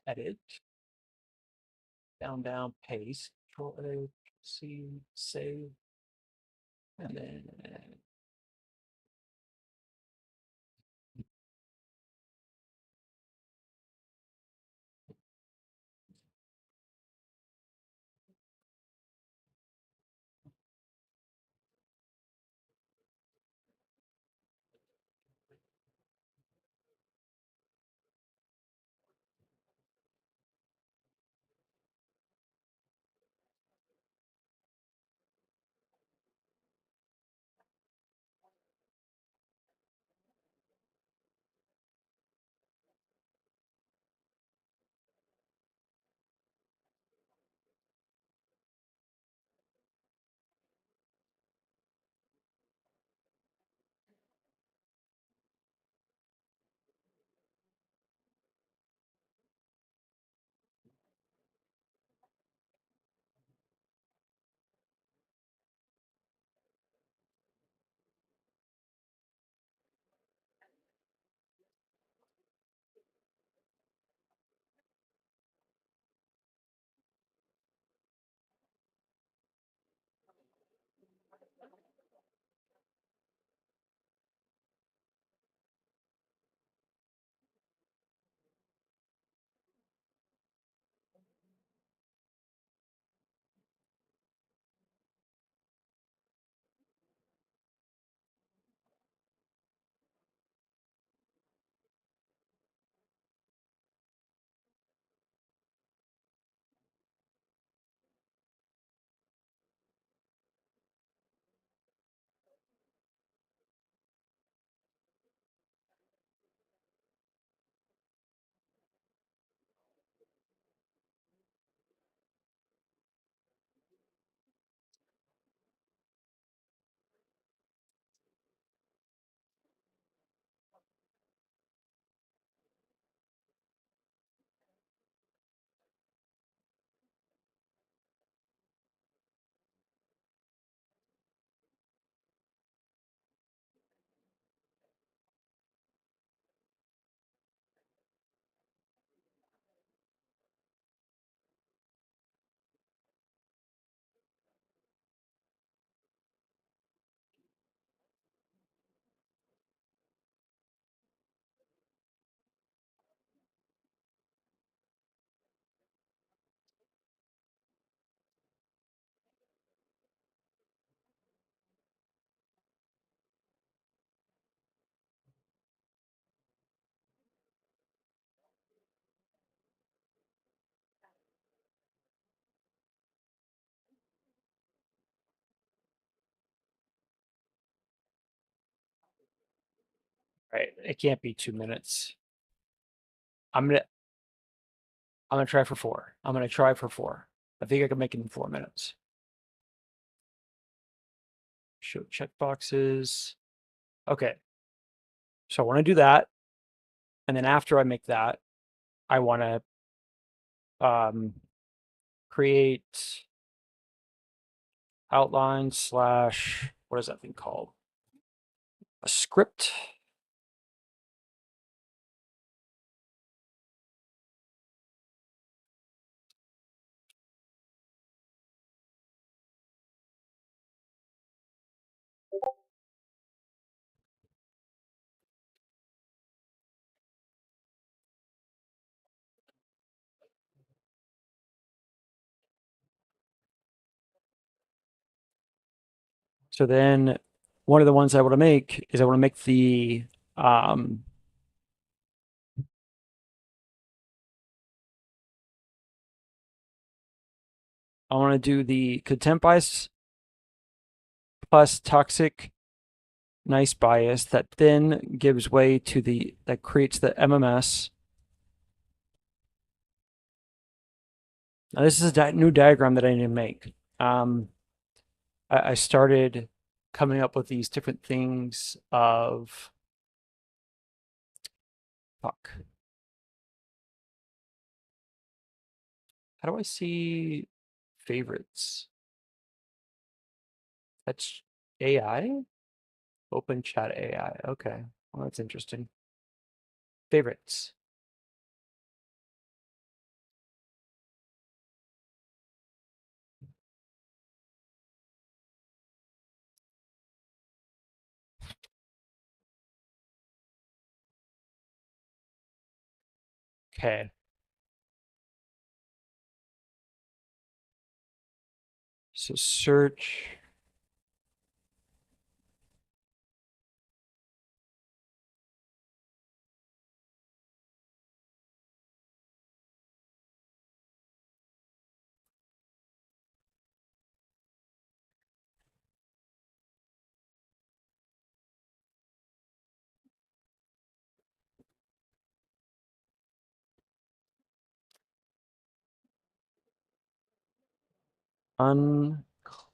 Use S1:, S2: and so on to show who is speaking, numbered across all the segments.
S1: Edit, down, paste, Control A, C, save, and then right, it can't be 2 minutes. I'm gonna try for 4. I'm gonna try for 4. I think I can make it in 4 minutes. Show checkboxes. Okay. So I want to do that. And then after I make that, I want to create outline slash, what is that thing called? A script. So then one of the ones I want to make is I want to make the um, I want to do the contempt bias plus toxic nice bias that then gives way to that creates the MMS. Now this is a new diagram that I need to make. I started coming up with these different things of fuck. How do I see favorites? That's AI? Open chat AI. Okay. Well, that's interesting. Favorites. Okay. So search.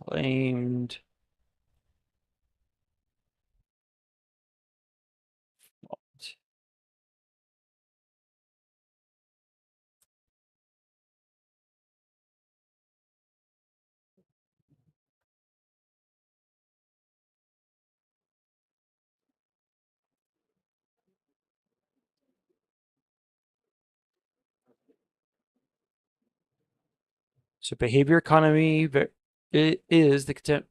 S1: Unclaimed. So behavior economy it is the contempt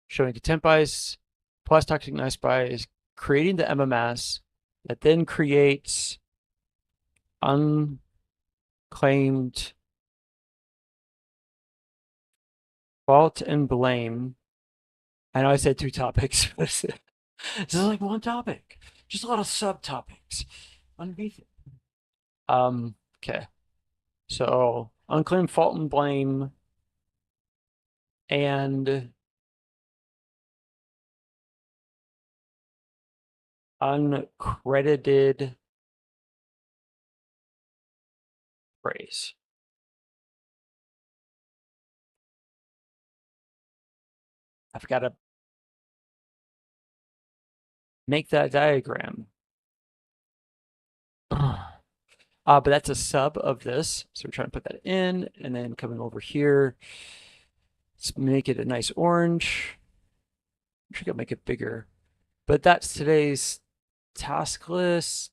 S1: showing contempt bias plus toxic nice bias, creating the MMS that then creates unclaimed fault and blame. I know I said two topics, but this is like one topic. Just a lot of subtopics underneath it. Okay. So unclaimed fault and blame and uncredited praise. I've got to make that diagram. But that's a sub of this. So we're trying to put that in and then coming over here. Let's make it a nice orange. I should make it bigger. But that's today's task list.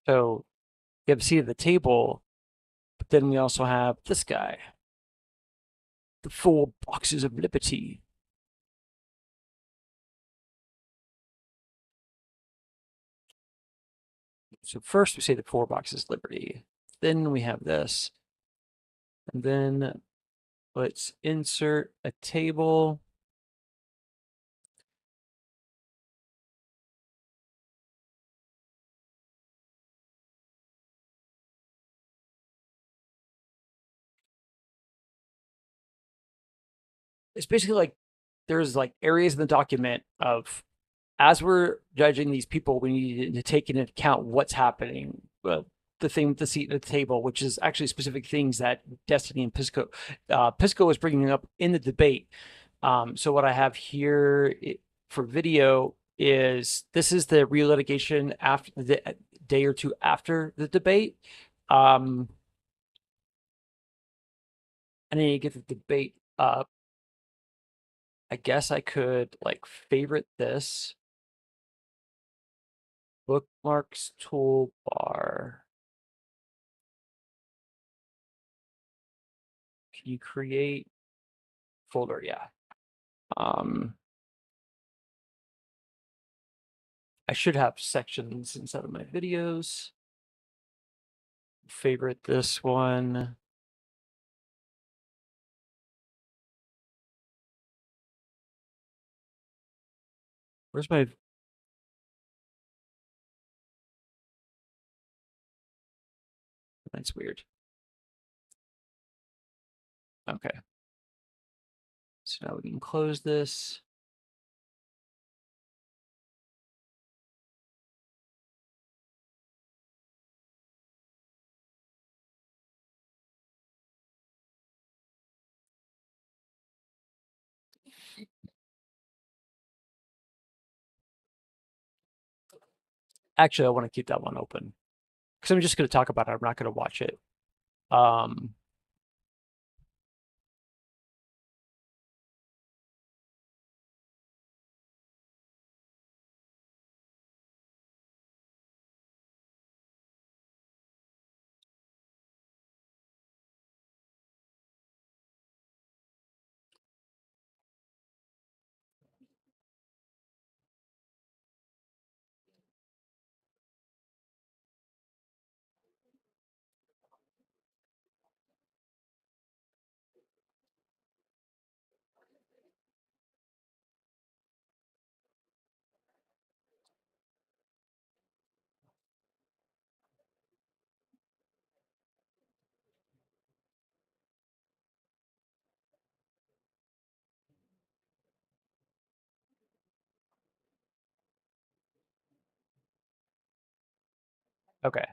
S1: So you have a seat at the table, but then we also have this guy, the four boxes of liberty. So first we say the four boxes of liberty. Then we have this. And then let's insert a table. It's basically like there's like areas in the document of as we're judging these people, we need to take into account what's happening. The thing with the seat at the table, which is actually specific things that Destiny and Pisco was bringing up in the debate. So what I have here for video is this is the relitigation after the day or two after the debate. And then you get the debate up. I guess I could like favorite this bookmarks toolbar. Can you create folder? Yeah. Um, I should have sections inside of my videos. Favorite this one. Where's my That's weird. Okay. So now we can close this. Actually, I want to keep that one open because I'm just going to talk about it. I'm not going to watch it. Um, okay.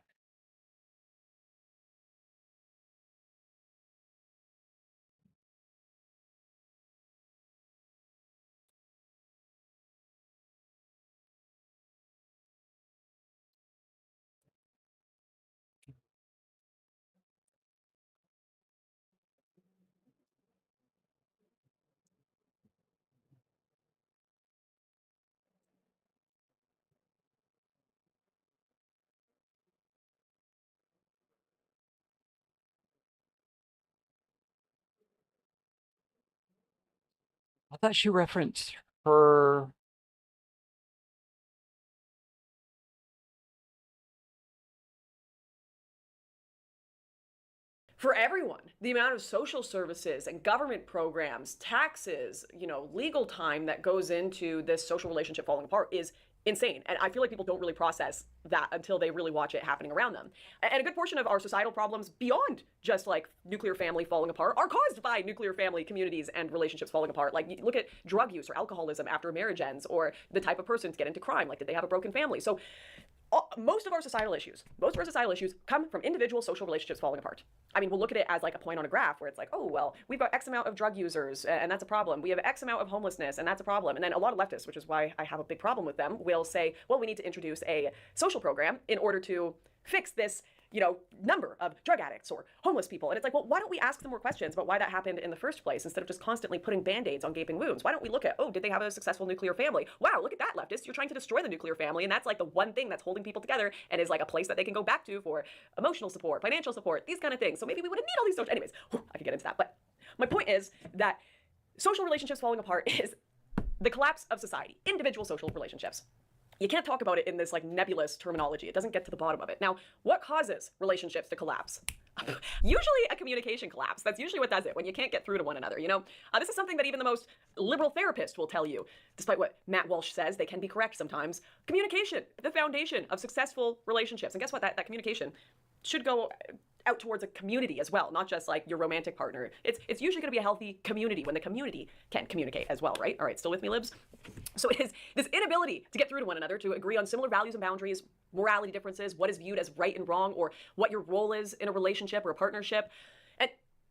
S1: I thought she referenced her.
S2: For everyone. The amount of social services and government programs, taxes, legal time that goes into this social relationship falling apart is insane. And I feel like people don't really process that until they really watch it happening around them. And a good portion of our societal problems beyond just like nuclear family falling apart are caused by nuclear family communities and relationships falling apart. Like you look at drug use or alcoholism after a marriage ends, or the type of person to get into crime. Like, did they have a broken family? So most of our societal issues come from individual social relationships falling apart. I mean, we'll look at it as like a point on a graph where it's like, oh, well, we've got X amount of drug users and that's a problem. We have X amount of homelessness and that's a problem. And then a lot of leftists, which is why I have a big problem with them, will say, well, we need to introduce a social program in order to fix this number of drug addicts or homeless people. And it's like, well, why don't we ask them more questions about why that happened in the first place instead of just constantly putting band-aids on gaping wounds? Why don't we look at, oh, did they have a successful nuclear family? Wow, look at that, leftist. You're trying to destroy the nuclear family, and that's like the one thing that's holding people together and is like a place that they can go back to for emotional support, financial support, these kind of things. So maybe we wouldn't need all these social. Anyways, I could get into that. But my point is that social relationships falling apart is the collapse of society, individual social relationships. You can't talk about it in this like nebulous terminology. It doesn't get to the bottom of it. Now, what causes relationships to collapse? Usually a communication collapse. That's usually what does it, when you can't get through to one another, This is something that even the most liberal therapist will tell you, despite what Matt Walsh says, they can be correct sometimes. Communication, the foundation of successful relationships. And guess what? That communication should go out towards a community as well, not just like your romantic partner. It's usually going to be a healthy community when the community can communicate as well, right? All right, still with me, libs? So it is this inability to get through to one another, to agree on similar values and boundaries, morality differences, what is viewed as right and wrong, or what your role is in a relationship or a partnership. And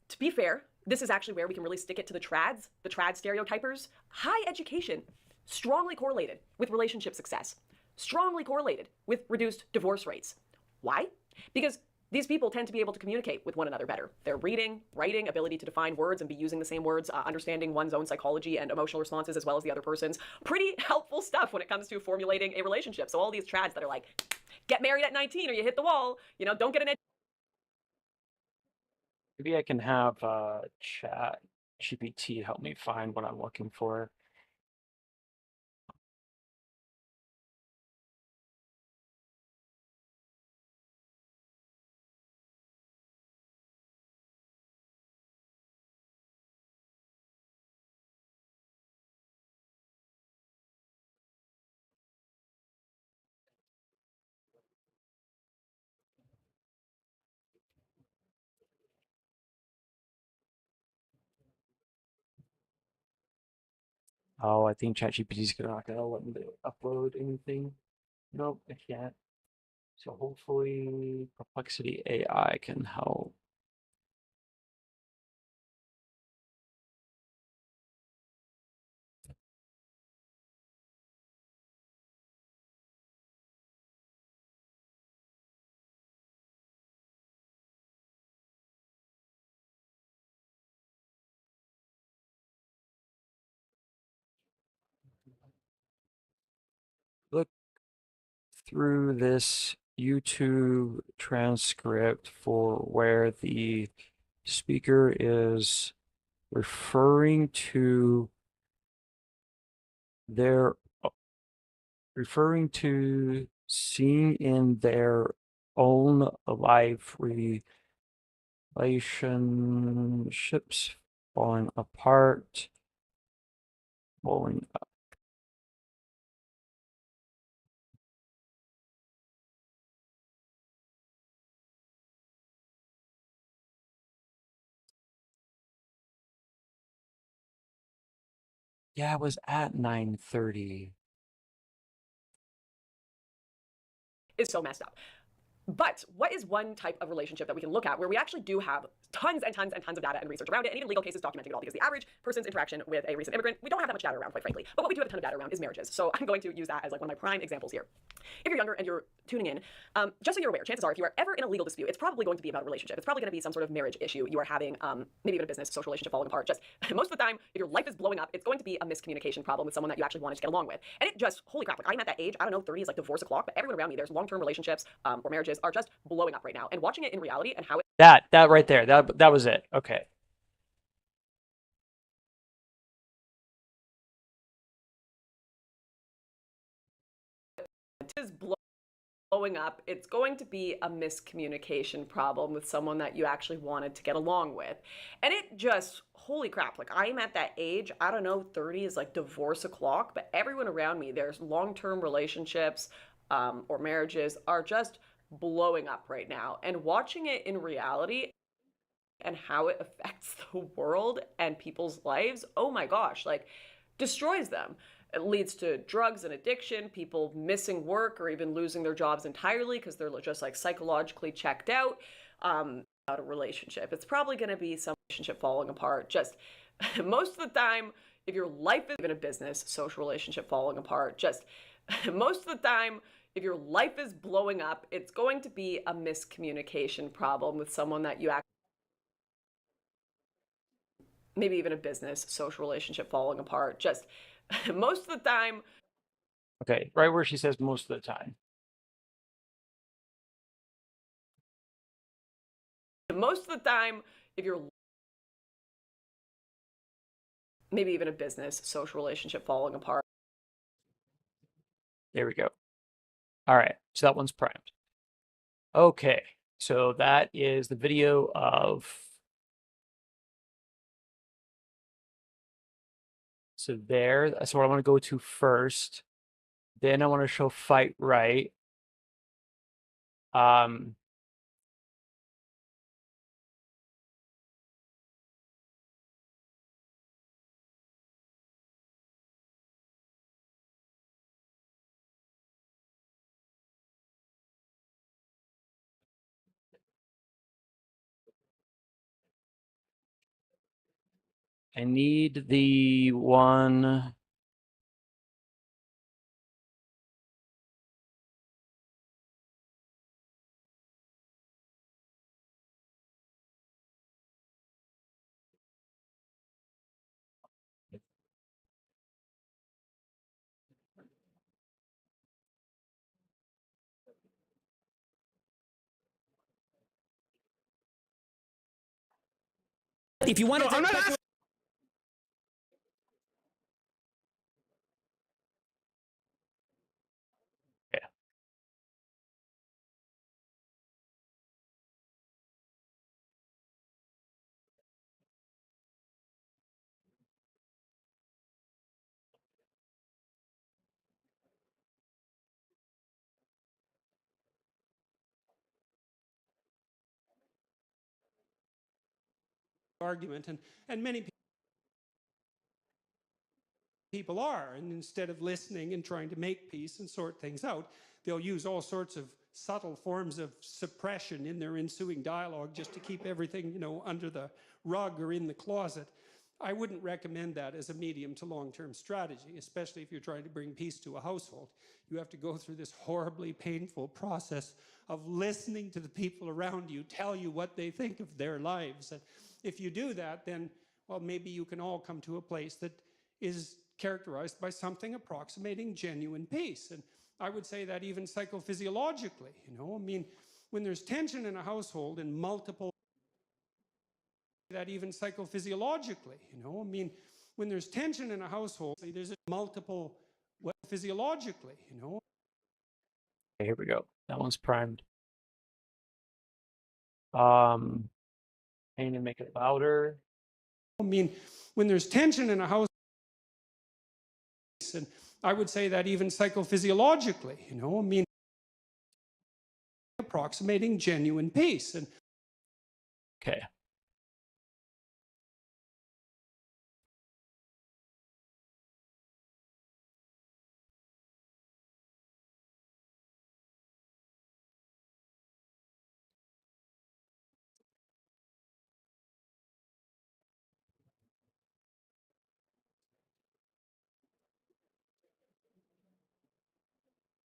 S2: to be fair, this is actually where we can really stick it to the trad stereotypers. High education, strongly correlated with relationship success, strongly correlated with reduced divorce rates. Why? Because these people tend to be able to communicate with one another better. Their reading, writing, ability to define words and be using the same words, understanding one's own psychology and emotional responses as well as the other person's. Pretty helpful stuff when it comes to formulating a relationship. So all these trads that are like, get married at 19 or you hit the wall, don't get an
S1: Maybe I can have Chat GPT help me find what I'm looking for. Oh, I think ChatGPT is not gonna let me upload anything. Nope, I can't. So hopefully Perplexity AI can help. Look through this YouTube transcript for where the speaker is referring to their seeing in their own life relationships falling apart, falling. Yeah, it was at 9:30.
S2: is so messed up. But what is one type of relationship that we can look at where we actually do have tons and tons and tons of data and research around it, and even legal cases documenting it all? Because the average person's interaction with a recent immigrant, we don't have that much data around, quite frankly. But what we do have a ton of data around is marriages. So I'm going to use that as like one of my prime examples here. If you're younger and you're tuning in, just so you're aware, chances are if you are ever in a legal dispute, it's probably going to be about a relationship. It's probably going to be some sort of marriage issue. You are having maybe even a business, social relationship falling apart. Just most of the time, if your life is blowing up, it's going to be a miscommunication problem with someone that you actually wanted to get along with. And it just, holy crap, like I'm at that age, I don't know, 30 is like divorce o'clock, but everyone around me, there's long-term relationships or marriages are just blowing up right now. And watching it in reality and how it
S1: That right there, that was it. Okay.
S2: is blowing up, it's going to be a miscommunication problem with someone that you actually wanted to get along with. And it just, holy crap, like I'm at that age, I don't know, 30 is like divorce o'clock, but everyone around me, there's long-term relationships or marriages are just blowing up right now. And watching it in reality and how it affects the world and people's lives, oh my gosh, like destroys them. It leads to drugs and addiction, people missing work or even losing their jobs entirely because they're just like psychologically checked out. Out a relationship, it's probably going to be some relationship falling apart. Just most of the time, if your life is in a business, social relationship falling apart. Just most of the time, if your life is blowing up, it's going to be a miscommunication problem with someone that you actually, maybe even a business, social relationship falling apart. Just most of the time,
S1: Okay, right where she says most of the time.
S2: most of the time, if you're maybe even a business, social relationship falling apart.
S1: There we go. All right, so that one's primed. Okay, so that is the video of. So there, that's what I want to go to first. Then I want to show fight right. Um, I need the one.
S3: If you want to,
S1: Yeah,
S3: argument, and many people are, and instead of listening and trying to make peace and sort things out, they'll use all sorts of subtle forms of suppression in their ensuing dialogue just to keep everything, under the rug or in the closet. I wouldn't recommend that as a medium to long-term strategy, especially if you're trying to bring peace to a household. You have to go through this horribly painful process of listening to the people around you tell you what they think of their lives. And if you do that, then, well, maybe you can all come to a place that is characterized by something approximating genuine peace. And I would say that even psychophysiologically, I mean, when there's tension in a household and multiple, that even psychophysiologically, I mean, when there's tension in a household, there's multiple, well, physiologically,
S1: okay, here we go. That one's primed. I need to make it louder.
S3: I mean, when there's tension in a house, and I would say that even psychophysiologically, I mean, approximating genuine peace. And
S1: Okay.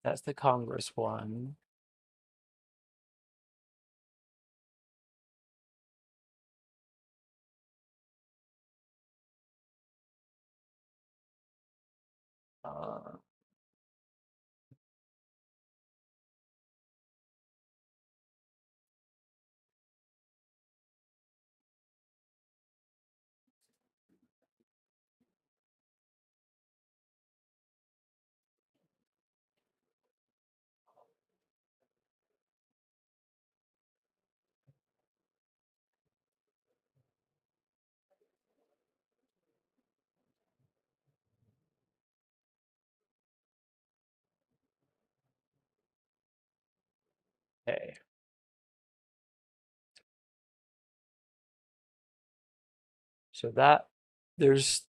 S1: That's the Congress one. Uh, okay. So there's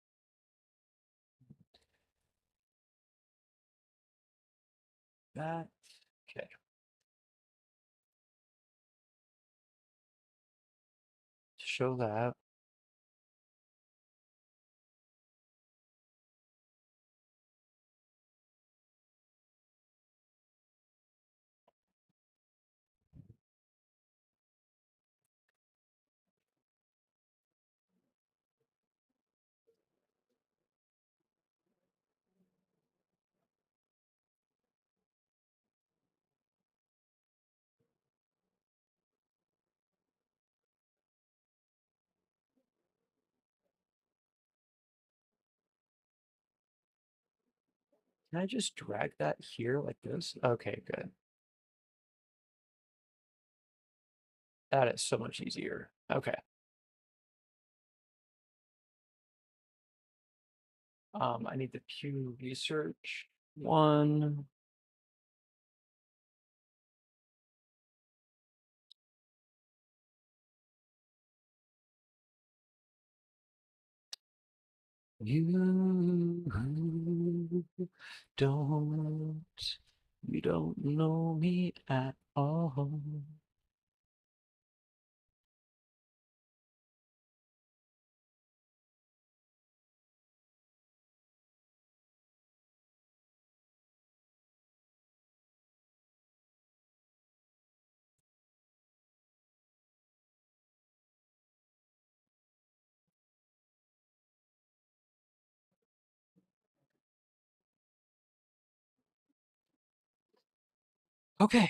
S1: that. Okay. To show that. Can I just drag that here like this? Okay, good. That is so much easier. Okay. I need the Pew Research one. You don't, you don't know me at all. Okay.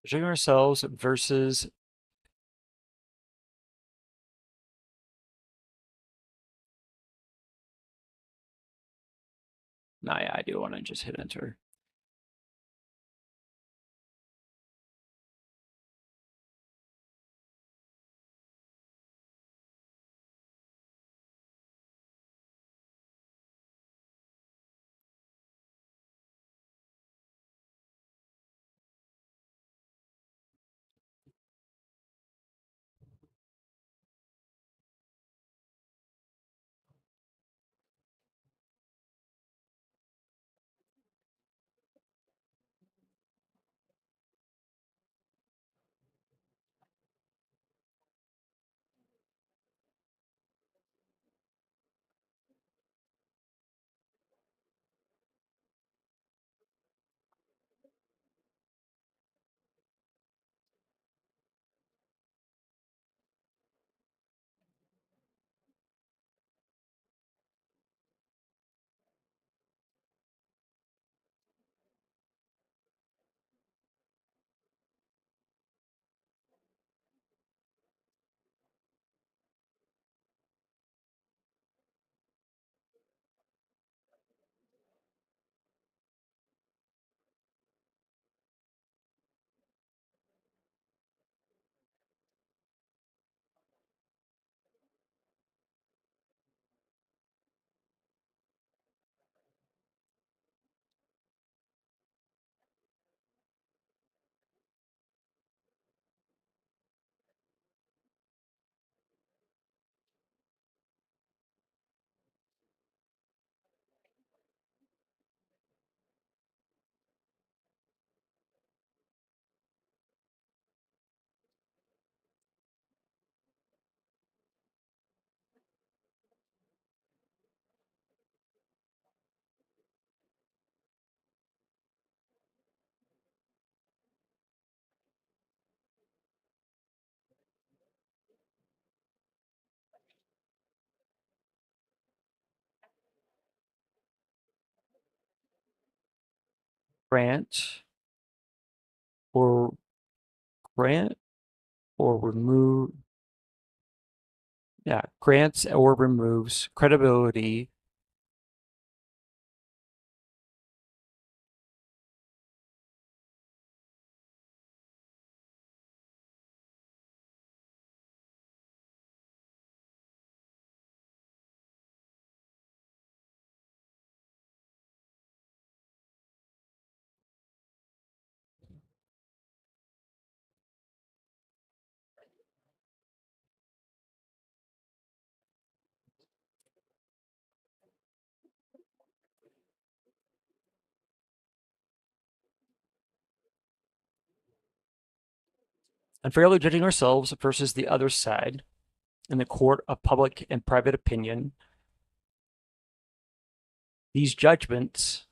S1: Measuring ourselves versus. Nah, yeah, I do want to just hit enter. Grant or grant or remove. Yeah, grants or removes credibility unfairly judging ourselves versus the other side in the court of public and private opinion. These judgments,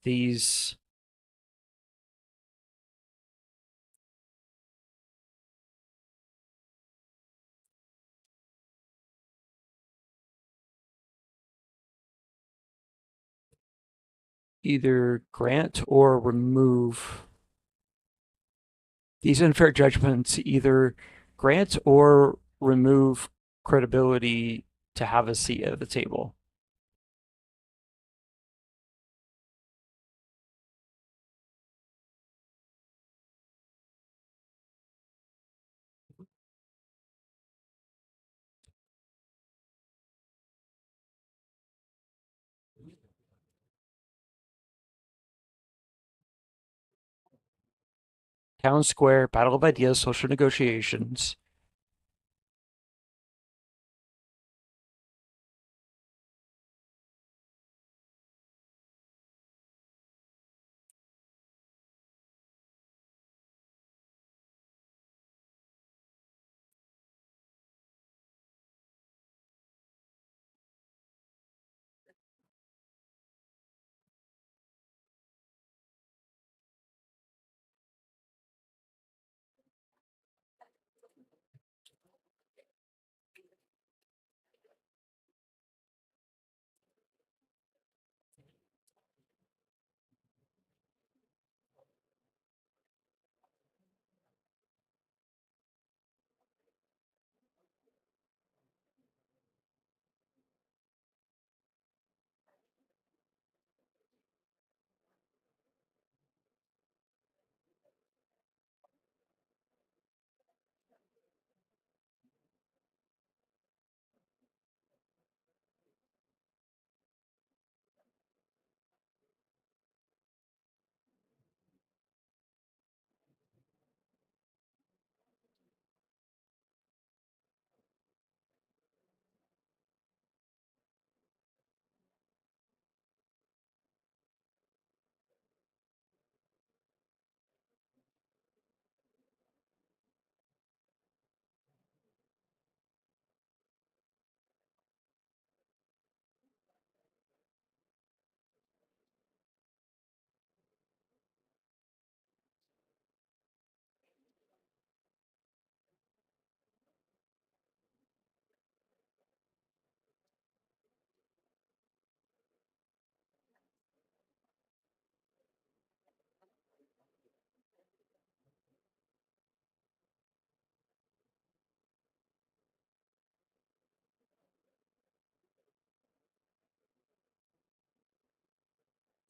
S1: these either grant or remove these unfair judgments either grant or remove credibility to have a seat at the table. Town Square, Battle of Ideas, Social Negotiations.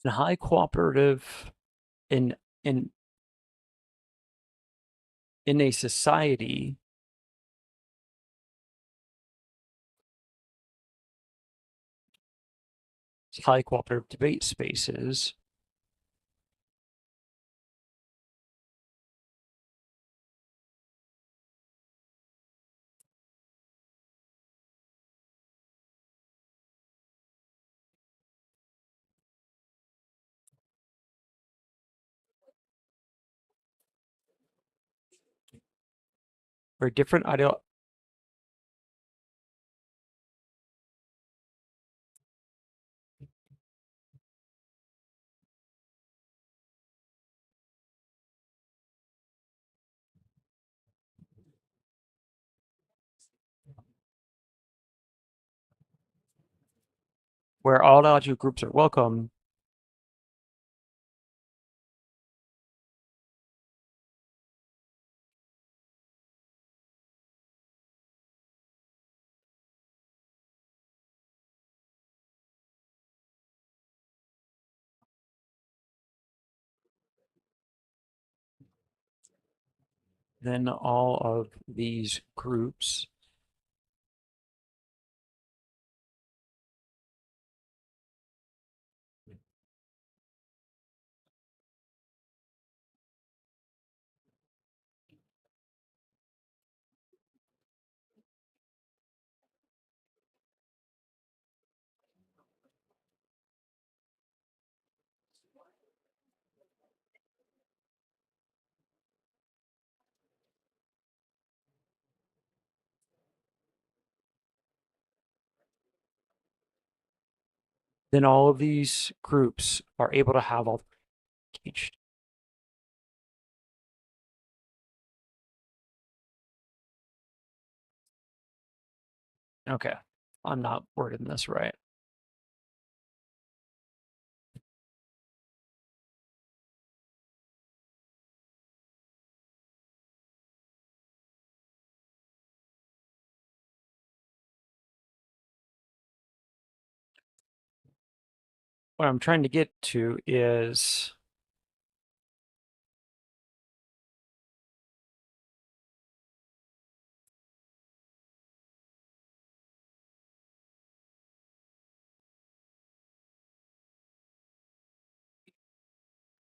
S1: And high cooperative in in in a society high cooperative debate spaces where different where all ideological groups are welcome. Then all of these groups then all of these groups are able to have all engaged. Okay, I'm not wording this right. What I'm trying to get to is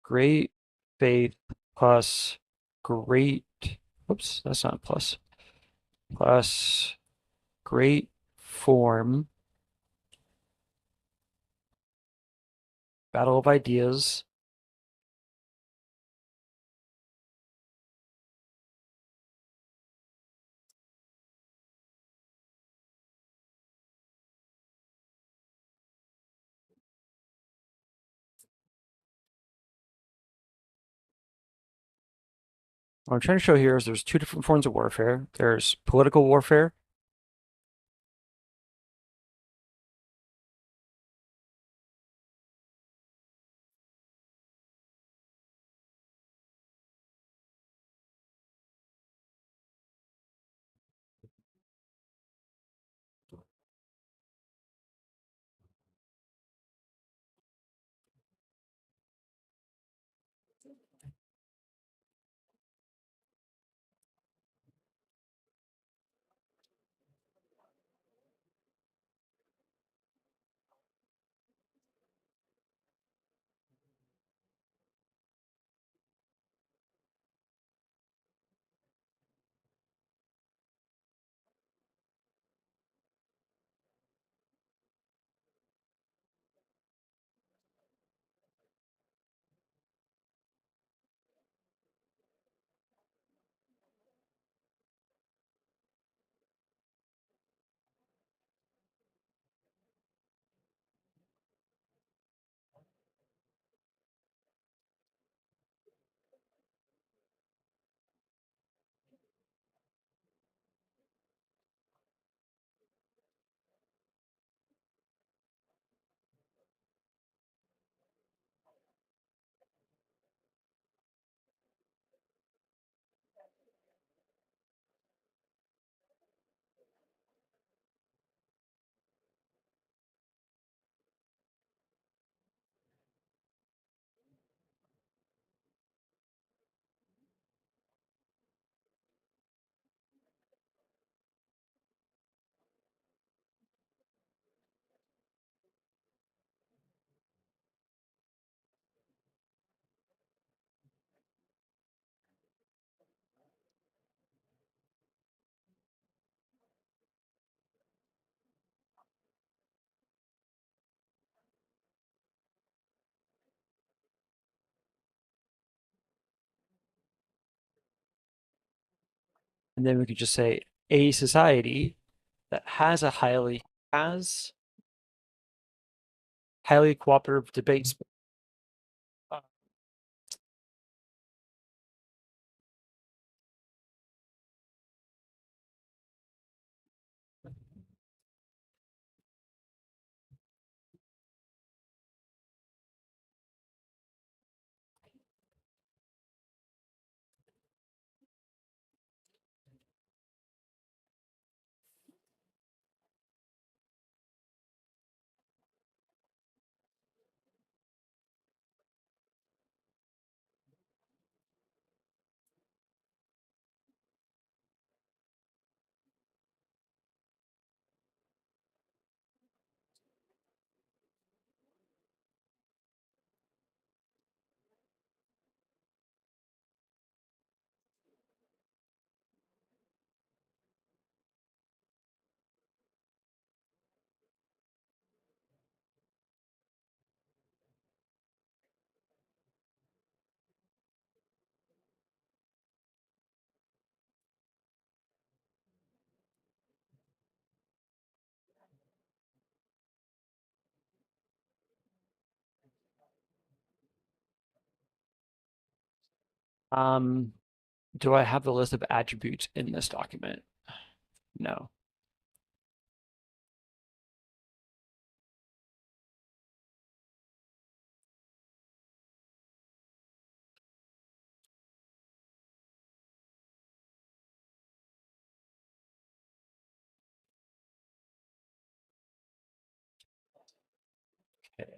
S1: great faith plus great, oops, that's not plus, plus great form, battle of ideas. What I'm trying to show here is there's two different forms of warfare. There's political warfare. And then we could just say a society that has highly cooperative debates. Um, do I have the list of attributes in this document? No. Okay.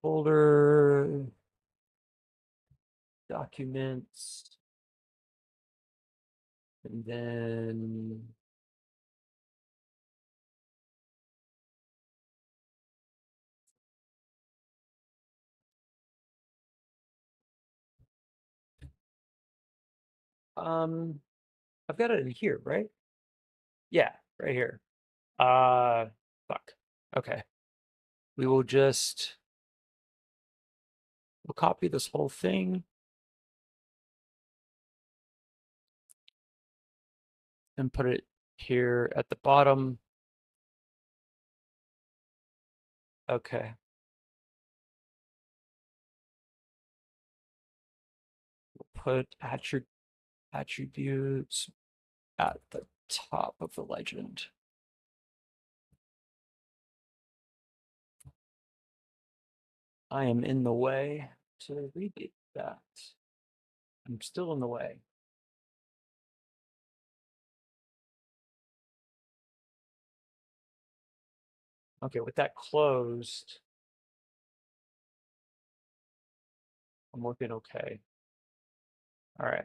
S1: Folder, documents, and then um I've got it in here, right? Yeah, right here. Uh Fuck. Okay. We will just we'll copy this whole thing and put it here at the bottom. Okay. Put attributes at the top of the legend. I am in the way to read that. I'm still in the way. Okay, with that closed, I'm looking okay. All right.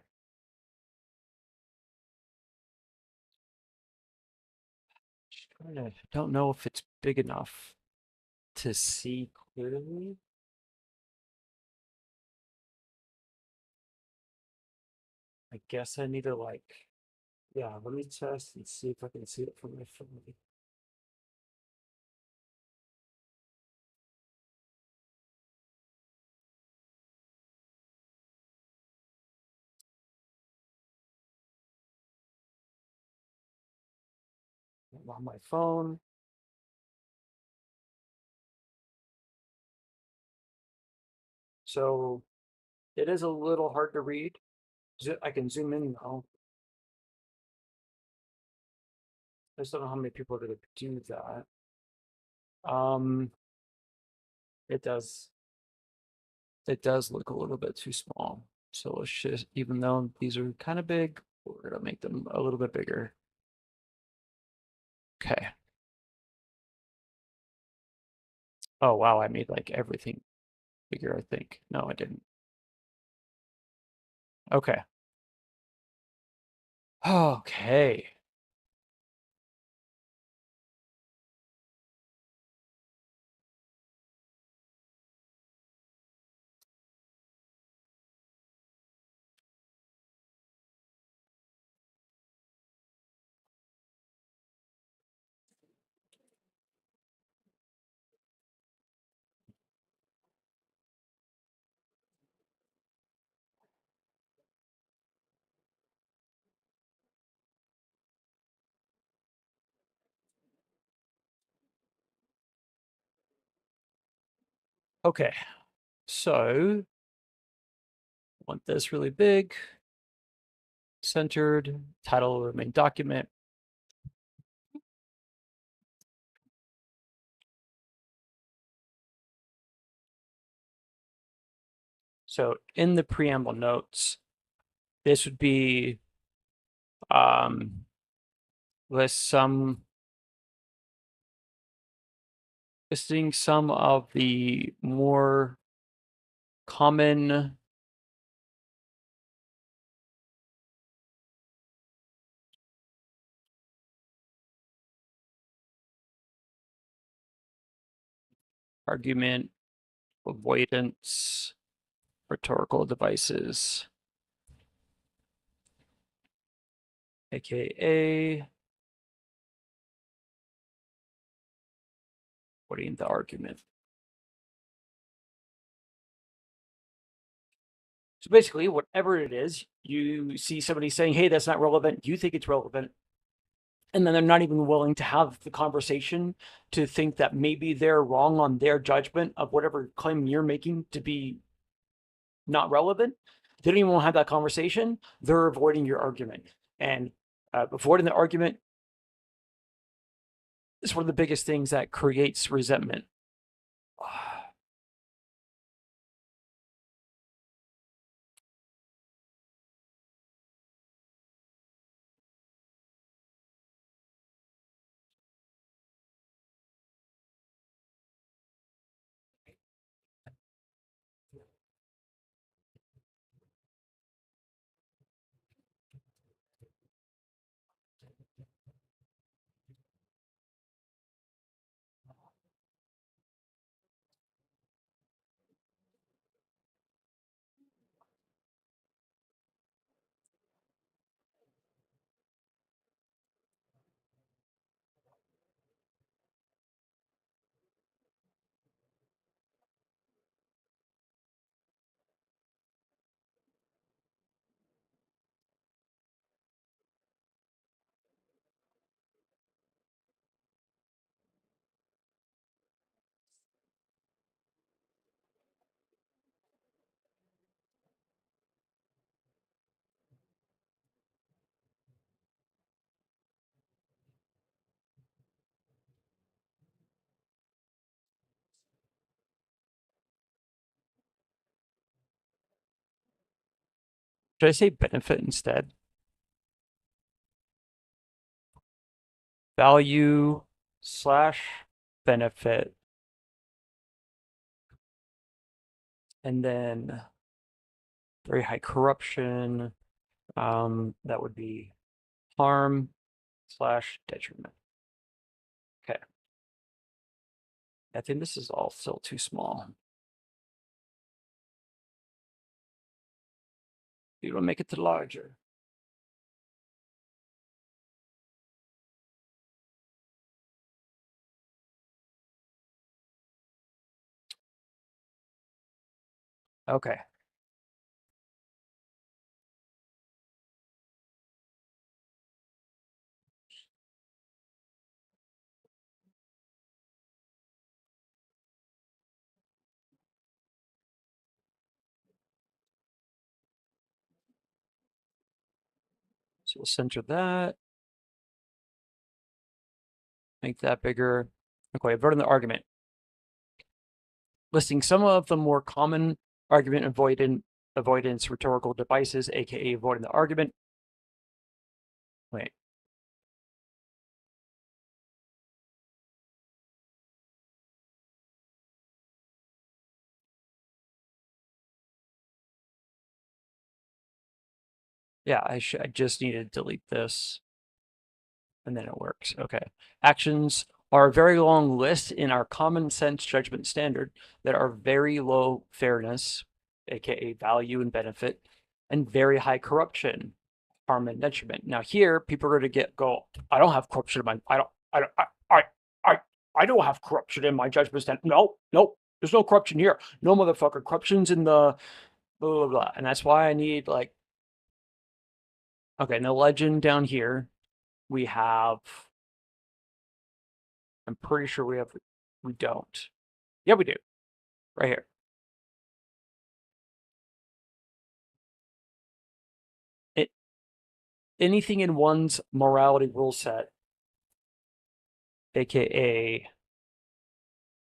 S1: Don't know if it's big enough to see clearly. I guess I need to like, yeah, let me test and see if I can see it from my phone. I'm on my phone. So it is a little hard to read. I can zoom in though. I just don't know how many people are going to do that. Um, it does. It does look a little bit too small. So let's just, even though these are kind of big, we're gonna make them a little bit bigger. Okay. Oh wow, I made like everything bigger, I think. No, I didn't. Okay. Okay. Okay. So want this really big, centered, title of the main document. So in the preamble notes, this would be list some listing some of the more common argument avoidance rhetorical devices, aka avoiding the argument. So basically, whatever it is, you see somebody saying, hey, that's not relevant, you think it's relevant, And then they're not even willing to have the conversation to think that maybe they're wrong on their judgment of whatever claim you're making to be not relevant. They don't even want to have that conversation. They're avoiding your argument. And avoiding the argument is one of the biggest things that creates resentment. Should I say benefit instead? Value slash benefit. And then very high corruption. That would be harm slash detriment. Okay. I think this is all still too small. You want to make it to larger. Okay. So we'll center that. Make that bigger. Okay, vote on the argument. Listing some of the more common argument avoidance rhetorical devices, aka avoiding the argument. Wait. Yeah, I just need to delete this. And then it works. Okay. Actions are a very long list in our common sense judgment standard that are very low fairness, aka value and benefit, and very high corruption, harm and detriment. Now here, people are going to go, I don't have corruption in my, I don't have corruption in my judgment standard. No, there's no corruption here. No motherfucker, corruption's in the blah, blah, blah. And that's why I need like, okay, in the legend down here, we have, I'm pretty sure we don't. Yeah, we do. Right here. It, anything in one's morality rule set, aka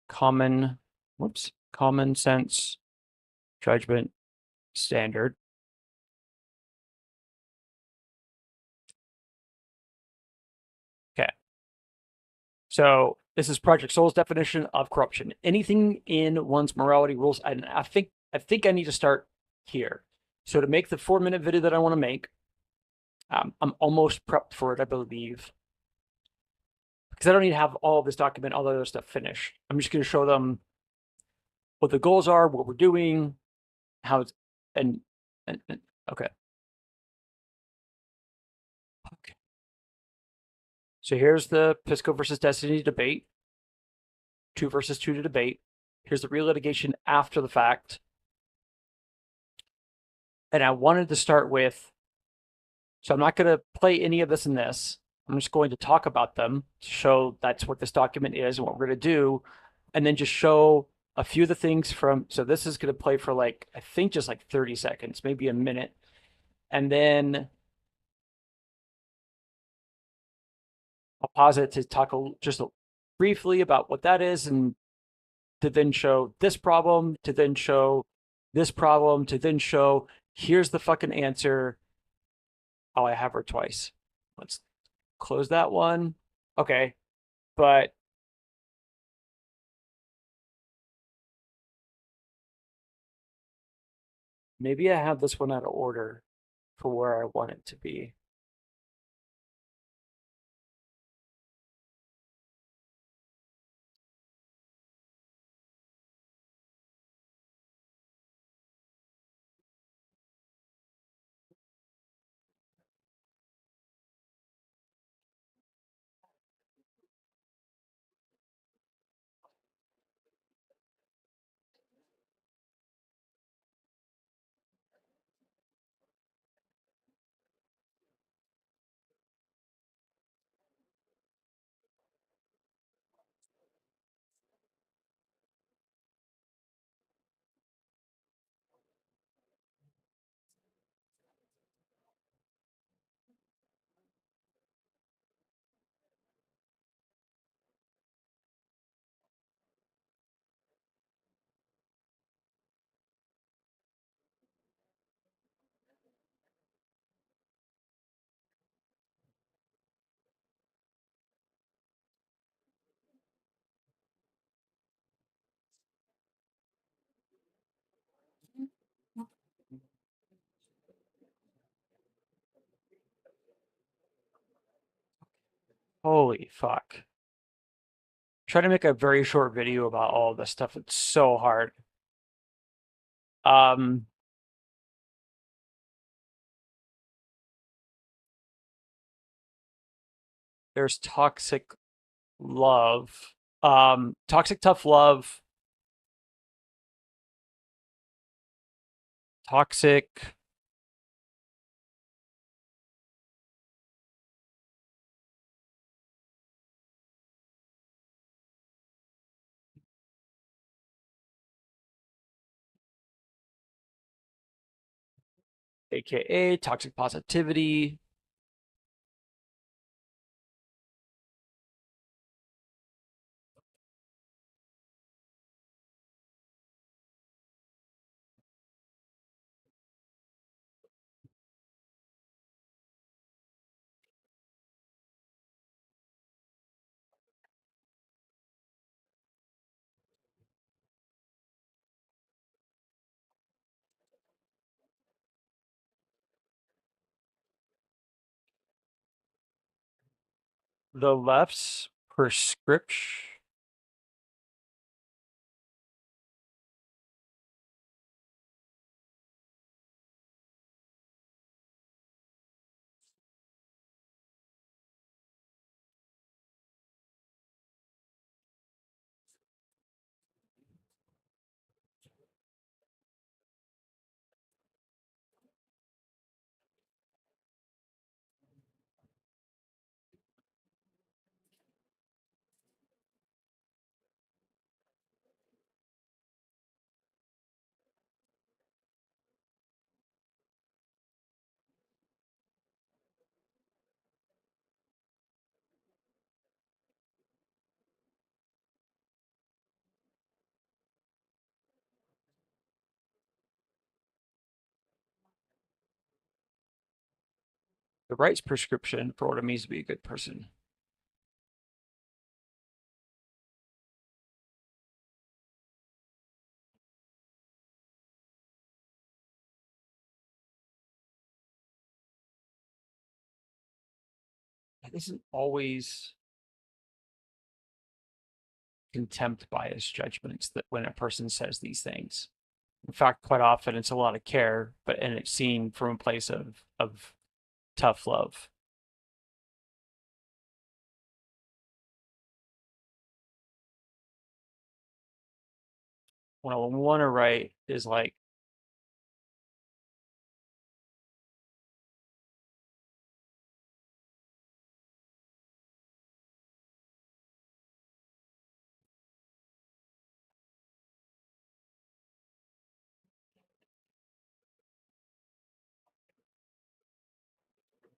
S1: common sense judgment standard. Okay. So this is Project Soul's definition of corruption. Anything in one's morality rules, and I think I need to start here. So to make the 4-minute video that I want to make, I'm almost prepped for it, I believe. Because I don't need to have all of this document, all the other stuff finished. I'm just going to show them what the goals are, what we're doing, how it's, and okay. Okay. So here's the Pisco versus Destiny debate. 2 versus 2 to debate. Here's the relitigation after the fact. And I wanted to start with, so I'm not going to play any of this in this. I'm just going to talk about them to show that's what this document is and what we're going to do, and then just show a few of the things from. So this is going to play for like, I think just like 30 seconds, maybe a minute. And then I'll pause it to talk just briefly about what that is, and to then show this problem, to then show this problem, to then show here's the fucking answer. Oh, I have her twice. Let's close that one. Okay. But maybe I have this one out of order for where I want it to be. Holy fuck. Try to make a very short video about all this stuff. It's so hard. Um, there's toxic love. Toxic tough love. Toxic. AKA toxic positivity. The left's prescription. The right's prescription for what it means to be a good person. It isn't always contempt, bias, judgments that when a person says these things. In fact, quite often it's a lot of care, and it's seen from a place of tough love. What I want to write is like,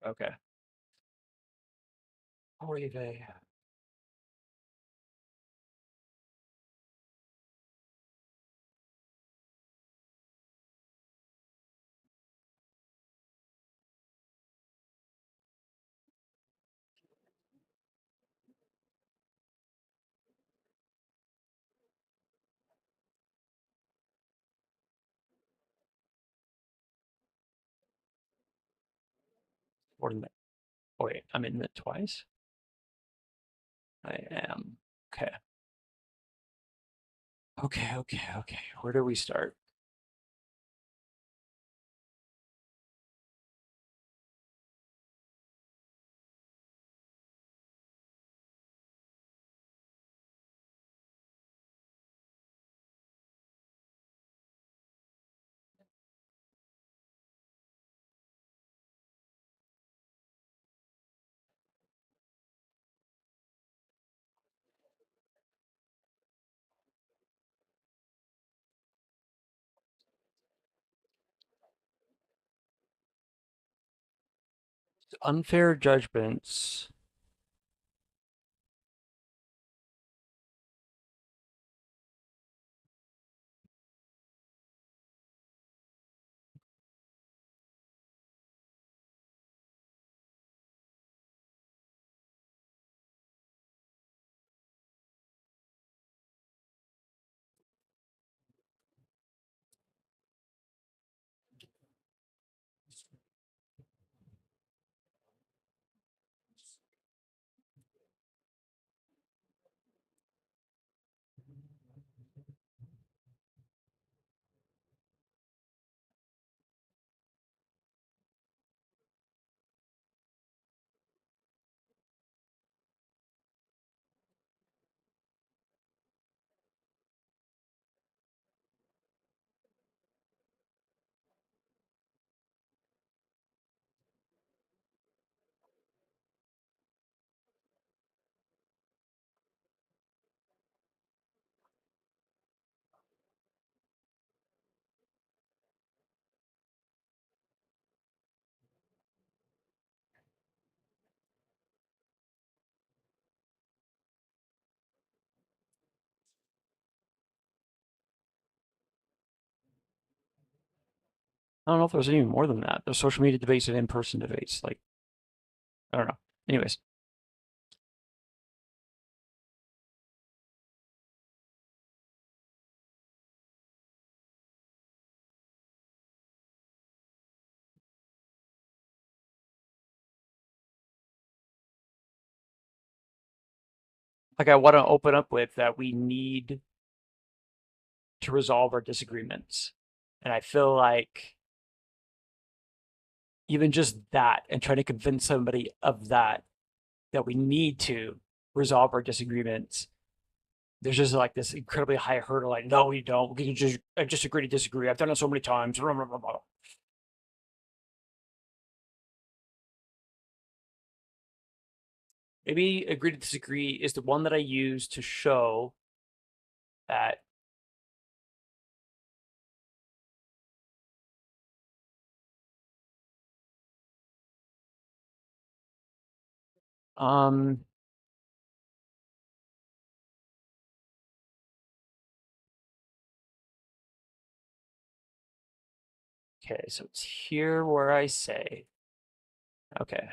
S1: Okay. Oy vey. Subordinate. Oh, wait, I'm in it twice. I am. Okay. Okay. Where do we start? Unfair judgments. I don't know if there's any more than that. There's social media debates and in-person debates. Like, I don't know. Anyways, like I want to open up with that we need to resolve our disagreements. And I feel like even just that and trying to convince somebody of that, that we need to resolve our disagreements, there's just like this incredibly high hurdle. Like, no, we don't. We can just agree to disagree. I've done it so many times. Blah, blah, blah, blah. Maybe agree to disagree is the one that I use to show that um okay, so it's here where I say, okay,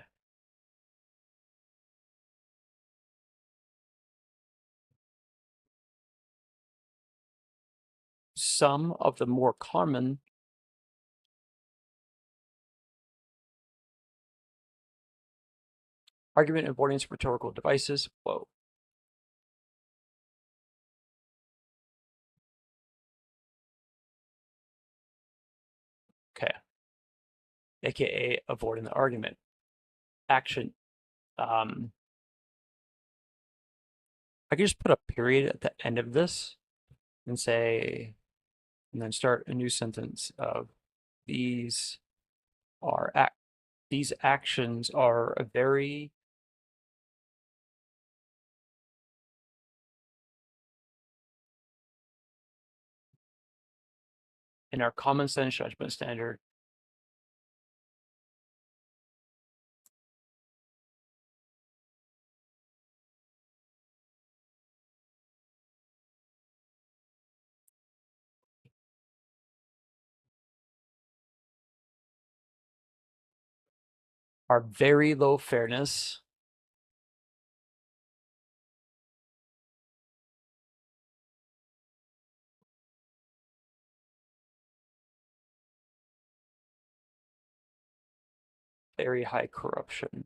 S1: some of the more common argument avoidance rhetorical devices. Whoa. Okay. AKA avoiding the argument. Action. I can just put a period at the end of this and say, and then start a new sentence of these are these actions are a very in our common sense judgment standard are very low fairness. Very high corruption.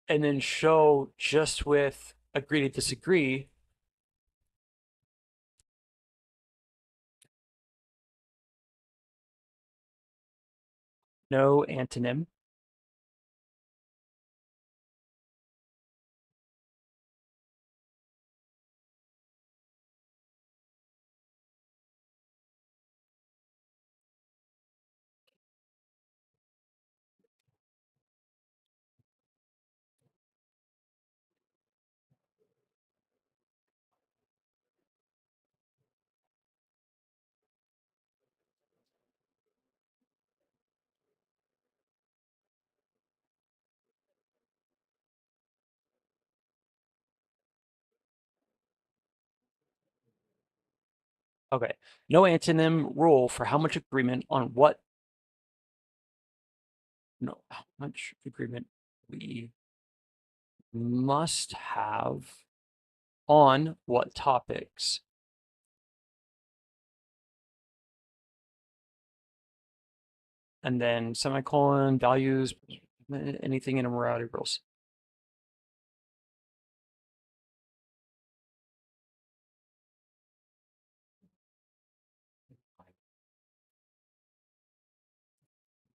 S1: And then show just with agree to disagree. No antonym. Okay. No antonym rule for how much agreement on what. No, how much agreement we must have on what topics. And then semicolon, values, anything in immorality rules.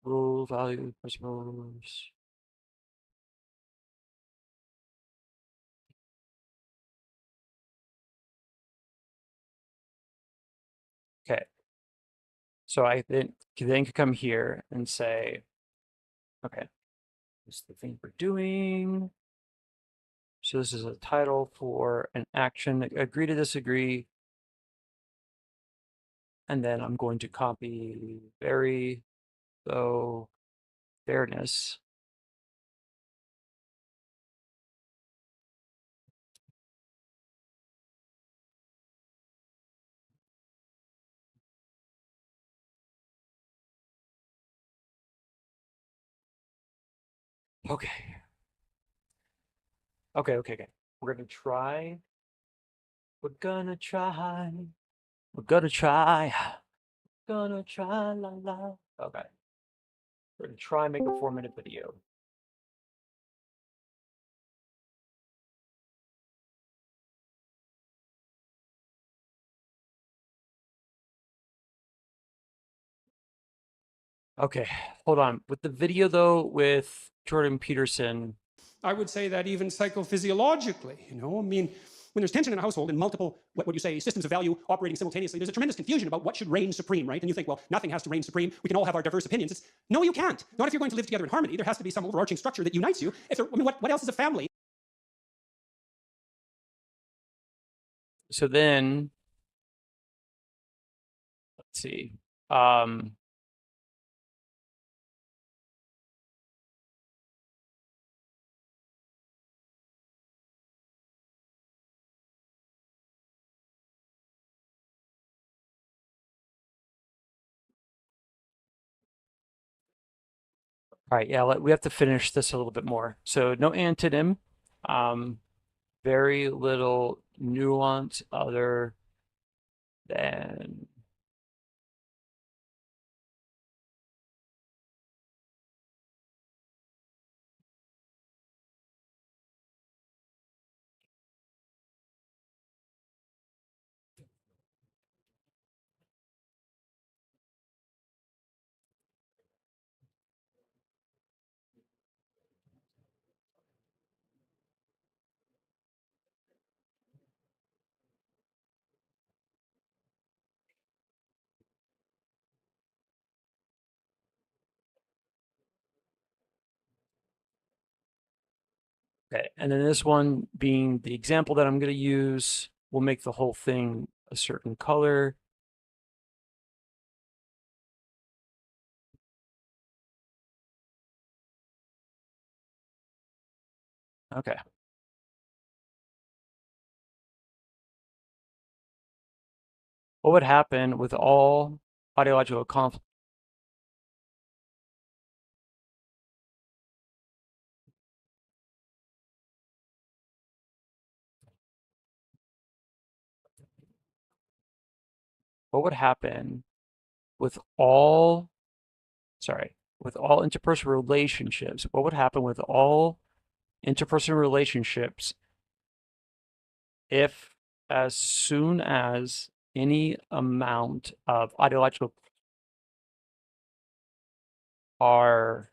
S1: Rule, value, principles. Okay. So I then could come here and say, okay, this is the thing we're doing. So this is a title for an action. Agree to disagree. And then I'm going to copy very low fairness. Okay. Okay. We're gonna try. We're gonna try. We're gonna try. Gonna try la la. Okay. We're gonna try and make a 4-minute video. Okay, hold on. With the video though, with Jordan Peterson.
S3: I would say that even psychophysiologically, I mean, when there's tension in a household and multiple, what would you say, systems of value operating simultaneously, there's a tremendous confusion about what should reign supreme, right? And you think, well, nothing has to reign supreme. We can all have our diverse opinions. No, you can't. Not if you're going to live together in harmony. There has to be some overarching structure that unites you. What else is a family?
S1: So then, let's see. Um, all right, yeah, we have to finish this a little bit more. So no antonym, very little nuance other than okay. And then this one being the example that I'm going to use, we'll make the whole thing a certain color. Okay. What would happen with all ideological conflict? What would happen with all, sorry, with all interpersonal relationships? What would happen with all interpersonal relationships if, as soon as any amount of ideological are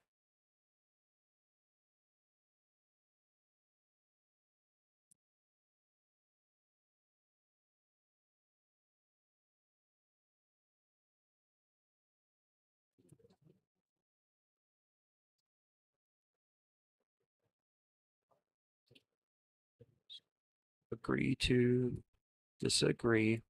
S1: agree to disagree?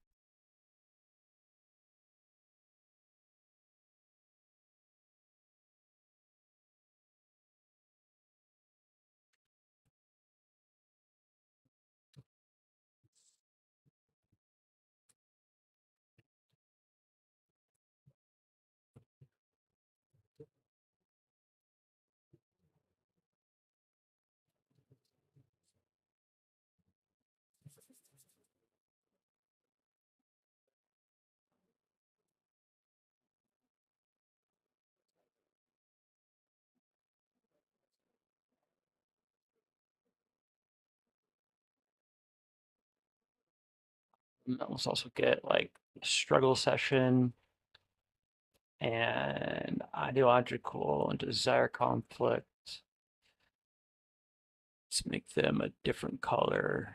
S1: Let's also get like struggle session and ideological and desire conflict. Let's make them a different color.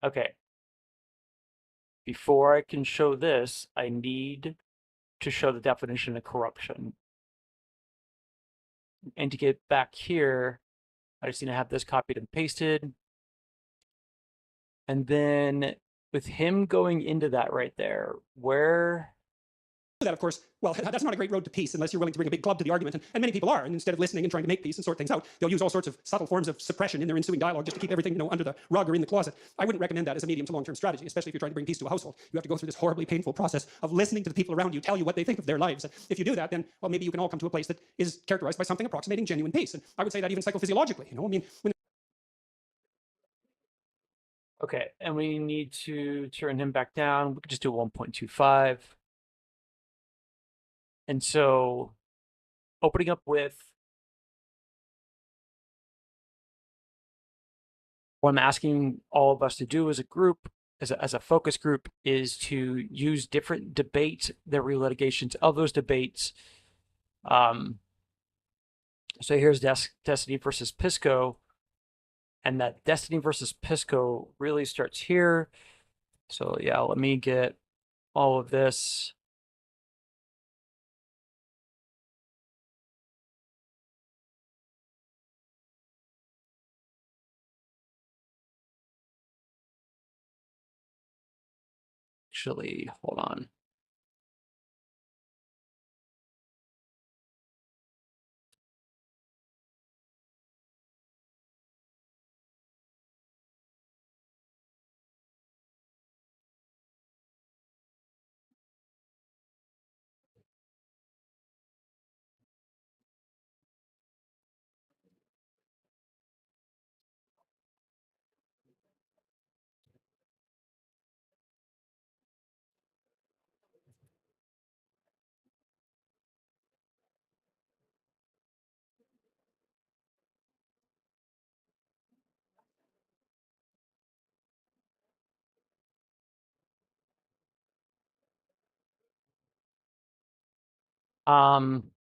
S1: Okay, before I can show this, I need to show the definition of corruption. And to get back here, I just need to have this copied and pasted. And then with him going into that right there, where
S3: That, of course, well, that's not a great road to peace unless you're willing to bring a big club to the argument. And many people are. And instead of listening and trying to make peace and sort things out, they'll use all sorts of subtle forms of suppression in their ensuing dialogue just to keep everything, under the rug or in the closet. I wouldn't recommend that as a medium to long-term strategy, especially if you're trying to bring peace to a household. You have to go through this horribly painful process of listening to the people around you tell you what they think of their lives. If you do that, then, well, maybe you can all come to a place that is characterized by something approximating genuine peace. And I would say that even psychophysiologically, I mean, when
S1: okay, and we need to turn him back down. We could just do 1.25. And so opening up with what I'm asking all of us to do as a group, as a focus group, is to use different debates, the relitigations of those debates. So here's Destiny versus Pisco, and that Destiny versus Pisco really starts here. So yeah, let me get all of this. Actually, hold on.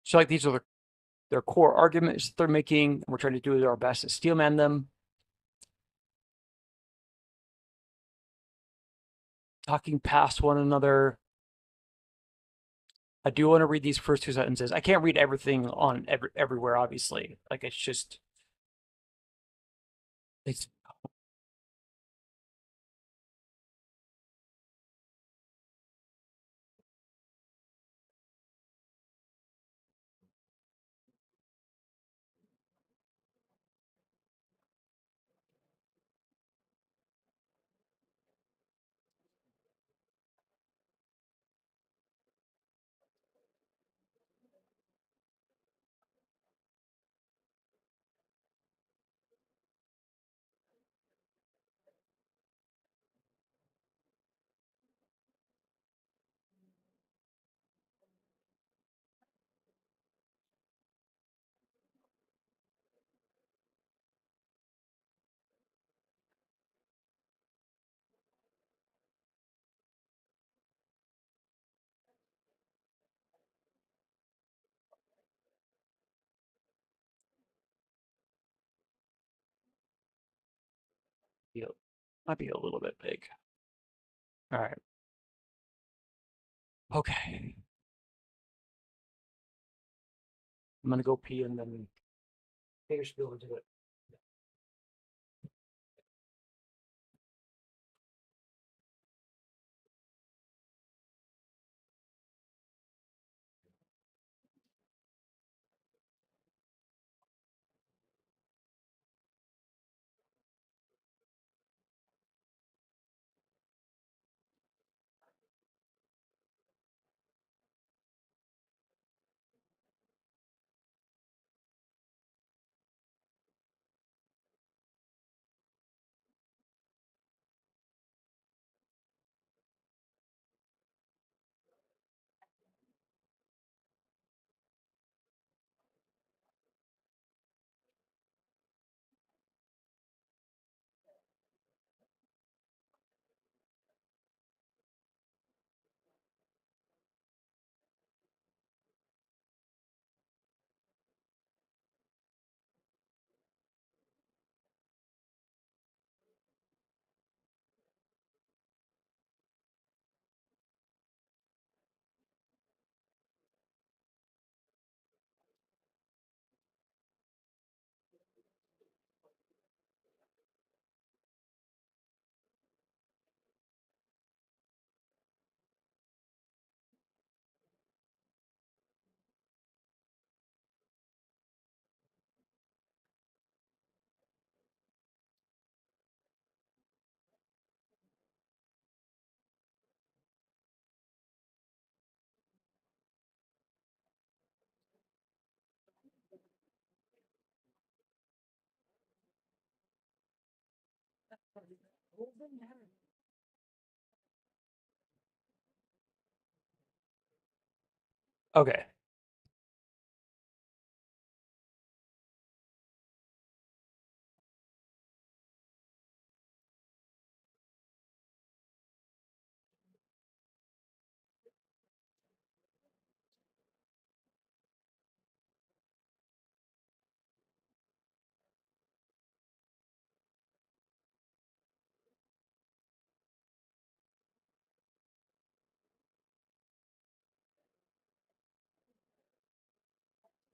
S1: So like these are the their core arguments they're making, and we're trying to do our best to steelman them. Talking past one another. I do want to read these first two sentences. I can't read everything on everywhere, obviously. Like it's just it's might be a little bit big. All right. Okay. I'm gonna go pee and then Taylor should be able to do it. Okay.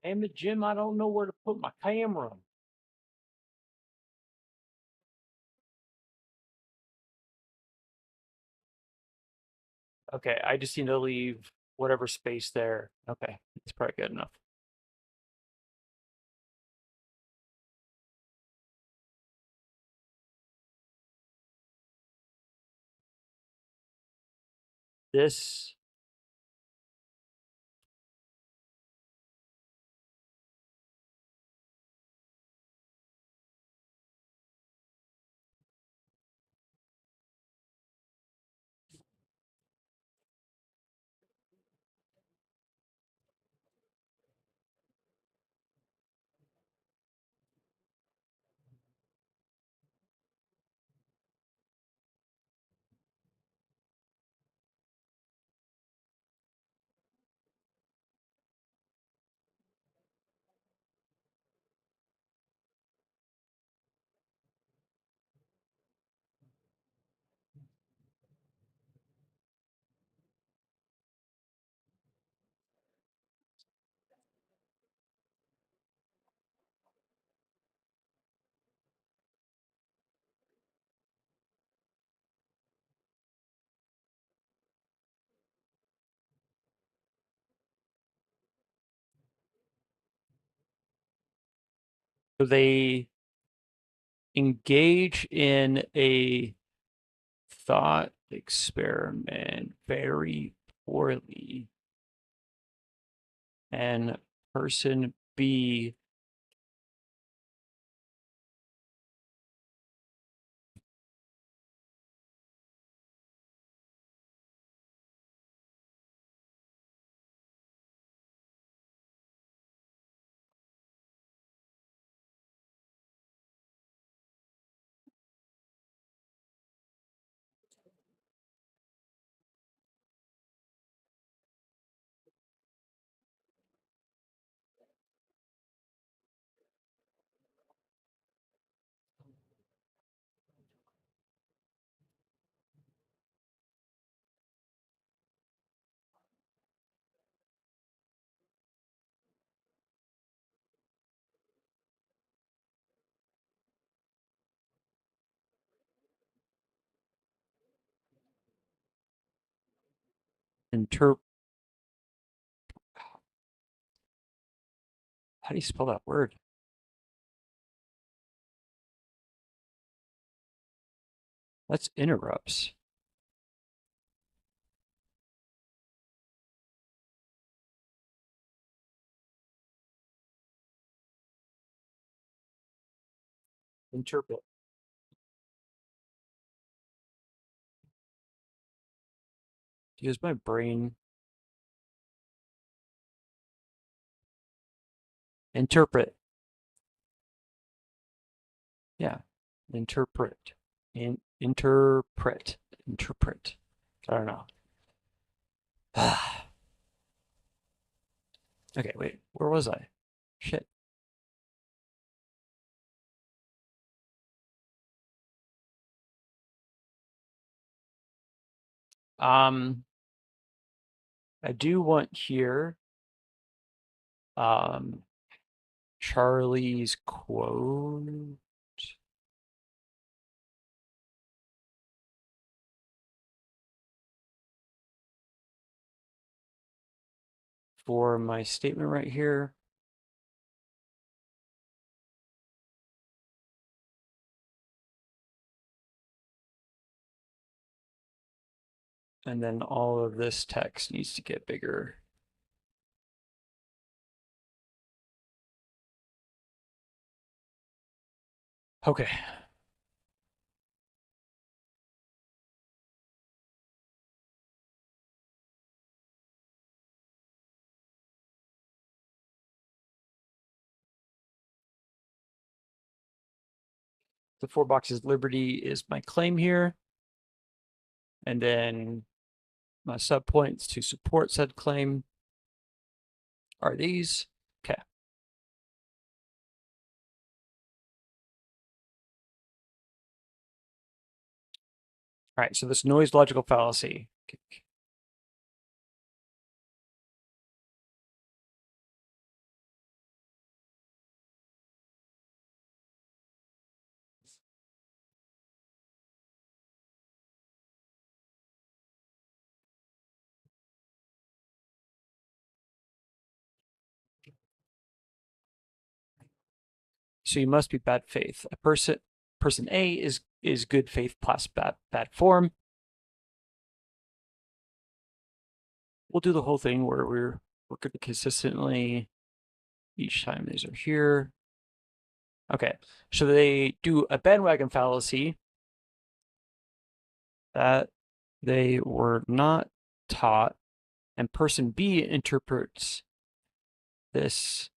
S1: Damn it, Jim, I don't know where to put my camera. Okay, I just need to leave whatever space there. Okay, it's probably good enough. This So they engage in a thought experiment very poorly, and person B interp how do you spell that word? That's interrupts. Interpret. Use my brain. Interpret. Yeah. Interpret. Interpret. Interpret. I don't know. Okay, wait. Where was I? Shit. Um, I do want here Charlie's quote for my statement right here. And then all of this text needs to get bigger. Okay. The 4 boxes liberty is my claim here. And then my subpoints to support said claim are these. Okay. All right, so this noise logical fallacy. So you must be bad faith. A person A is good faith plus bad form. We'll do the whole thing where we're going to consistently each time these are here. Okay, so they do a bandwagon fallacy that they were not taught, and person B interprets this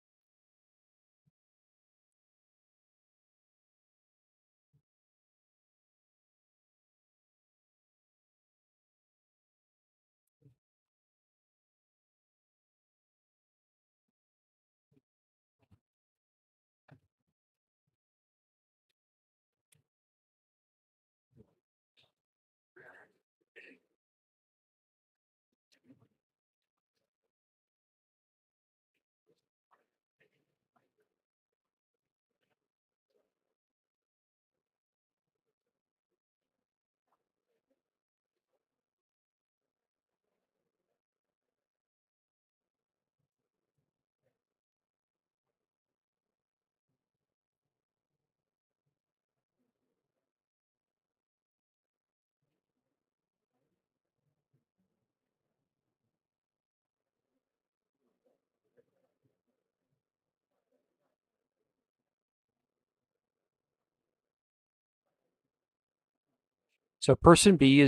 S1: So person B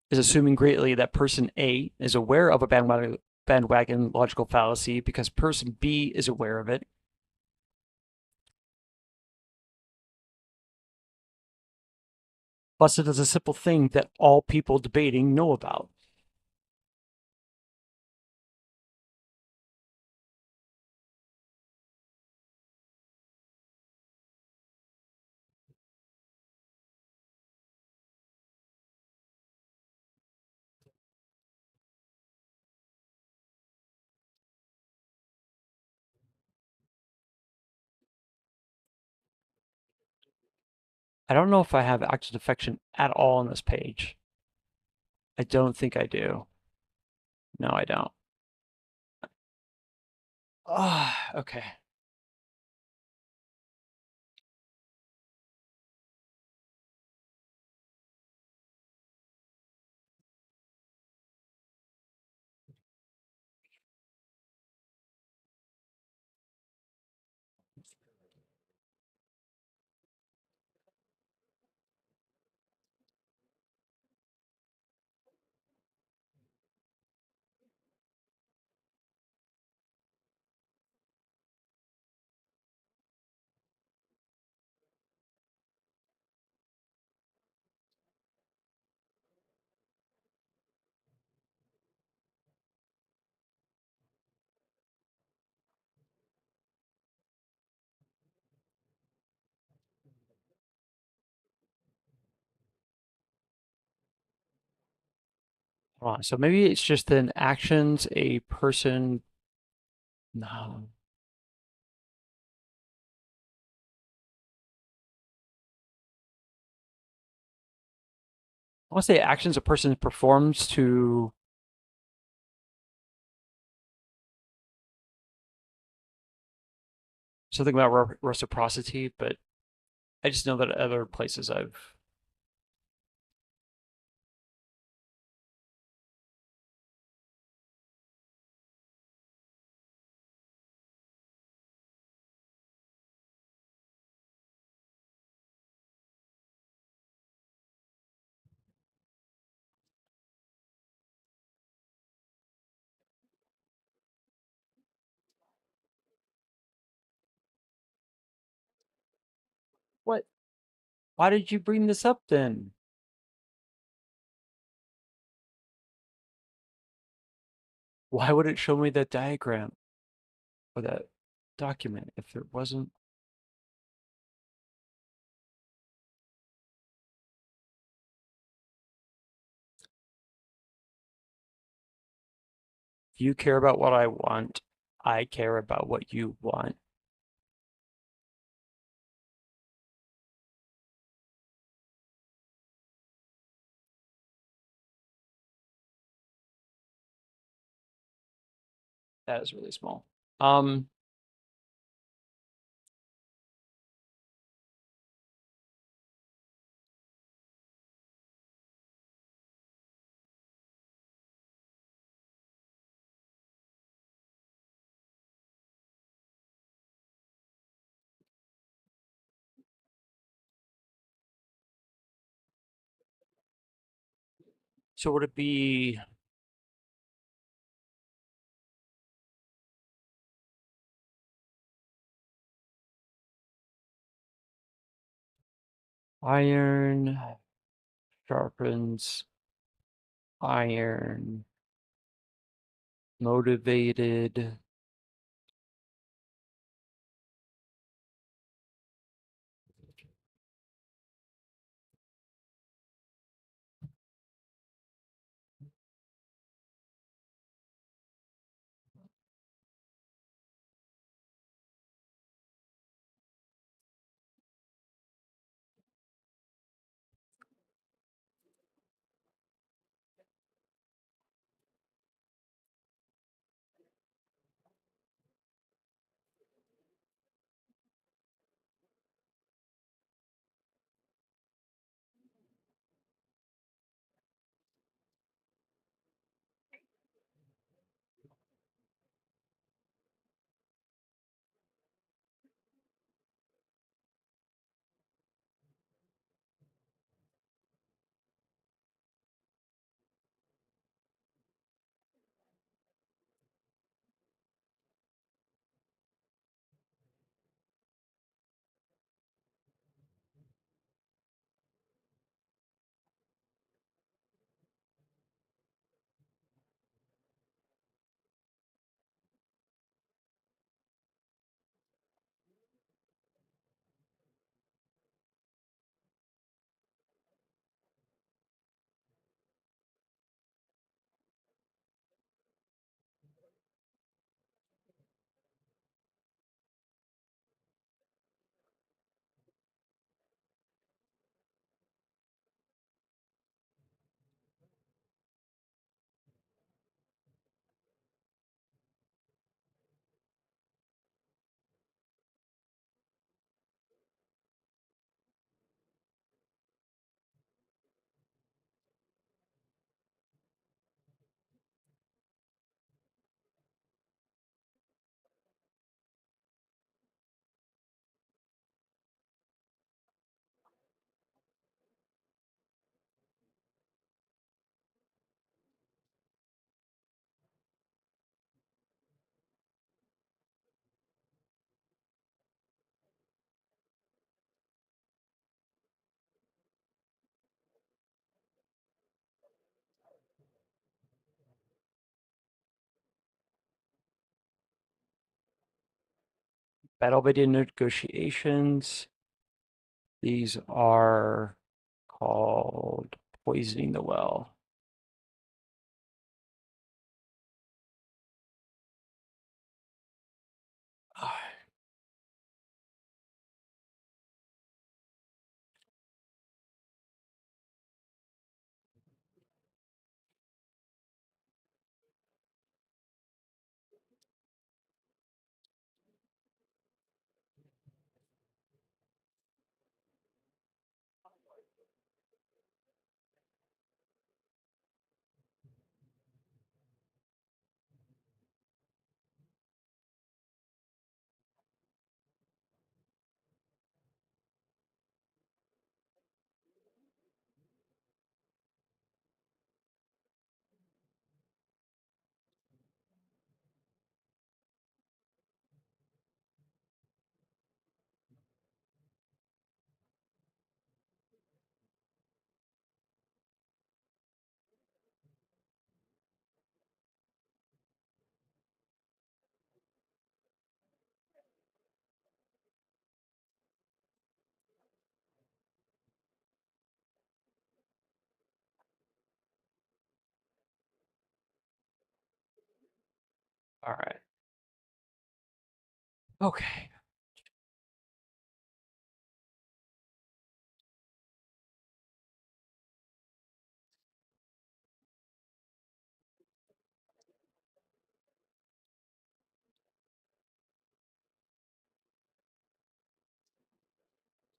S1: is assuming greatly that person A is aware of a bandwagon logical fallacy because person B is aware of it. Plus, it is a simple thing that all people debating know about. I don't know if I have active defection at all on this page. I don't think I do. No, I don't. Ah, okay. Hold on. So maybe it's just an actions a person. No. I want to say actions a person performs to something about reciprocity, but I just know that other places I've. What? Why did you bring this up then? Why would it show me that diagram or that document if it wasn't? If you care about what I want, I care about what you want. That is really small. So would it be iron sharpens iron, motivated. battle video negotiations. These are called poisoning the well. All right. Okay.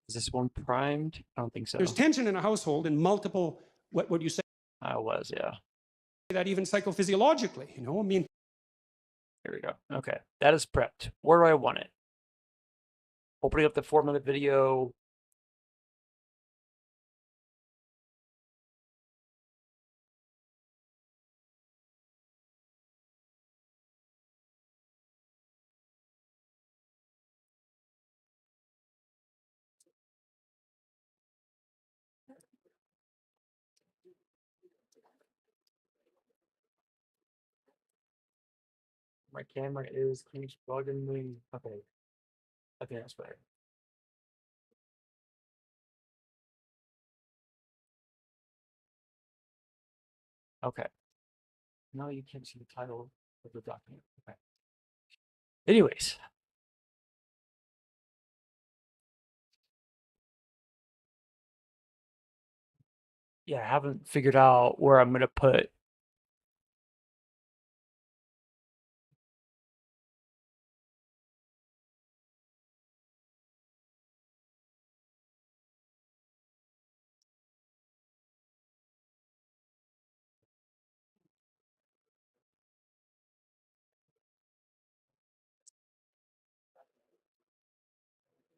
S1: Is this one primed? I don't think so.
S3: There's tension in a household in multiple, what would you say
S1: I was, yeah.
S3: that even psychophysiologically, you know? I mean,
S1: Here we go. Okay. That is prepped. Where do I want it? Opening up the 4-minute video. My camera keeps bugging me. Okay. I think that's better. Okay. Now you can't see the title of the document. Okay. Anyways. Yeah, I haven't figured out where I'm gonna put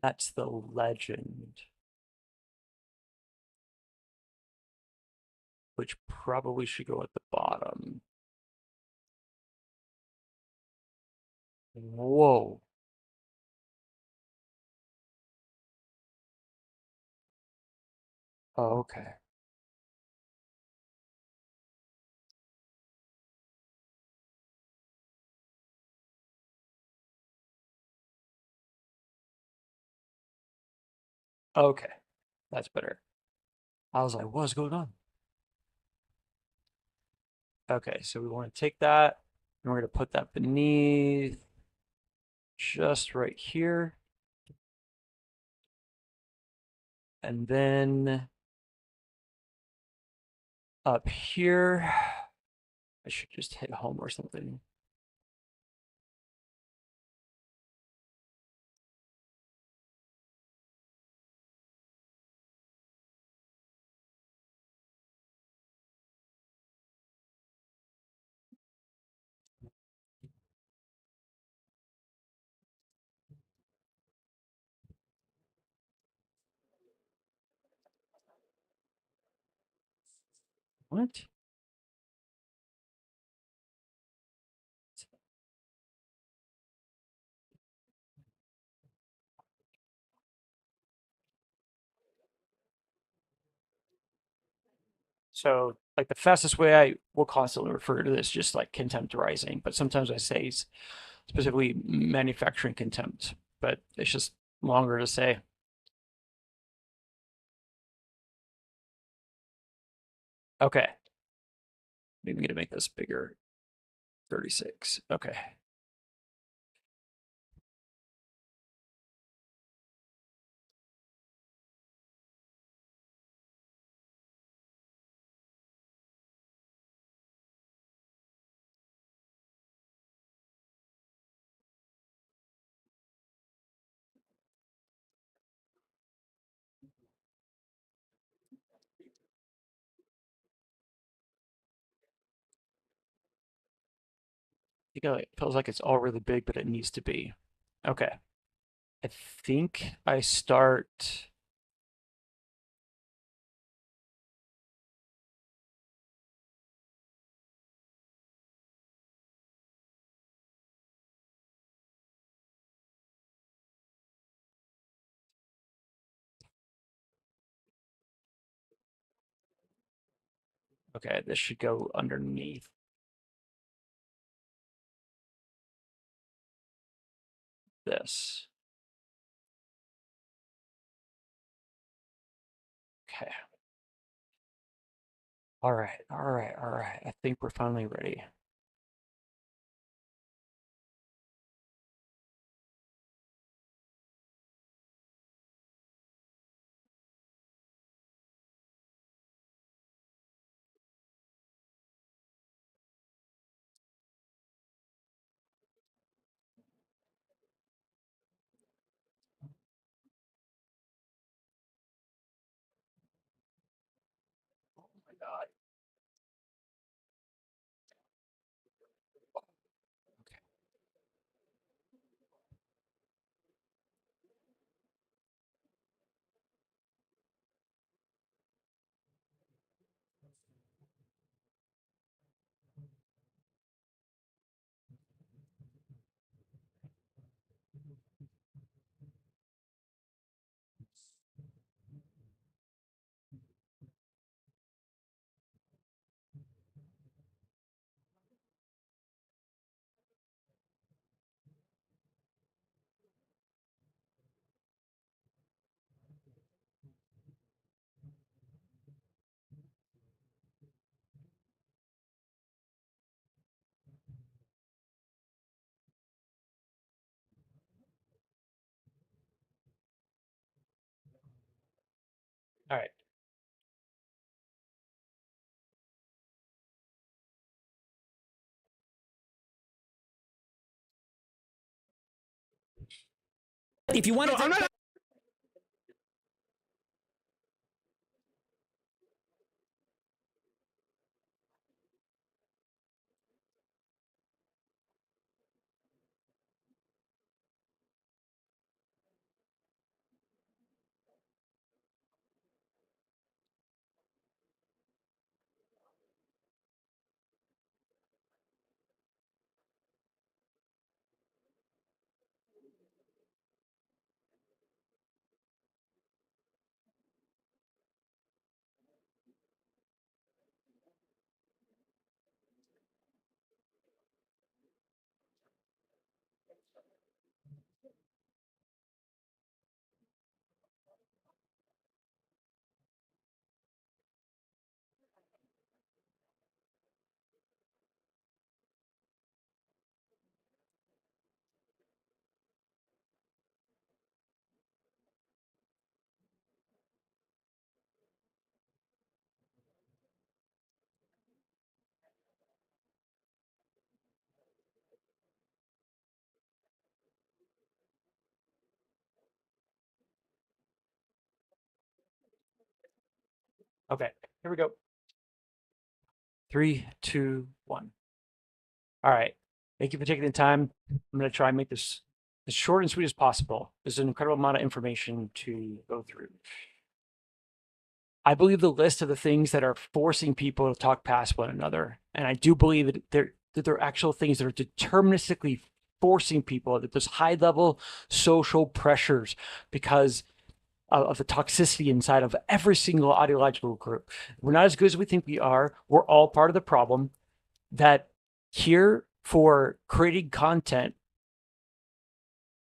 S1: that's the legend. Which probably should go at the bottom. Whoa. Oh, okay. Okay. That's better. I was like, what's going on? Okay, so we want to take that and we're going to put that beneath just right here. And then up here, I should just hit home or something. What? So, like the fastest way I will constantly refer to this just like contempt rising, but sometimes I say specifically manufacturing contempt. but it's just longer to say. Okay. Maybe I'm gonna make this bigger. 36. Okay. I think it feels like it's all really big, but it needs to be. Okay. I think I start. Okay, this should go underneath this. Okay. All right, all right, all right. I think we're finally ready. Oh my God. Okay. All right.
S4: If you want to,
S1: Okay. Here we go. 3, 2, 1. All right. Thank you for taking the time. I'm going to try and make this as short and sweet as possible. There's an incredible amount of information to go through. I believe the list of the things that are forcing people to talk past one another, and I do believe that they're actual things that are deterministically forcing people, that there's high level social pressures because of the toxicity inside of every single ideological group. We're not as good as we think we are. We're all part of the problem. That here for creating content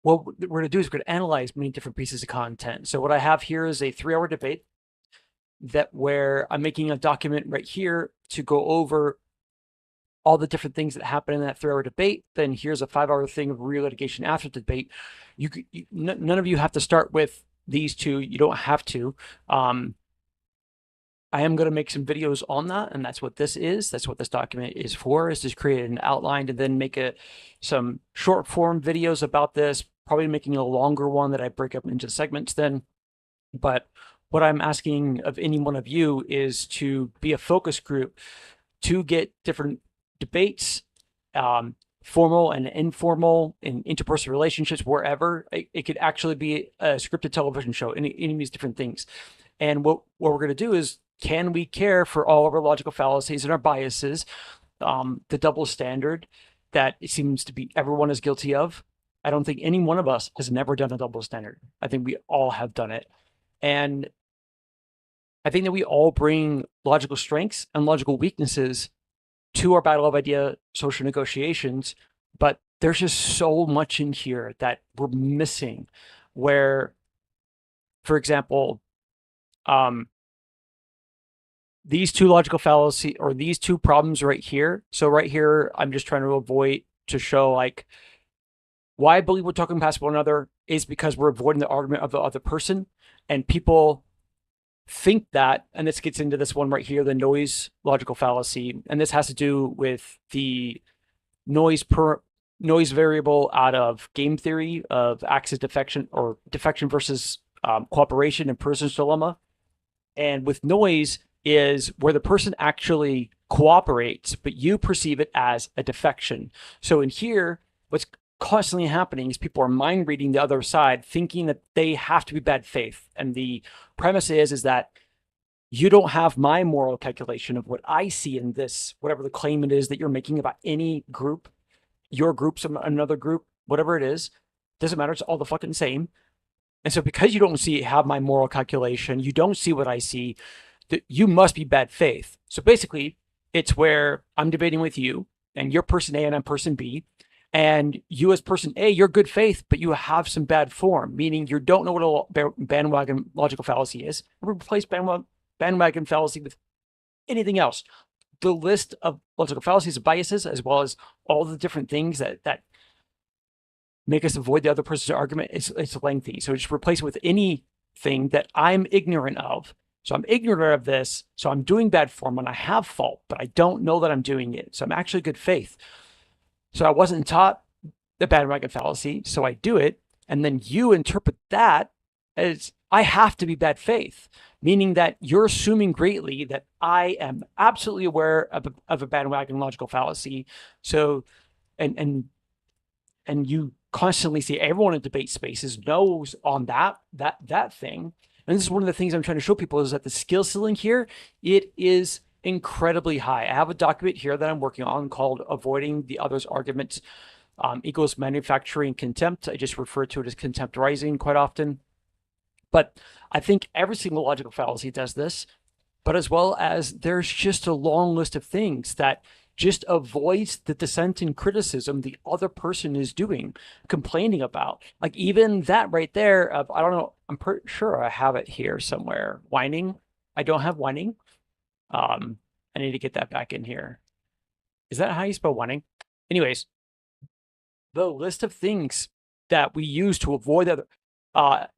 S1: what we're going to do is we're going to analyze many different pieces of content. So what I have here is a 3-hour debate that where I'm making a document right here to go over all the different things that happen in that 3-hour debate. Then here's a 5-hour thing of re-litigation after the debate. None of you have to start with these two. You don't have to. I am going to make some videos on that, and that's what this is. That's what this document is for, is to create an outline and then make some short form videos about this, probably making a longer one that I break up into segments then. But what I'm asking of any one of you is to be a focus group to get different debates, formal and informal, in interpersonal relationships, wherever. It could actually be a scripted television show, any of these different things. And what we're going to do is, can we care for all of our logical fallacies and our biases, the double standard that it seems to be everyone is guilty of? I don't think any one of us has never done a double standard. I think we all have done it. And I think that we all bring logical strengths and logical weaknesses to our battle of idea social negotiations, but there's just so much in here that we're missing, where, for example, these two logical fallacy, or these two problems right here. So right here, I'm just trying to avoid to show like why I believe we're talking past one another is because we're avoiding the argument of the other person. And people think that, and this gets into this one right here, the noise logical fallacy. And this has to do with the noise variable out of game theory of axis defection, or defection versus cooperation and person's dilemma. And with noise is where the person actually cooperates, but you perceive it as a defection. So in here, what's constantly happening is people are mind reading the other side, thinking that they have to be bad faith. And the premise is that you don't have my moral calculation of what I see in this, whatever the claim it is that you're making about any group, your group's another group, whatever it is, doesn't matter. It's all the fucking same. And so because you don't have my moral calculation, you don't see what I see, that you must be bad faith. So basically, it's where I'm debating with you, and you're person A and I'm person B, and you as person A, you're good faith, but you have some bad form, meaning you don't know what a bandwagon logical fallacy is. Replace bandwagon fallacy with anything else. The list of logical fallacies and biases, as well as all the different things that make us avoid the other person's argument, it's lengthy. So just replace it with anything that I'm ignorant of. So I'm ignorant of this, so I'm doing bad form and I have fault, but I don't know that I'm doing it. So I'm actually good faith. So I wasn't taught the bandwagon fallacy, so I do it. And then you interpret that as I have to be bad faith, meaning that you're assuming greatly that I am absolutely aware of a bandwagon logical fallacy. So, and you constantly see everyone in debate spaces knows on that thing. And this is one of the things I'm trying to show people, is that the skill ceiling here, it is incredibly high. I have a document here that I'm working on called Avoiding the Other's Arguments equals Manufacturing Contempt. I just refer to it as contempt rising quite often. But I think every single logical fallacy does this, but as well as there's just a long list of things that just avoids the dissent and criticism the other person is doing, complaining about. Like even that right there of, I don't know, I'm pretty sure I have it here somewhere. Whining. I don't have whining. I need to get that back in here. Is that how you spell whining? Anyways, the list of things that we use to avoid the other.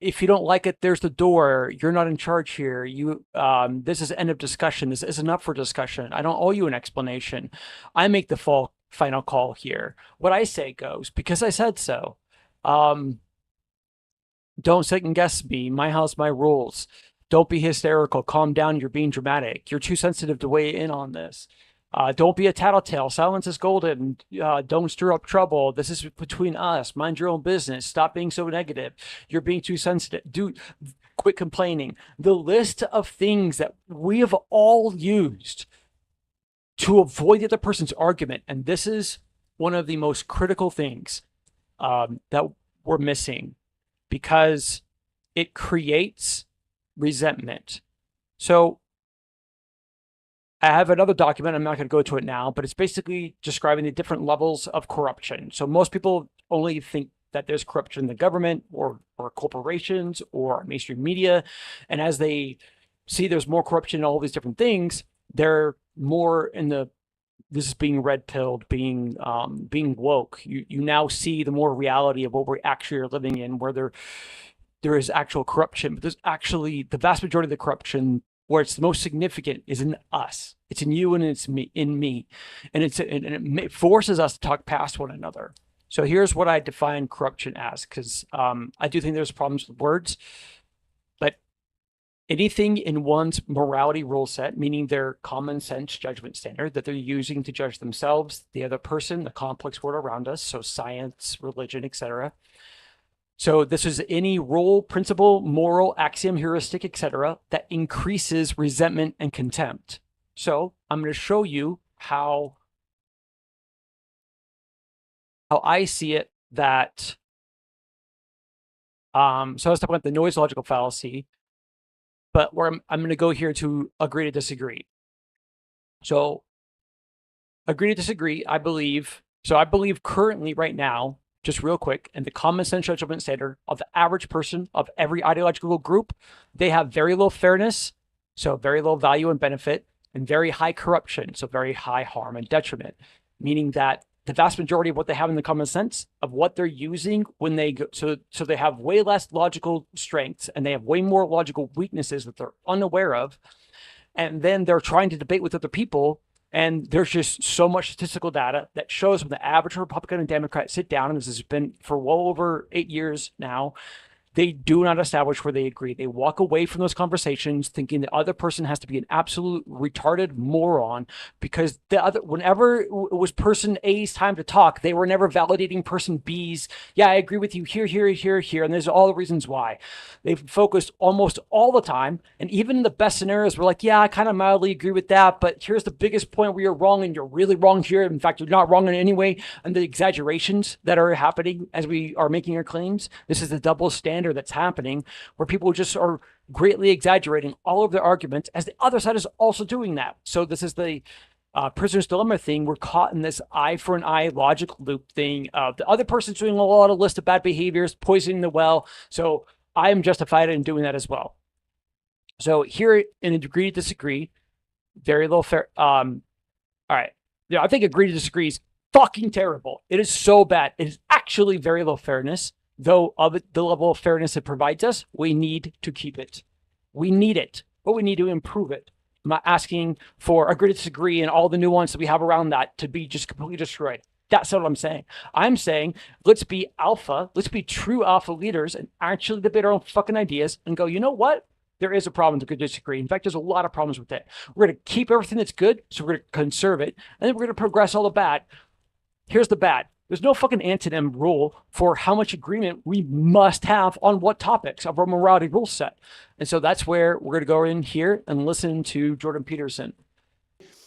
S1: If you don't like it, there's the door. You're not in charge here. This is end of discussion. This isn't up for discussion. I don't owe you an explanation. I make the final call here. What I say goes because I said so. Don't second guess me. My house, my rules. Don't be hysterical. Calm down. You're being dramatic. You're too sensitive to weigh in on this. Don't be a tattletale. Silence is golden. Don't stir up trouble. This is between us. Mind your own business. Stop being so negative. You're being too sensitive. Dude, quit complaining. The list of things that we have all used to avoid the other person's argument, and this is one of the most critical things that we're missing, because it creates resentment. So I have another document. I'm not going to go to it now, but it's basically describing the different levels of corruption. So most people only think that there's corruption in the government or corporations or mainstream media. And as they see there's more corruption in all these different things, they're more in the this is being red pilled, being woke. You now see the more reality of what we actually are living in, where there is actual corruption, but there's actually the vast majority of the corruption where it's the most significant is in us. It's in you and it's in me, and it forces us to talk past one another. So here's what I define corruption as, because I do think there's problems with words, but anything in one's morality rule set, meaning their common sense judgment standard that they're using to judge themselves, the other person, the complex world around us, so science, religion, etc. So this is any rule, principle, moral, axiom, heuristic, etc., that increases resentment and contempt. So I'm going to show you how I see it that so I was talking about the noise logical fallacy, but where I'm going to go here to agree to disagree. So agree to disagree, I believe. So I believe currently right now, just real quick, and the common sense judgment standard of the average person of every ideological group, they have very low fairness, so very low value and benefit, and very high corruption, so very high harm and detriment, meaning that the vast majority of what they have in the common sense of what they're using when they go, so they have way less logical strengths and they have way more logical weaknesses that they're unaware of. And then they're trying to debate with other people. And there's just so much statistical data that shows when the average Republican and Democrat sit down, and this has been for well over 8 years now, they do not establish where they agree. They walk away from those conversations thinking the other person has to be an absolute retarded moron, because whenever it was person A's time to talk, they were never validating person B's. Yeah, I agree with you here, here, here, here. And there's all the reasons why. They've focused almost all the time. And even in the best scenarios, we're like, yeah, I kind of mildly agree with that. But here's the biggest point where you're wrong, and you're really wrong here. In fact, you're not wrong in any way. And the exaggerations that are happening as we are making our claims, this is the double standard that's happening, where people just are greatly exaggerating all of their arguments as the other side is also doing that. So this is the prisoner's dilemma thing. We're caught in this eye for an eye logic loop thing. The other person's doing a lot of list of bad behaviors, poisoning the well. So I am justified in doing that as well. So here in agree to disagree, very little fair. All right. Yeah, I think agree to disagree is fucking terrible. It is so bad. It is actually very low fairness. Though of the level of fairness it provides us, we need to keep it. We need it, but we need to improve it. I'm not asking for agree to disagree and all the nuance that we have around that to be just completely destroyed. That's not what I'm saying. I'm saying let's be alpha, let's be true alpha leaders and actually debate our own fucking ideas and go, you know what? There is a problem to disagree. In fact, there's a lot of problems with it. We're going to keep everything that's good, so we're going to conserve it, and then we're going to progress all the bad. Here's the bad. There's no fucking antonym rule for how much agreement we must have on what topics of our morality rule set. And so that's where we're going to go in here and listen to Jordan Peterson.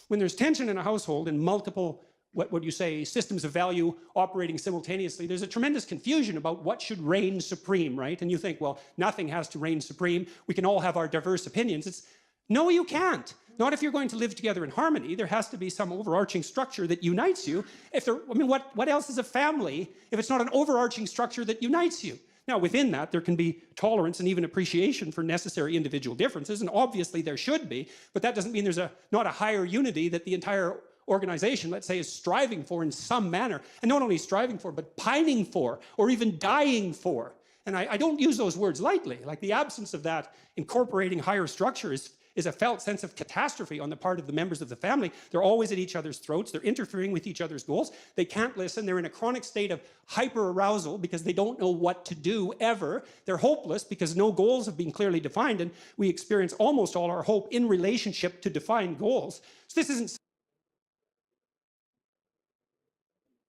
S3: When there's tension in a household and multiple, what would you say, systems of value operating simultaneously, there's a tremendous confusion about what should reign supreme, right? And you think, well, nothing has to reign supreme. We can all have our diverse opinions. No, you can't. Not if you're going to live together in harmony. There has to be some overarching structure that unites you. What else is a family if it's not an overarching structure that unites you? Now, within that, there can be tolerance and even appreciation for necessary individual differences, and obviously there should be, but that doesn't mean there's not a higher unity that the entire organization, let's say, is striving for in some manner, and not only striving for, but pining for, or even dying for. And I don't use those words lightly. Like, the absence of that incorporating higher structure is a felt sense of catastrophe on the part of the members of the family. They're always at each other's throats. They're interfering with each other's goals. They can't listen. They're in a chronic state of hyper-arousal because they don't know what to do ever. They're hopeless because no goals have been clearly defined, and we experience almost all our hope in relationship to defined goals. So this isn't...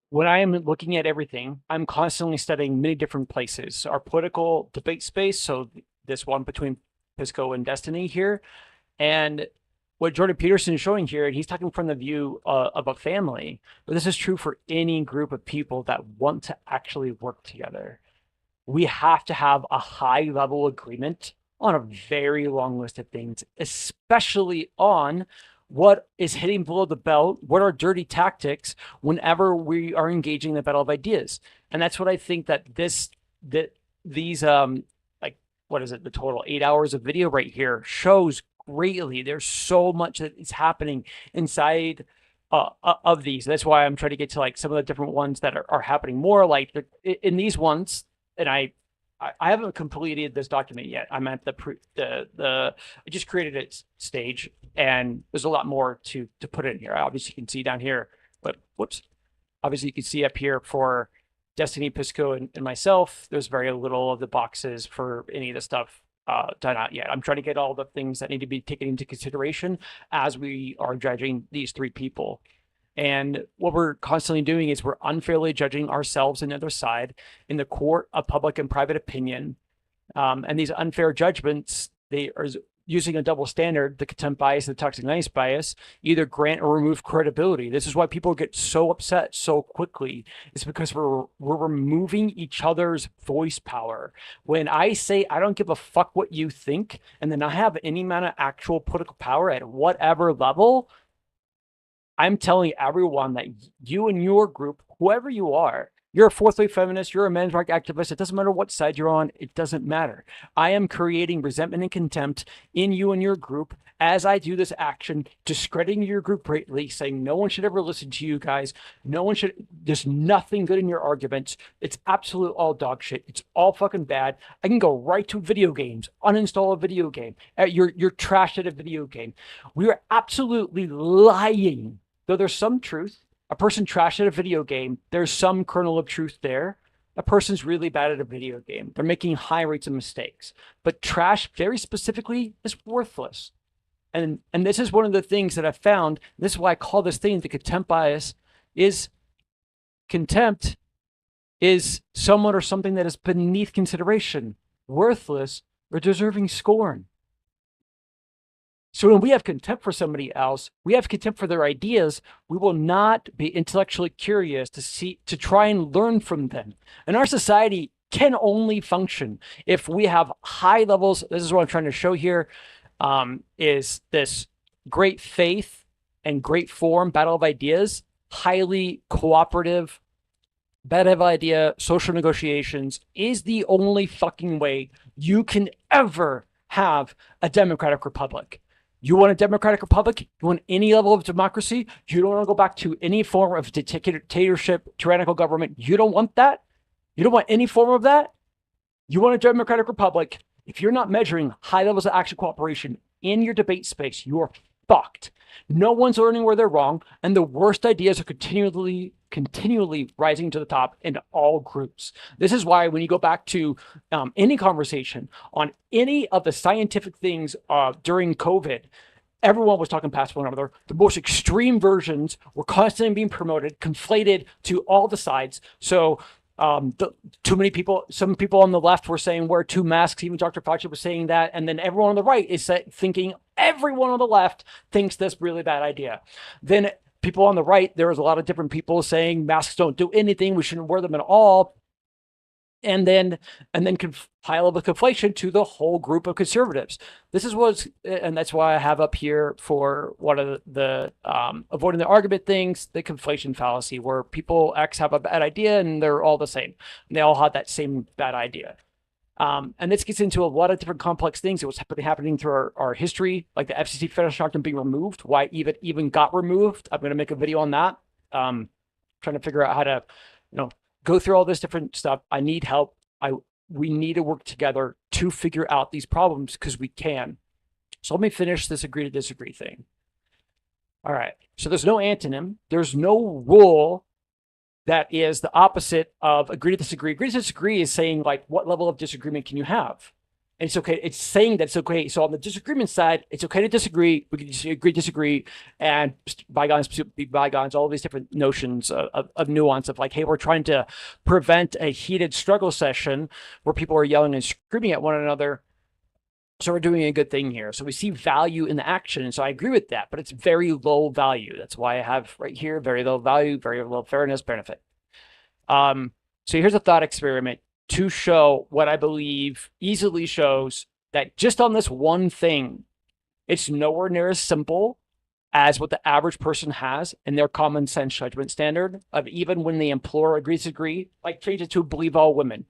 S1: When I am looking at everything, I'm constantly studying many different places. Our political debate space, so this one between Pisco and Destiny here, and what Jordan Peterson is showing here, and he's talking from the view of a family, but this is true for any group of people that want to actually work together. We have to have a high level agreement on a very long list of things, especially on what is hitting below the belt, what are dirty tactics whenever we are engaging in the battle of ideas. And that's what I think that these like, what is it, the total 8 hours of video right here shows greatly. There's so much that is happening inside of these. That's why I'm trying to get to like some of the different ones that are happening more. Like in these ones, and I haven't completed this document yet. I'm at I just created its stage, and there's a lot more to put in here. Obviously, you can see down here, but whoops. Obviously, you can see up here for Destiny, Pisco, and myself. There's very little of the boxes for any of the stuff done out yet. I'm trying to get all the things that need to be taken into consideration as we are judging these three people. And what we're constantly doing is we're unfairly judging ourselves and the other side in the court of public and private opinion. And these unfair judgments, they are using a double standard, the contempt bias and the toxic nice bias, either grant or remove credibility. This is why people get so upset so quickly. It's because we're removing each other's voice power. When I say I don't give a fuck what you think, and then I have any amount of actual political power at whatever level, I'm telling everyone that you and your group, whoever you are, you're a fourth wave feminist, you're a men's rights activist, it doesn't matter what side you're on, it doesn't matter. I am creating resentment and contempt in you and your group as I do this action, discrediting your group greatly, saying no one should ever listen to you guys, there's nothing good in your arguments, it's absolute all dog shit, it's all fucking bad. I can go right to video games, uninstall a video game, you're trash at a video game. We are absolutely lying. Though there's some truth, a person trashed at a video game, there's some kernel of truth there. A person's really bad at a video game. They're making high rates of mistakes. But trash, very specifically, is worthless. And this is one of the things that I found. This is why I call this thing the contempt bias. Is contempt is someone or something that is beneath consideration, worthless, or deserving scorn. So when we have contempt for somebody else, we have contempt for their ideas, we will not be intellectually curious to try and learn from them. And our society can only function if we have high levels. This is what I'm trying to show here, is this great faith and great form, battle of ideas, highly cooperative, battle of idea, social negotiations is the only fucking way you can ever have a democratic republic. You want a democratic republic? You want any level of democracy? You don't want to go back to any form of dictatorship, tyrannical government? You don't want that? You don't want any form of that? You want a democratic republic? If you're not measuring high levels of actual cooperation in your debate space, you are fucked. No one's learning where they're wrong, and the worst ideas are continually rising to the top in all groups. This is why when you go back to any conversation on any of the scientific things during COVID, everyone was talking past one another. The most extreme versions were constantly being promoted, conflated to all the sides. So too many people, some people on the left were saying wear 2 masks. Even Dr. Fauci was saying that. And then everyone on the right is thinking everyone on the left thinks this really bad idea. Then people on the right, there was a lot of different people saying masks don't do anything. We shouldn't wear them at all. And then high level conflation to the whole group of conservatives. This is and that's why I have up here for one of the avoiding the argument things, the conflation fallacy, where people X have a bad idea and they're all the same. And they all had that same bad idea. And this gets into a lot of different complex things. It was happening through our history, like the FCC federal doctrine being removed, why even got removed. I'm going to make a video on that. Trying to figure out how to, go through all this different stuff. I need help. We need to work together to figure out these problems because we can. So let me finish this agree to disagree thing. All right. So there's no antonym. There's no rule that is the opposite of agree to disagree. Agree to disagree is saying, like, what level of disagreement can you have? And it's okay. It's saying that it's okay. So on the disagreement side, it's okay to disagree. We can disagree, and bygones be bygones. All of these different notions of nuance of like, hey, we're trying to prevent a heated struggle session where people are yelling and screaming at one another. So we're doing a good thing here. So we see value in the action. And so I agree with that, but it's very low value. That's why I have right here, very low value, very low fairness, benefit. So here's a thought experiment to show what I believe easily shows that just on this one thing, it's nowhere near as simple as what the average person has in their common sense judgment standard of even when they implore or disagree, like change it to believe all women.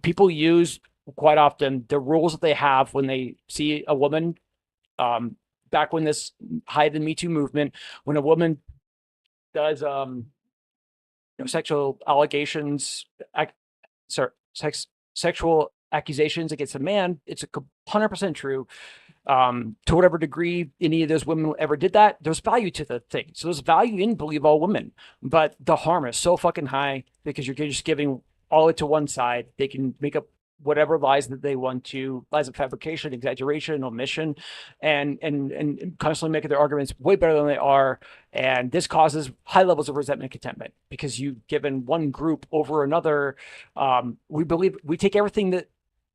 S1: People use quite often the rules that they have when they see a woman, back when this height of the Me Too movement, when a woman does sexual allegations, sorry, sexual accusations against a man, it's 100% true. To whatever degree any of those women ever did that, there's value to the thing. So there's value in believe all women, but the harm is so fucking high because you're just giving all it to one side. They can make up whatever lies that they want to, lies of fabrication, exaggeration, omission, and constantly making their arguments way better than they are. And this causes high levels of resentment and contentment because you've given one group over another. We take everything that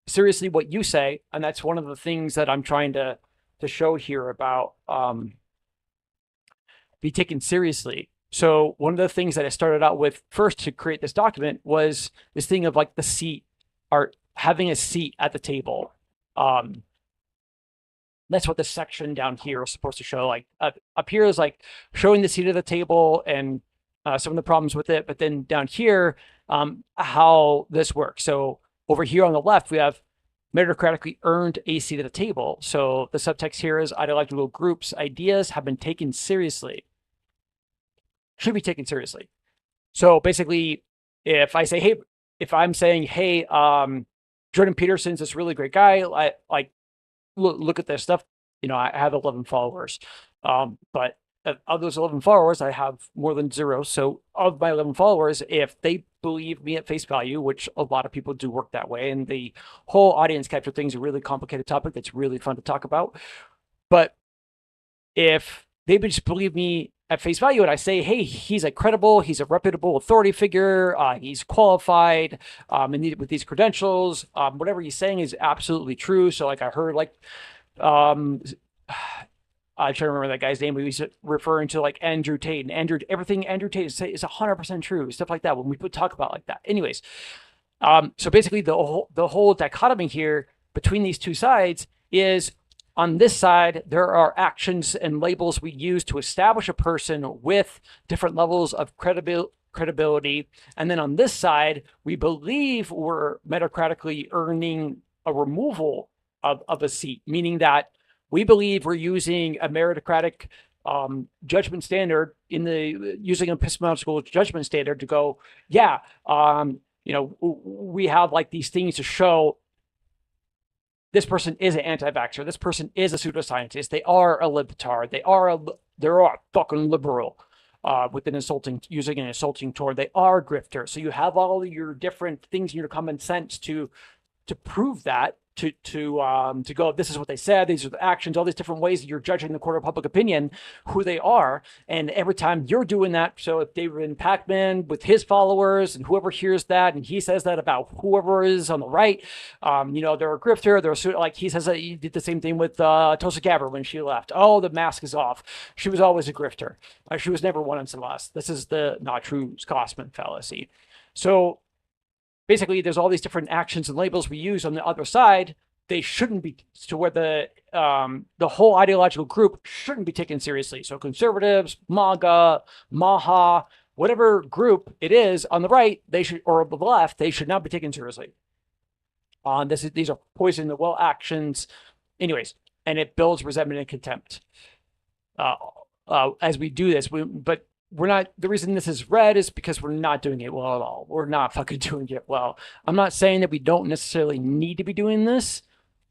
S1: seriously what you say, and that's one of the things that I'm trying to show here about be taken seriously. So one of the things that I started out with first to create this document was this thing of like the seat, or having a seat at the table. That's what this section down here is supposed to show. Like up here is like showing the seat at the table and some of the problems with it, but then down here, how this works. So over here on the left, we have meritocratically earned a seat at the table. So the subtext here is ideological groups' ideas have been taken seriously, should be taken seriously. So basically, if I say, hey, if I'm saying, hey, Jordan Peterson's this really great guy, like look at this stuff. I have 11 followers, but of those 11 followers, I have more than 0. So of my 11 followers, if they believe me at face value, which a lot of people do work that way, and the whole audience capture thing is a really complicated topic that's really fun to talk about. But if they just believe me at face value and I say, hey, he's he's a reputable authority figure, he's qualified, and with these credentials, whatever he's saying is absolutely true. So like I heard I'm trying to remember that guy's name, but he's referring to like Andrew Tate, and everything Andrew Tate is 100% true, stuff like that. When we talk about like that, anyways. So basically, the whole dichotomy here between these two sides is, on this side, there are actions and labels we use to establish a person with different levels of credibility. And then on this side, we believe we're meritocratically earning a removal of a seat, meaning that we believe we're using a meritocratic judgment standard using epistemological judgment standard to go, yeah, we have like these things to show this person is an anti-vaxxer. This person is a pseudoscientist. They are a libtard. They're a fucking liberal with using an insulting tone. They are grifters. So you have all of your different things in your common sense to prove that, to go, this is what they said, these are the actions, all these different ways that you're judging the court of public opinion, who they are. And every time you're doing that, so if David Pacman with his followers and whoever hears that and he says that about whoever is on the right, they're a grifter, like he says that he did the same thing with Tulsi Gabbard when she left. Oh, the mask is off. She was always a grifter. She was never one and less. This is the not true Scotsman fallacy. So basically, there's all these different actions and labels we use on the other side. They shouldn't be, to where the whole ideological group shouldn't be taken seriously. So conservatives, MAGA, MAHA, whatever group it is on the right, or the left, they should not be taken seriously. These are poison the well actions, anyways, and it builds resentment and contempt. As we do this, but we're not, the reason this is red is because we're not doing it well at all. We're not fucking doing it well. I'm not saying that we don't necessarily need to be doing this.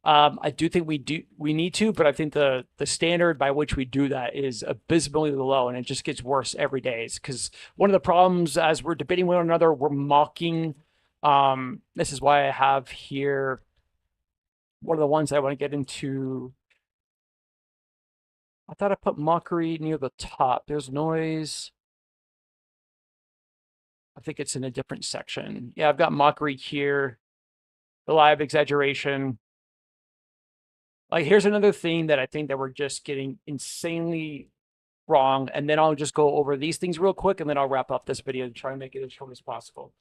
S1: I do think we need to, but I think the standard by which we do that is abysmally low, and it just gets worse every day. Because one of the problems as we're debating with one another, we're mocking. This is why I have here one of the ones I want to get into. I thought I put mockery near the top. There's noise. I think it's in a different section. Yeah, I've got mockery here. The live exaggeration. Like, here's another thing that I think that we're just getting insanely wrong. And then I'll just go over these things real quick, and then I'll wrap up this video and try and make it as short as possible.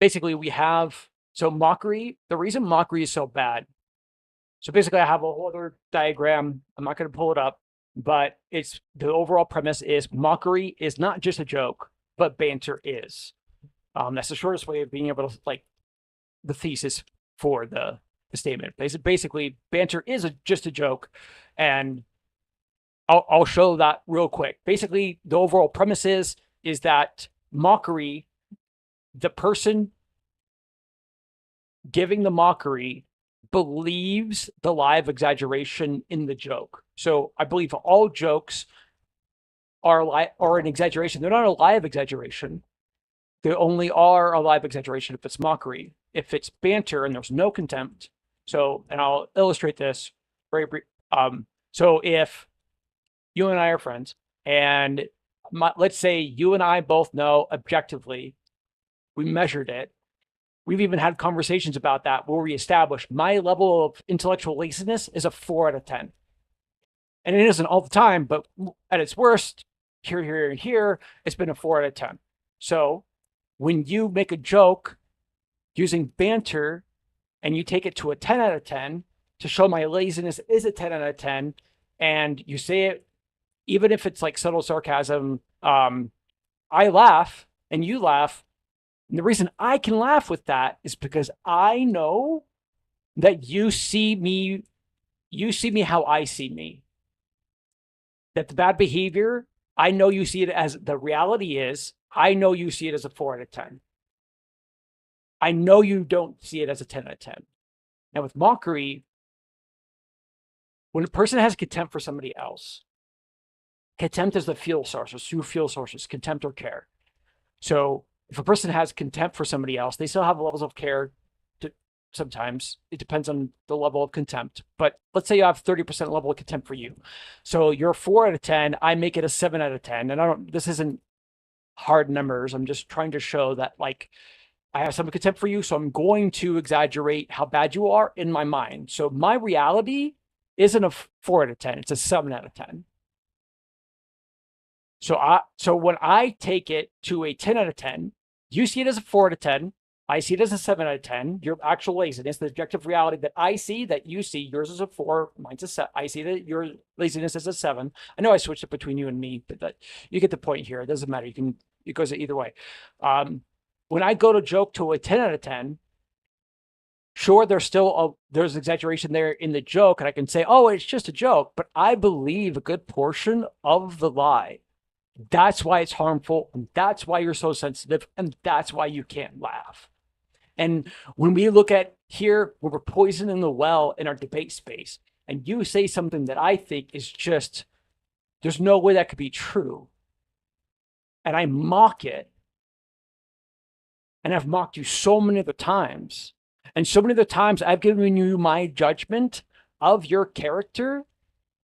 S1: Basically, we have, so mockery, the reason mockery is so bad So basically, I have a whole other diagram. I'm not going to pull it up, but it's the overall premise is mockery is not just a joke, but banter is. That's the shortest way of being able to like the thesis for the statement. Basically, banter is just a joke, and I'll show that real quick. Basically, the overall premise is that mockery, the person giving the mockery believes the lie of exaggeration in the joke. So I believe all jokes are an exaggeration. They're not a lie of exaggeration. They only are a lie of exaggeration if it's mockery. If it's banter and there's no contempt. So, and I'll illustrate this very brief. So if you and I are friends, and let's say you and I both know objectively, we measured it. We've even had conversations about that where we established my level of intellectual laziness is a 4 out of 10. And it isn't all the time, but at its worst, here, and here, it's been a 4 out of 10. So when you make a joke using banter and you take it to a 10 out of 10 to show my laziness is a 10 out of 10, and you say it, even if it's like subtle sarcasm, I laugh and you laugh. And the reason I can laugh with that is because I know that you see me how I see me. That the bad behavior, I know you see it as the reality is, I know you see it as a 4 out of 10. I know you don't see it as a 10 out of 10. Now with mockery, when a person has contempt for somebody else, contempt is the fuel source. There's two fuel sources, contempt or care. So if a person has contempt for somebody else, they still have levels of care. Sometimes it depends on the level of contempt. But let's say you have 30% level of contempt for you. So you're 4 out of 10. I make it a 7 out of 10. And this isn't hard numbers. I'm just trying to show that like I have some contempt for you. So I'm going to exaggerate how bad you are in my mind. So my reality isn't a 4 out of 10. It's a 7 out of 10. So when I take it to a 10 out of 10, you see it as a 4 out of 10. I see it as a 7 out of 10. Your actual laziness, the objective reality that I see, that you see, yours is a 4, mine's a 7. I see that your laziness is a 7. I know I switched it between you and me, but that you get the point here. It doesn't matter. It goes either way. When I go to joke to a 10 out of 10, sure, there's exaggeration there in the joke, and I can say, oh, it's just a joke, but I believe a good portion of the lie. That's why it's harmful, and that's why you're so sensitive, and that's why you can't laugh. And when we look at here, we're poisoning the well in our debate space, and you say something that I think is just, there's no way that could be true. And I mock it. And I've mocked you so many other times. And so many other times I've given you my judgment of your character,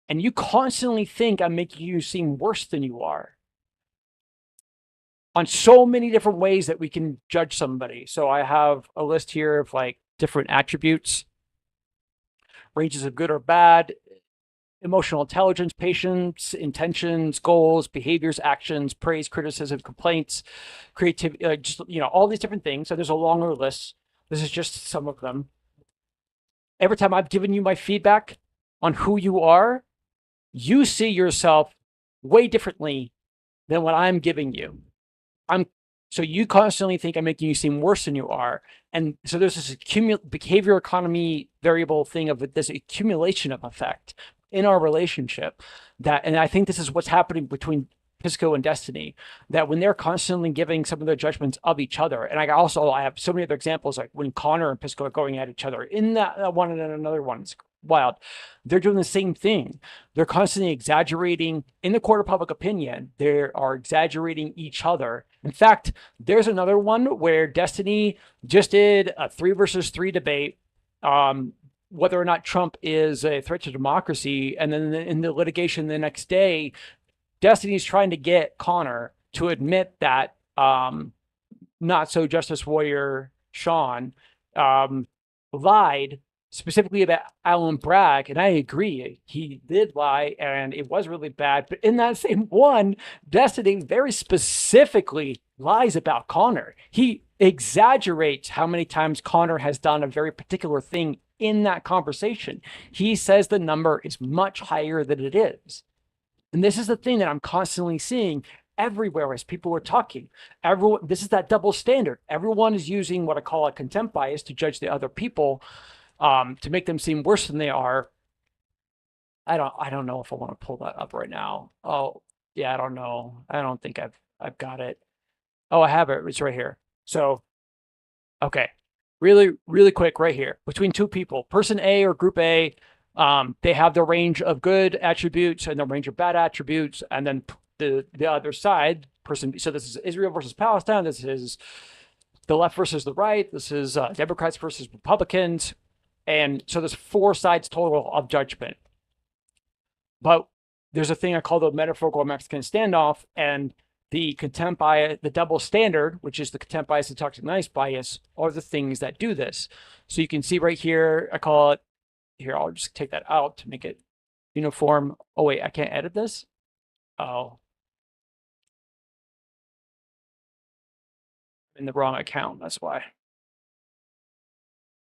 S1: and you constantly think I'm making you seem worse than you are. On so many different ways that we can judge somebody. So I have a list here of like different attributes, ranges of good or bad, emotional intelligence, patience, intentions, goals, behaviors, actions, praise, criticism, complaints, creativity, just, all these different things. So there's a longer list. This is just some of them. Every time I've given you my feedback on who you are, you see yourself way differently than what I'm giving you. So you constantly think I'm making you seem worse than you are. And so there's this behavior economy variable thing of this accumulation of effect in our relationship and I think this is what's happening between Pisco and Destiny, that when they're constantly giving some of their judgments of each other, and I have so many other examples, like when Connor and Pisco are going at each other in that one and another one, it's wild. They're doing the same thing. They're constantly exaggerating in the court of public opinion. They are exaggerating each other. In fact, there's another one where Destiny just did a 3 versus 3 debate, whether or not Trump is a threat to democracy. And then in the litigation the next day, Destiny's trying to get Connor to admit that not so justice warrior Sean lied specifically about Alan Bragg. And I agree, he did lie and it was really bad. But in that same one, Destiny very specifically lies about Connor. He exaggerates how many times Connor has done a very particular thing in that conversation. He says the number is much higher than it is. And this is the thing that I'm constantly seeing everywhere as people are talking. Everyone, this is that double standard. Everyone is using what I call a contempt bias to judge the other people, to make them seem worse than they are. I don't know if I want to pull that up right now. Oh, yeah, I don't know. I don't think I've got it. Oh, I have it. It's right here. So, okay. Really, really quick right here. Between two people, person A or group A, they have their range of good attributes and their range of bad attributes. And then the other side, person B. So this is Israel versus Palestine. This is the left versus the right. This is Democrats versus Republicans. And so there's 4 sides total of judgment. But there's a thing I call the metaphorical Mexican standoff, and the contempt bias, the double standard, which is the contempt bias and toxic nice bias, are the things that do this. So you can see right here, I call it, here, I'll just take that out to make it uniform. Oh, wait, I can't edit this? Oh. In the wrong account, that's why.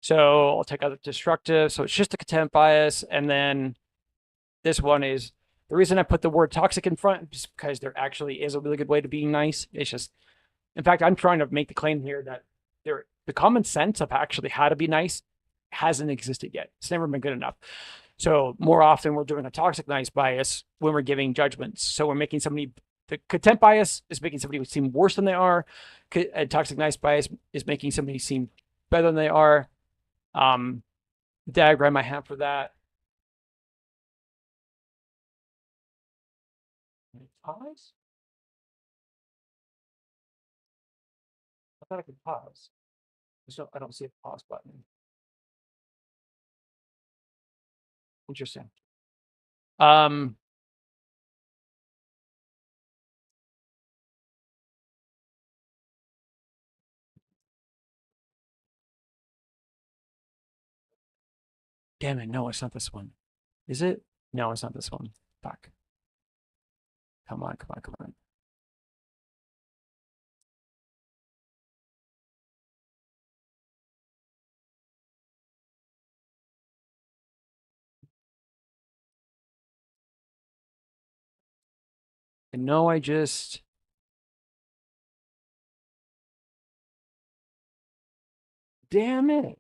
S1: So I'll take out the destructive. So it's just a contempt bias, and then this one is, the reason I put the word toxic in front is because there actually is a really good way to being nice. It's just, in fact, I'm trying to make the claim here that the common sense of actually how to be nice hasn't existed yet. It's never been good enough. So more often we're doing a toxic nice bias when we're giving judgments. So we're making somebody, the contempt bias is making somebody seem worse than they are. A toxic nice bias is making somebody seem better than they are. The diagram I have for that. Pause? I thought I could pause. So I don't see a pause button. Interesting. Damn it, no, it's not this one. Is it? No, it's not this one. Fuck. Come on, come on, come on. And no, I just. Damn it.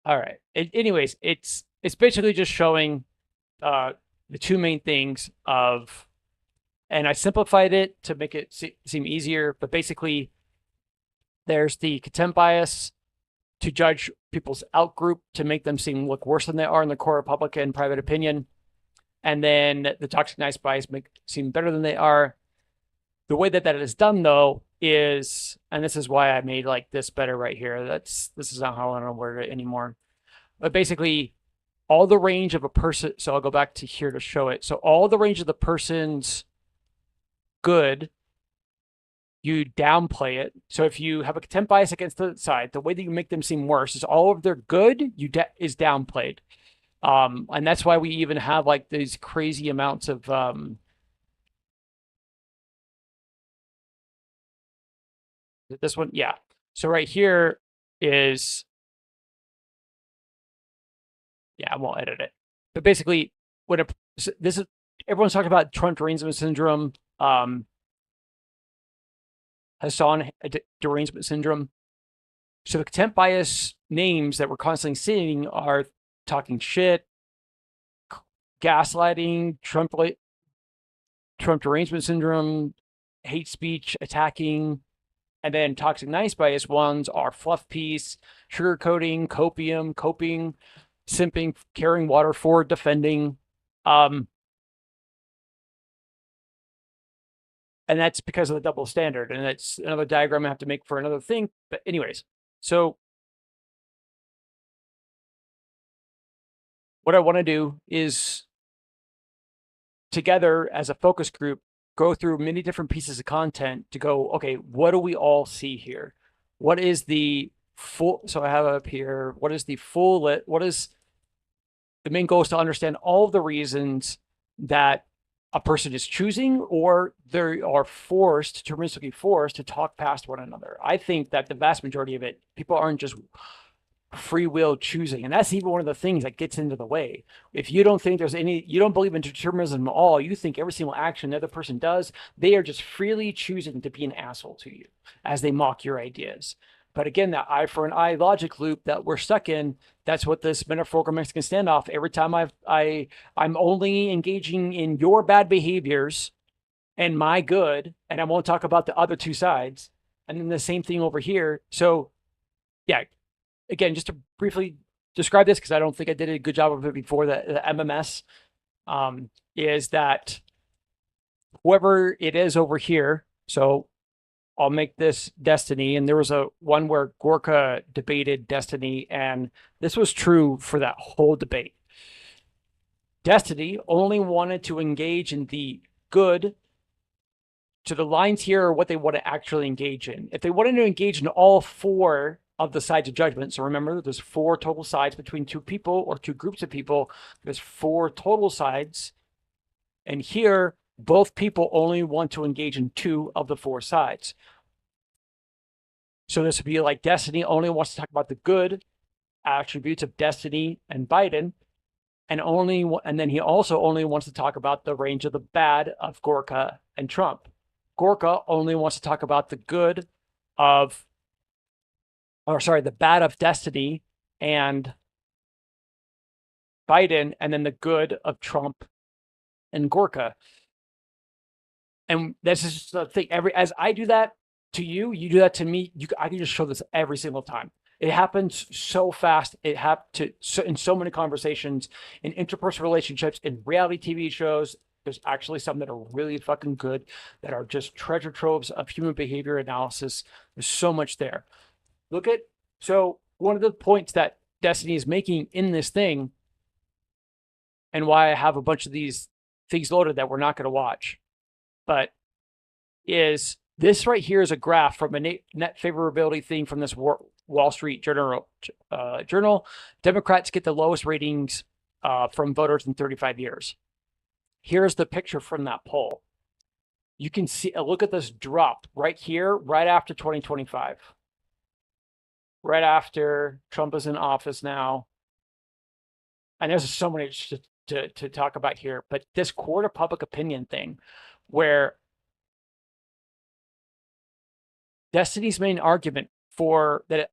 S1: All right. Anyways, it's basically just showing the 2 main things of, and I simplified it to make it seem easier, but basically there's the contempt bias to judge people's outgroup to make them look worse than they are in the core Republican private opinion. And then the toxic nice bias make seem better than they are. The way that is done, though, is, and this is why I made like this better right here. This is not how I want to word it anymore. But basically, all the range of a person. So I'll go back to here to show it. So all the range of the person's good, you downplay it. So if you have a contempt bias against the side, the way that you make them seem worse is all of their good is downplayed. And that's why we even have like these crazy amounts of this one, yeah. So right here is, yeah, I won't edit it. But basically, this is, everyone's talking about Trump derangement syndrome, Hassan derangement syndrome. So the contempt bias names that we're constantly seeing are talking shit, gaslighting, Trump derangement syndrome, hate speech, attacking, and then toxic nice bias ones are fluff piece, sugarcoating, copium, coping, simping, carrying water forward, defending. And that's because of the double standard. And that's another diagram I have to make for another thing. But anyways, so what I want to do is together as a focus group, go through many different pieces of content to go, okay, what do we all see here? What is the full, so I have up here, what is the full lit, what is the main goal is to understand all of the reasons that a person is choosing or they are forced, deterministically forced to talk past one another. I think that the vast majority of it, people aren't just free will choosing. And that's even one of the things that gets into the way. If you don't think you don't believe in determinism at all, you think every single action the other person does, they are just freely choosing to be an asshole to you as they mock your ideas. But again, that eye for an eye logic loop that we're stuck in, that's what this metaphorical Mexican standoff, every time I'm only engaging in your bad behaviors and my good, and I won't talk about the other two sides. And then the same thing over here. So yeah, again, just to briefly describe this, because I don't think I did a good job of it before, the MMS is that whoever it is over here, so I'll make this Destiny, and there was a one where Gorka debated Destiny, and this was true for that whole debate. Destiny only wanted to engage in the good. So the lines here are what they want to actually engage in. If they wanted to engage in all four of the sides of judgment, so remember, there's four total sides between two people or two groups of people. There's four total sides. And here, both people only want to engage in two of the four sides. So this would be like Destiny only wants to talk about the good attributes of Destiny and Biden, and then he also only wants to talk about the range of the bad of Gorka and Trump. Gorka only wants to talk about the good of, the bad of Destiny and Biden, and then the good of Trump and Gorka. And this is just the thing. As I do that to you, you do that to me. I can just show this every single time. It happens so fast. It happened in so many conversations, in interpersonal relationships, in reality TV shows. There's actually some that are really fucking good, that are just treasure troves of human behavior analysis. There's so much there. So one of the points that Destiny is making in this thing, and why I have a bunch of these things loaded that we're not going to watch, but is this right here is a graph from a net favorability thing from this Wall Street Journal. Democrats get the lowest ratings from voters in 35 years. Here's the picture from that poll. You can see, look at this drop right here, right after 2025. Right after Trump is in office now. And there's so many to talk about here, but this court of public opinion thing, where Destiny's main argument for that,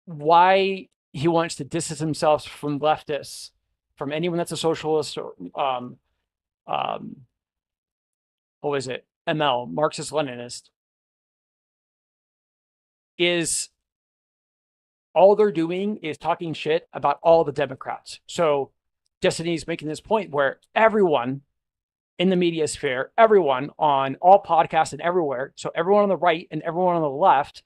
S1: why he wants to distance himself from leftists, from anyone that's a socialist or what was it? ML, Marxist Leninist, is all they're doing is talking shit about all the Democrats. So Destiny's making this point where everyone in the media sphere, everyone on all podcasts and everywhere, so everyone on the right and everyone on the left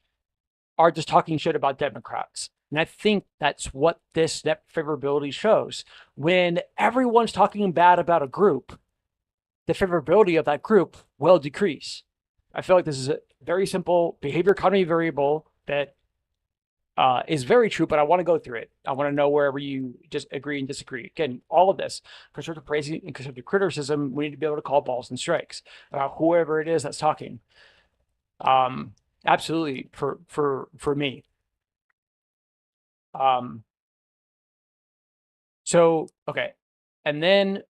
S1: are just talking shit about Democrats. And I think that's what this net favorability shows. When everyone's talking bad about a group, the favorability of that group will decrease. I feel like this is a very simple behavior economy variable that is very true, but I want to go through it. I want to know wherever you just agree and disagree. Again, all of this, constructive praising and constructive criticism, we need to be able to call balls and strikes about whoever it is that's talking. Absolutely, for me. So, okay. And then,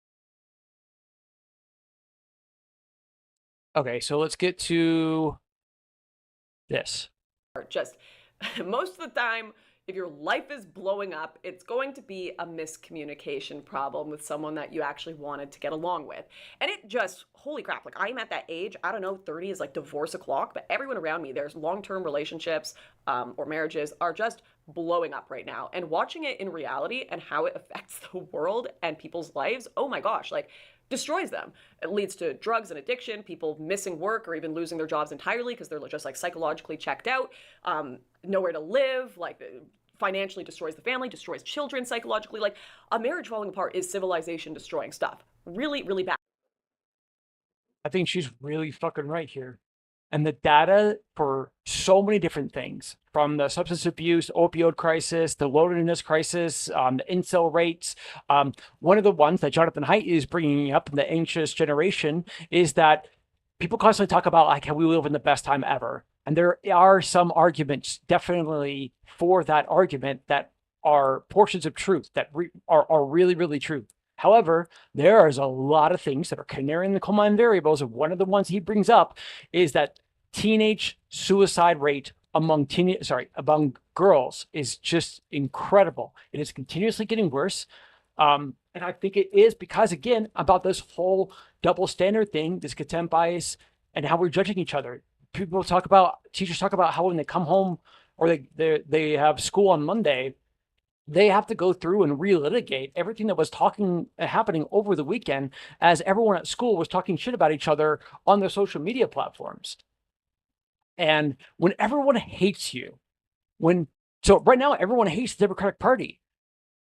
S1: okay, so let's get to this.
S2: Just most of the time, if your life is blowing up, it's going to be a miscommunication problem with someone that you actually wanted to get along with. And it just, holy crap, like I'm at that age, I don't know, 30 is like divorce o'clock, but everyone around me, there's long-term relationships or marriages are just blowing up right now. And watching it in reality and how it affects the world and people's lives, oh my gosh, like destroys them. It leads to drugs and addiction, people missing work or even losing their jobs entirely because they're just like psychologically checked out, nowhere to live, like financially destroys the family, destroys children psychologically. Like a marriage falling apart is civilization destroying stuff. Really, really bad.
S1: I think she's really fucking right here. And the data for so many different things, from the substance abuse, opioid crisis, the loneliness crisis, the incel rates. One of the ones that Jonathan Haidt is bringing up in the anxious generation is that people constantly talk about like how we live in the best time ever. And there are some arguments definitely for that argument that are portions of truth that are really, really true. However, there is a lot of things that are canary in the coal mine variables, and one of the ones he brings up is that teenage suicide rate among girls is just incredible. It is continuously getting worse. And I think it is because, again, about this whole double standard thing, this contempt bias, and how we're judging each other. Teachers talk about how when they come home or they have school on Monday, they have to go through and relitigate everything that was happening over the weekend, as everyone at school was talking shit about each other on their social media platforms. And when everyone hates you, so right now everyone hates the Democratic Party.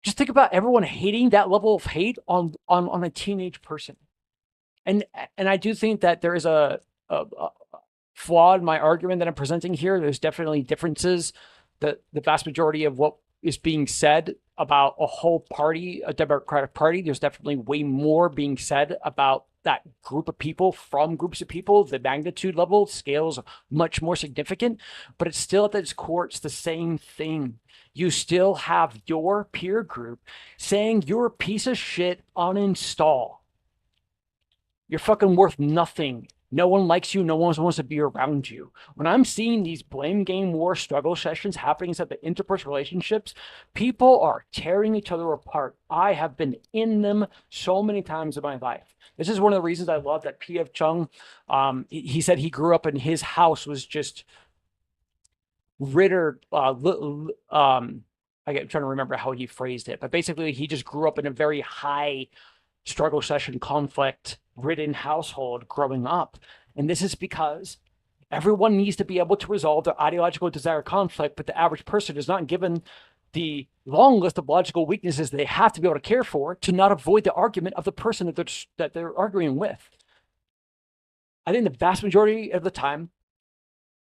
S1: Just think about everyone hating that level of hate on a teenage person. And I do think that there is a flaw in my argument that I'm presenting here. There's definitely differences. The vast majority of what is being said about a whole party, a Democratic Party, there's definitely way more being said about that group of people from groups of people. The magnitude level scales much more significant, but it's still at its core, it's the same thing. You still have your peer group saying you're a piece of shit, uninstall. You're fucking worth nothing. No one likes you. No one wants to be around you. When I'm seeing these blame game war struggle sessions happening inside the interpersonal relationships, people are tearing each other apart. I have been in them so many times in my life. This is one of the reasons I love that P.F. Chung, he said he grew up and his house was just Ritter, I'm trying to remember how he phrased it, but basically he just grew up in a very high struggle session, conflict ridden household growing up. And this is because everyone needs to be able to resolve their ideological desire conflict, but the average person is not given the long list of logical weaknesses they have to be able to care for to not avoid the argument of the person that they're arguing with. I think the vast majority of the time,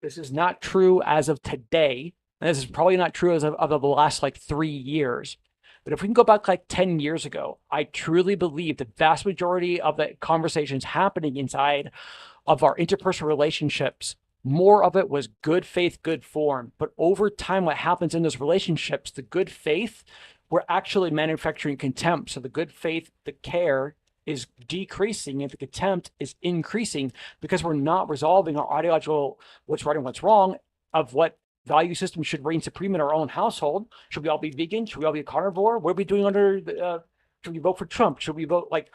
S1: this is not true as of today, and this is probably not true as of the last like 3 years. But if we can go back like 10 years ago, I truly believe the vast majority of the conversations happening inside of our interpersonal relationships, more of it was good faith, good form. But over time, what happens in those relationships, the good faith, we're actually manufacturing contempt. So the good faith, the care is decreasing and the contempt is increasing because we're not resolving our ideological what's right and what's wrong of what value system should reign supreme in our own household. Should we all be vegan? Should we all be a carnivore? What are we doing under should we vote for Trump? Should we vote like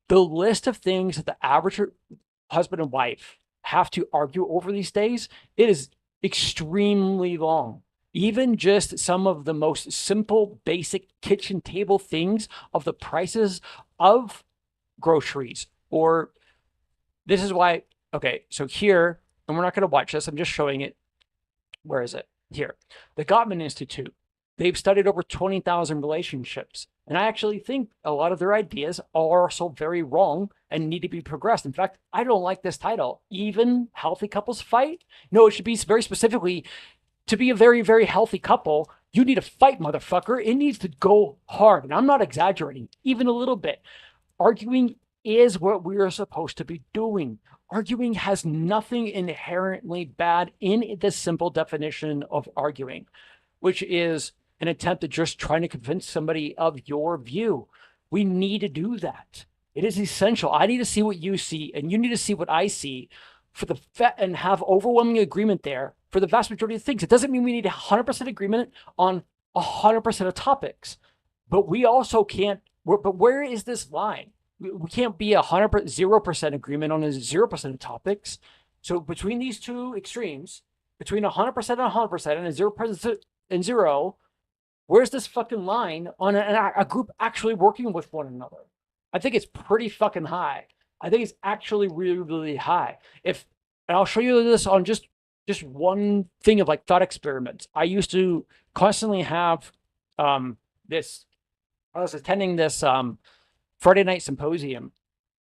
S1: the list of things that the average husband and wife have to argue over these days? It is extremely long. Even just some of the most simple, basic kitchen table things of the prices of groceries, or this is why, okay, so here, and we're not going to watch this, I'm just showing it. Where is it? Here. The Gottman Institute. They've studied over 20,000 relationships. And I actually think a lot of their ideas are also very wrong and need to be progressed. In fact, I don't like this title. Even healthy couples fight? No, it should be very specifically, to be a very, very healthy couple, you need to fight, motherfucker. It needs to go hard. And I'm not exaggerating, even a little bit. Arguing is what we are supposed to be doing. Arguing has nothing inherently bad in the simple definition of arguing, which is an attempt at just trying to convince somebody of your view. We need to do that. It is essential. I need to see what you see, and you need to see what I see and have overwhelming agreement there for the vast majority of things. It doesn't mean we need 100% agreement on 100% of topics, but we also can't. But where is this line? We can't be 0% agreement on 0% of topics. So between these two extremes, between 100% and 100% and 0% and 0, where's this fucking line on a group actually working with one another? I think it's pretty fucking high. I think it's actually really, really high. And I'll show you this on just one thing of like thought experiments. I used to constantly have this. I was attending this Friday night symposium,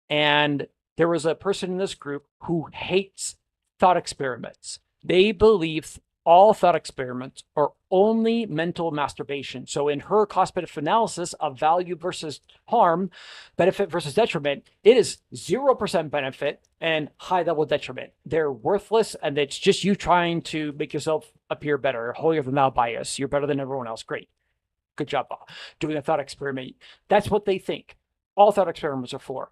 S1: and there was a person in this group who hates thought experiments. They believe all thought experiments are only mental masturbation. So in her cost-benefit analysis of value versus harm, benefit versus detriment, it is 0% benefit and high-level detriment. They're worthless, and it's just you trying to make yourself appear better, holier than thou bias. You're better than everyone else. Great. good job doing a thought experiment. That's what they think. All thought experiments are for.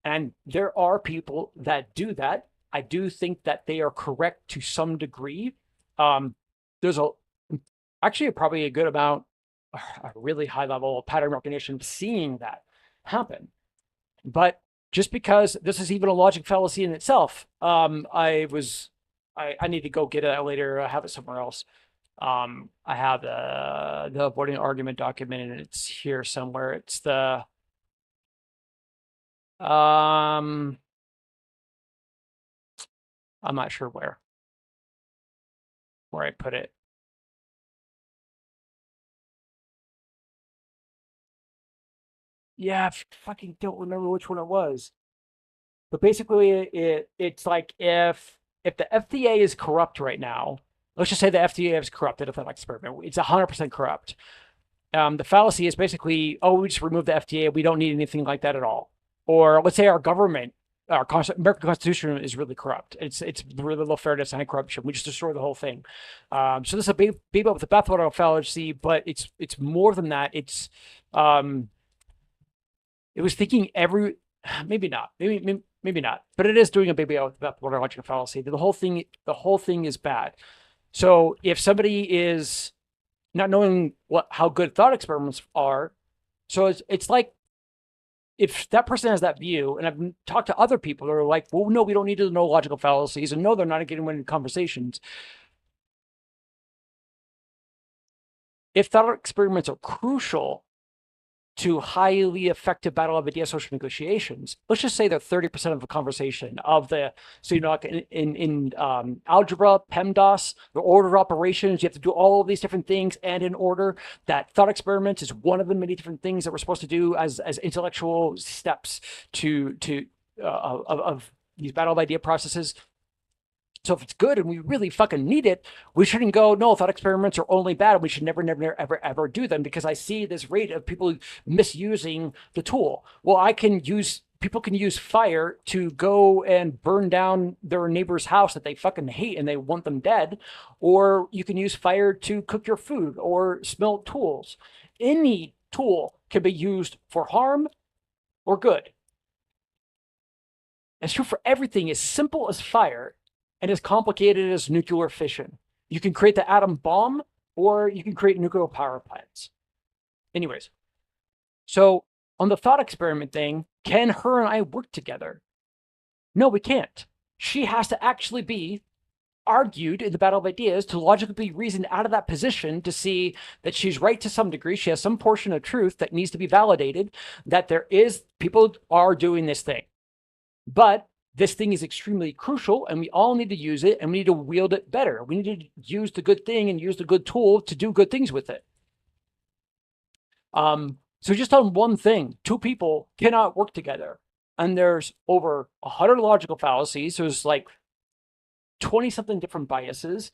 S1: And there are people that do that. I do think that they are correct to some degree. There's actually probably a good amount, a really high level of pattern recognition seeing that happen. But just because this is even a logic fallacy in itself, I need to go get it later. I have it somewhere else. I have the avoiding argument document, and it's here somewhere. It's the I'm not sure where I put it. Yeah, I fucking don't remember which one it was. But basically, it's like if the FDA is corrupt right now, let's just say the FDA is corrupted if that experiment, it's 100% corrupt. The fallacy is basically, oh, we just remove the FDA, we don't need anything like that at all. Or let's say our government, our American Constitution is really corrupt. It's really low fairness, anti-corruption. We just destroy the whole thing. So this is a baby with the bathwater fallacy, but it's more than that. It's it was thinking maybe not, maybe not, but it is doing a baby out with the bathwater logic fallacy. The whole thing is bad. So if somebody is not knowing how good thought experiments are, so it's like if that person has that view, and I've talked to other people who are like, well, no, we don't need to know logical fallacies, and no, they're not getting into conversations. If thought experiments are crucial to highly effective battle of idea social negotiations, let's just say they're 30% of the conversation of the, so like in algebra, PEMDAS, the order of operations, you have to do all of these different things and in order. That thought experiments is one of the many different things that we're supposed to do as intellectual steps of these battle of idea processes. So if it's good and we really fucking need it, we shouldn't go, no, thought experiments are only bad. We should never, ever do them, because I see this rate of people misusing the tool. Well, people can use fire to go and burn down their neighbor's house that they fucking hate and they want them dead. Or you can use fire to cook your food or smelt tools. Any tool can be used for harm or good. It's true for everything as simple as fire and as complicated as nuclear fission. You can create the atom bomb, or you can create nuclear power plants. Anyways, so on the thought experiment thing, can her and I work together? No, we can't. She has to actually be argued in the battle of ideas to logically be reasoned out of that position to see that she's right to some degree. She has some portion of truth that needs to be validated, that people are doing this thing. But this thing is extremely crucial, and we all need to use it, and we need to wield it better. We need to use the good thing and use the good tool to do good things with it. So just on one thing, two people cannot work together. And there's over 100 logical fallacies. There's like 20-something different biases.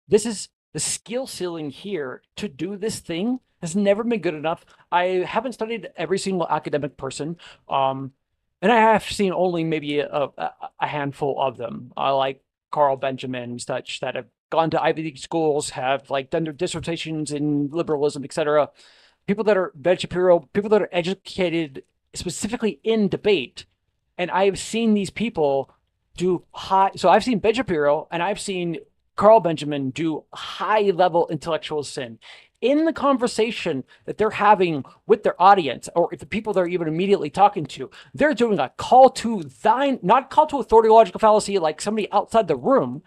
S1: This is the skill ceiling here to do this thing has never been good enough. I haven't studied every single academic person. And I have seen only maybe a handful of them, like Carl Benjamin, such that have gone to Ivy League schools, have like done their dissertations in liberalism, etc. People that are Ben Shapiro, people that are educated specifically in debate. And I have seen these people do high. So I've seen Ben Shapiro and I've seen Carl Benjamin do high level intellectual sin in the conversation that they're having with their audience, or if the people they're even immediately talking to. They're doing a call to not call to authority logical fallacy like somebody outside the room,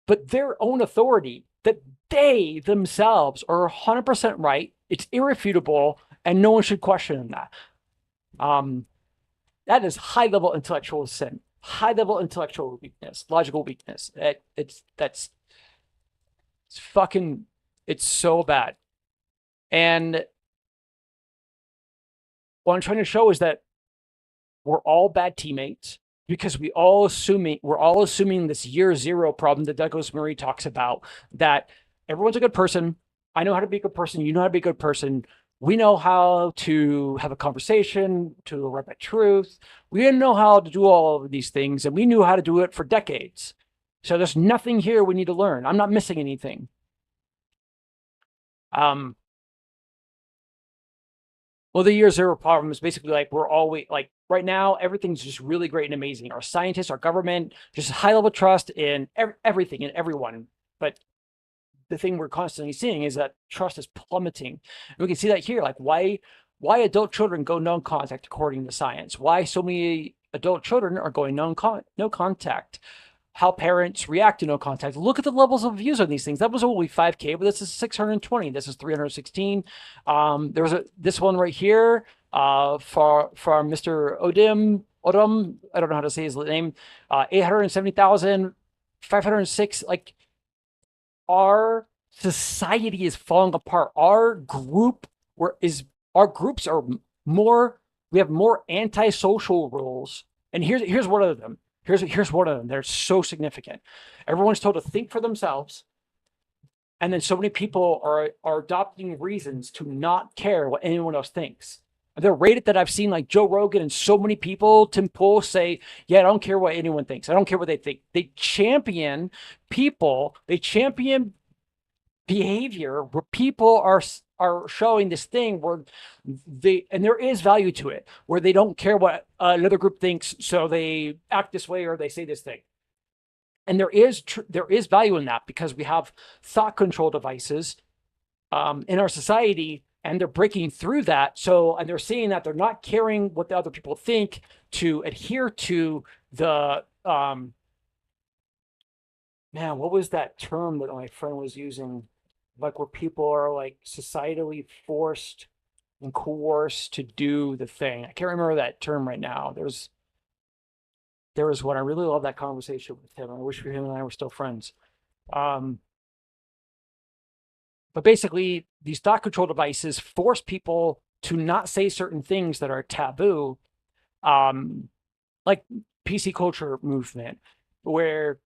S1: but their own authority that they themselves are 100% right. It's irrefutable, and no one should question that. That is high level intellectual sin, high level intellectual weakness, logical weakness. It's so bad. And what I'm trying to show is that we're all bad teammates because we're all assuming this year zero problem that Douglas Murray talks about, that everyone's a good person. I know how to be a good person. You know how to be a good person. We know how to have a conversation, to arrive at truth. We didn't know how to do all of these things, and we knew how to do it for decades. So there's nothing here we need to learn. I'm not missing anything. Um, well, the year zero problem is basically like we're always like right now, everything's just really great and amazing. Our scientists, our government, just high level trust in everything and everyone. But the thing we're constantly seeing is that trust is plummeting. And we can see that here, like why adult children go non-contact according to science. Why so many adult children are going no contact. How parents react to no contact. Look at the levels of views on these things. That was only 5K, but this is 620. This is 316. There was this one right here for Mr. Odom. I don't know how to say his name. 870,000, 506. Like our society is falling apart. Our groups are more. We have more antisocial rules. And here's one of them. Here's one of them. They're so significant. Everyone's told to think for themselves, and then so many people are adopting reasons to not care what anyone else thinks. They're rated that I've seen like Joe Rogan and so many people, Tim Pool say, yeah, I don't care what anyone thinks. I don't care what they think. They champion people. They champion behavior where people are showing this thing where and there is value to it, where they don't care what another group thinks, so they act this way or they say this thing. And there is value in that because we have thought control devices in our society, and they're breaking through that. So, and they're seeing that they're not caring what the other people think to adhere to the man, what was that term that my friend was using? Like where people are like societally forced and coerced to do the thing. I can't remember that term right now. There was one. I really love that conversation with him. I wish him and I were still friends. Um, but basically, these thought control devices force people to not say certain things that are taboo, like PC culture movement, where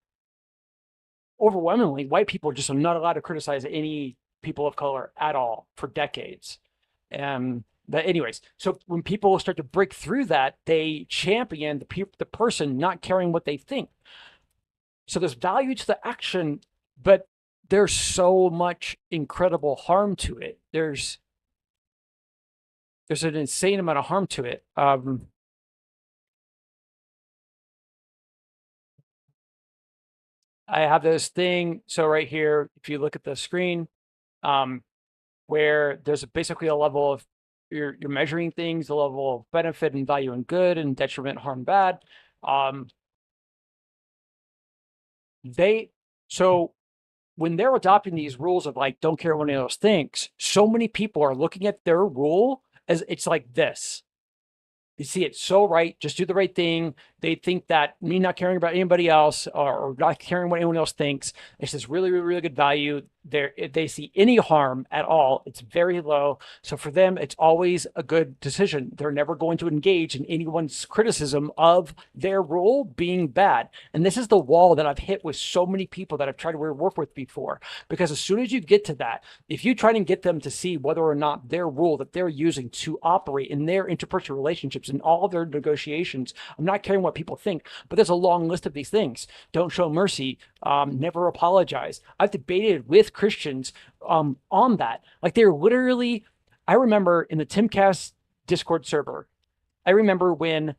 S1: overwhelmingly white people just are not allowed to criticize any people of color at all for decades. But anyways, so when people start to break through that, they champion the person not caring what they think. So there's value to the action, but there's so much incredible harm to it. There's an insane amount of harm to it. I have this thing. So right here, if you look at the screen, where there's basically a level of you're measuring things, the level of benefit and value and good and detriment, harm, bad. So when they're adopting these rules of like don't care what anyone else thinks, so many people are looking at their rule as it's like this. You see it so right, just do the right thing. They think that me not caring about anybody else or not caring what anyone else thinks, it's this really, really, really good value. If they see any harm at all, it's very low. So for them, it's always a good decision. They're never going to engage in anyone's criticism of their rule being bad. And this is the wall that I've hit with so many people that I've tried to work with before. Because as soon as you get to that, if you try to get them to see whether or not their rule that they're using to operate in their interpersonal relationships and all of their negotiations, I'm not caring what people think, but there's a long list of these things. Don't show mercy, never apologize. I've debated with Christians on that. Like they're literally, I remember in the Timcast Discord server, I remember when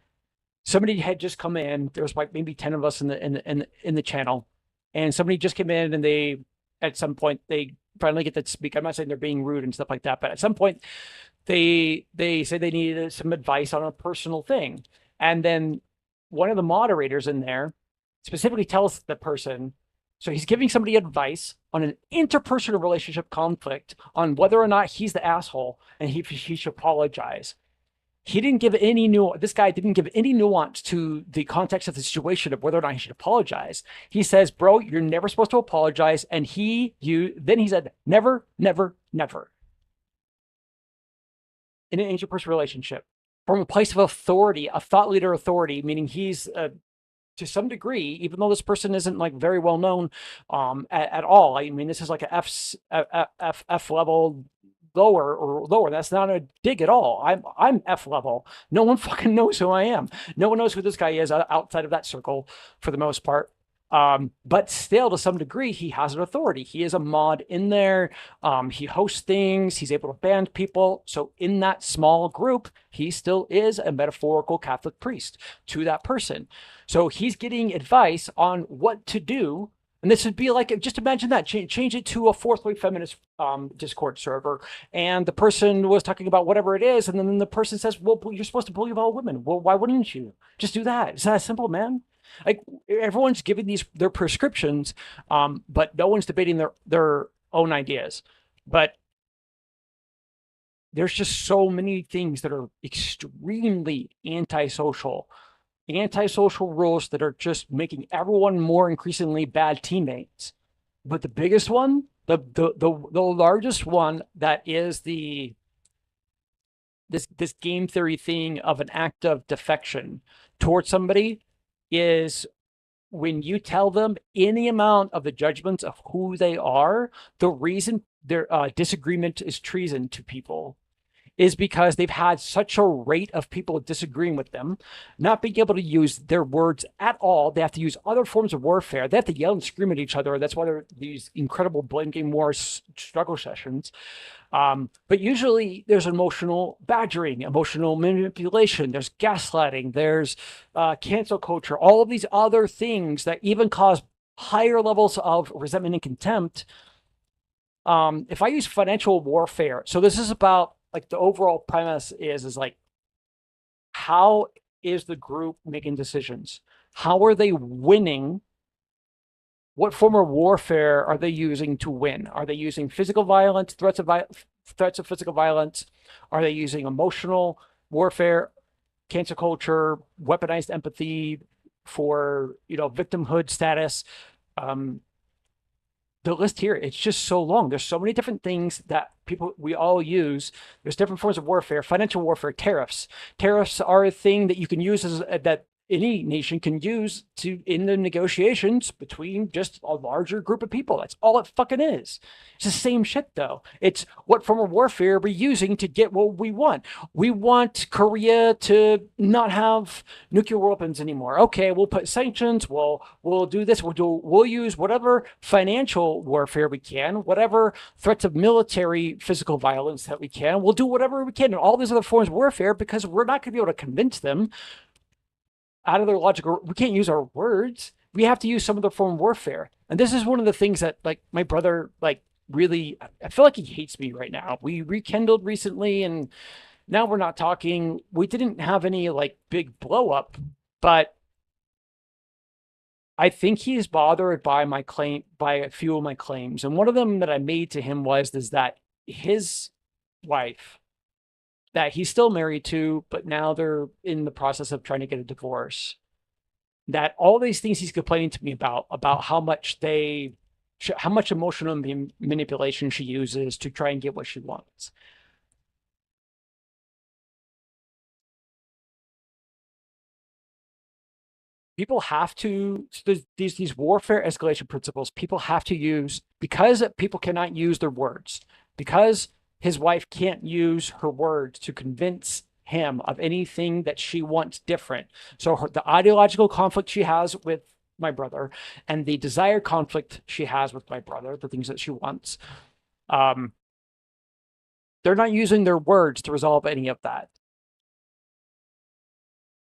S1: somebody had just come in, there was like maybe 10 of us in the channel, and somebody just came in and they, at some point, they finally get to speak. I'm not saying they're being rude and stuff like that, but at some point they said they needed some advice on a personal thing. And then one of the moderators in there specifically tells the person, so he's giving somebody advice on an interpersonal relationship conflict on whether or not he's the asshole and he should apologize. He didn't give any this guy didn't give any nuance to the context of the situation of whether or not he should apologize. He says, bro, you're never supposed to apologize. And then he said, never, never, never. In an interpersonal relationship, from a place of authority, a thought leader authority, meaning he's to some degree, even though this person isn't like very well known at all. I mean, this is like a F level lower. That's not a dig at all. I'm F level. No one fucking knows who I am. No one knows who this guy is outside of that circle for the most part. But still, to some degree, he has an authority. He is a mod in there. He hosts things. He's able to band people. So in that small group, he still is a metaphorical Catholic priest to that person. So he's getting advice on what to do. And this would be like, just imagine that, change it to a fourth wave feminist Discord server. And the person was talking about whatever it is. And then the person says, well, you're supposed to believe all women. Well, why wouldn't you? Just do that. It's that simple, man. Like, everyone's giving these their prescriptions, but no one's debating their own ideas. But there's just so many things that are extremely antisocial rules that are just making everyone more increasingly bad teammates. But the biggest one, the largest one, that is this game theory thing of an act of defection towards somebody, is when you tell them any amount of the judgments of who they are, the reason their disagreement is treason to people is because they've had such a rate of people disagreeing with them, not being able to use their words at all. They have to use other forms of warfare. They have to yell and scream at each other. That's why there are these incredible blame game war struggle sessions. But usually there's emotional badgering, emotional manipulation, there's gaslighting, there's cancel culture, all of these other things that even cause higher levels of resentment and contempt. If I use financial warfare, so this is about, like, the overall premise is like, how is the group making decisions? How are they winning? What form of warfare are they using to win? Are they using physical violence, threats of physical violence? Are they using emotional warfare, cancel culture, weaponized empathy for, victimhood status? The list here, it's just so long. There's so many different things that we all use. There's different forms of warfare. Financial warfare, tariffs. Tariffs are a thing that you can use that any nation can use in the negotiations between just a larger group of people. That's all it fucking is. It's the same shit, though. It's what form of warfare we're using to get what we want. We want Korea to not have nuclear weapons anymore. Okay, we'll put sanctions. We'll do this. We'll use whatever financial warfare we can, whatever threats of military physical violence that we can. We'll do whatever we can in all these other forms of warfare, because we're not going to be able to convince them out of their logical. We can't use our words. We have to use some other form of warfare. And this is one of the things that, like, my brother, like, really, I feel like he hates me right now. We rekindled recently, and now we're not talking. We didn't have any, like, big blow up, but I think he's bothered by a few of my claims. And one of them that I made to him was that his wife, that he's still married to, but now they're in the process of trying to get a divorce. That all these things he's complaining to me about how much emotional manipulation she uses to try and get what she wants. People have to, these warfare escalation principles, people have to use, because people cannot use their words, because his wife can't use her words to convince him of anything that she wants different. So the ideological conflict she has with my brother and the desired conflict she has with my brother, the things that she wants, they're not using their words to resolve any of that.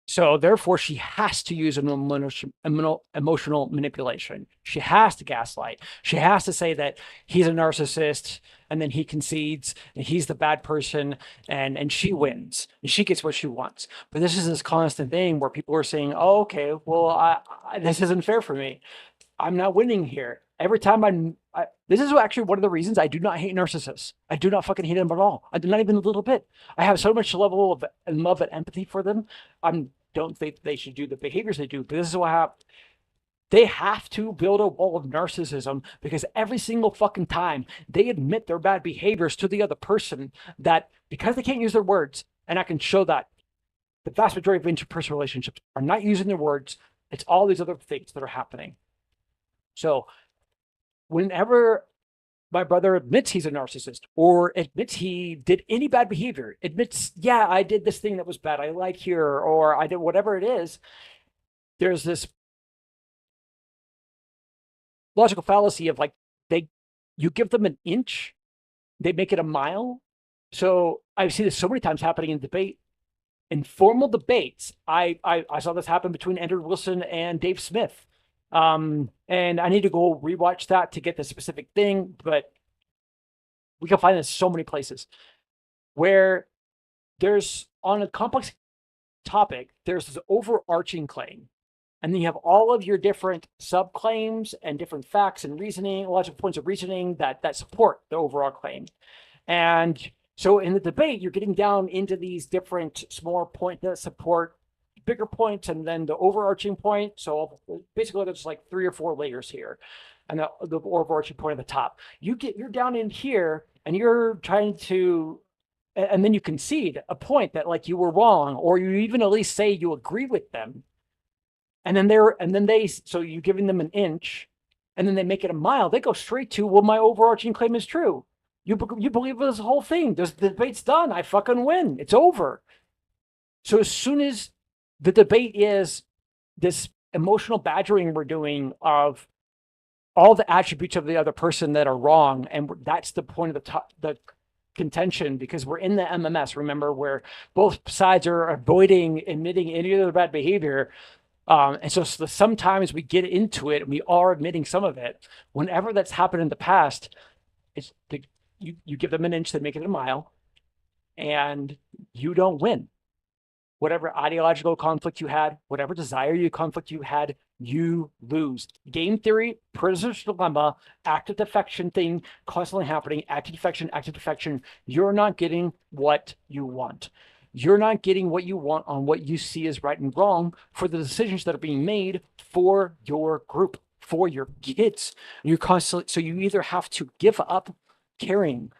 S1: So therefore, she has to use an emotional manipulation. She has to gaslight. She has to say that he's a narcissist, and then he concedes, and he's the bad person, and she wins, and she gets what she wants. But this is this constant thing where people are saying, "Oh, okay, well, this isn't fair for me. I'm not winning here." Every time this is actually one of the reasons I do not hate narcissists. I do not fucking hate them at all. I do not even a little bit. I have so much level of love and empathy for them. Don't think they should do the behaviors they do, but this is what happens. They have to build a wall of narcissism, because every single fucking time they admit their bad behaviors to the other person, that because they can't use their words, and I can show that the vast majority of interpersonal relationships are not using their words. It's all these other things that are happening. So whenever my brother admits he's a narcissist, or admits he did any bad behavior, admits, yeah, I did this thing that was bad, I lied here, or I did whatever it is, there's this logical fallacy of like you give them an inch, they make it a mile. So I've seen this so many times happening in debate, in formal debates. I saw this happen between Andrew Wilson and Dave Smith. And I need to go rewatch that to get the specific thing, but we can find this so many places where there's on a complex topic, there's this overarching claim. And then you have all of your different subclaims and different facts and reasoning, logical points of reasoning that support the overall claim. And so in the debate, you're getting down into these different smaller points that support bigger points and then the overarching point. So basically there's like 3 or 4 layers here. And the overarching point at the top. You're down in here and you're trying to, and then you concede a point that like you were wrong, or you even at least say you agree with them. And then so you're giving them an inch, and then they make it a mile. They go straight to, well, my overarching claim is true. You believe this whole thing. The debate's done. I fucking win. It's over. So as soon as the debate is this emotional badgering we're doing of all the attributes of the other person that are wrong, and that's the point of the contention, because we're in the MMS, remember, where both sides are avoiding admitting any of their bad behavior. And so sometimes we get into it and we are admitting some of it. Whenever that's happened in the past, you give them an inch, they make it a mile, and you don't win. Whatever ideological conflict you had, whatever conflict you had, you lose. Game theory, prisoner's dilemma, active defection thing constantly happening, active defection. You're not getting what you want. You're not getting what you want on what you see as right and wrong for the decisions that are being made for your group, for your kids. You're constantly, so you either have to give up caring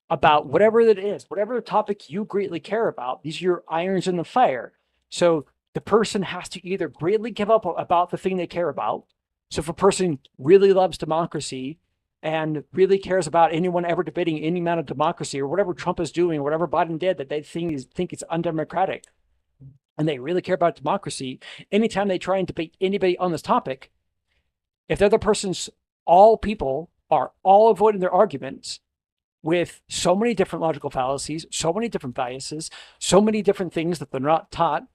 S1: about whatever it is, whatever topic you greatly care about. These are your irons in the fire. So the person has to either greatly give up about the thing they care about. So if a person really loves democracy and really cares about anyone ever debating any amount of democracy, or whatever Trump is doing, or whatever Biden did that they think is undemocratic, and they really care about democracy, anytime they try and debate anybody on this topic, if the other person's all people are all avoiding their arguments with so many different logical fallacies, so many different biases, so many different things that they're not taught,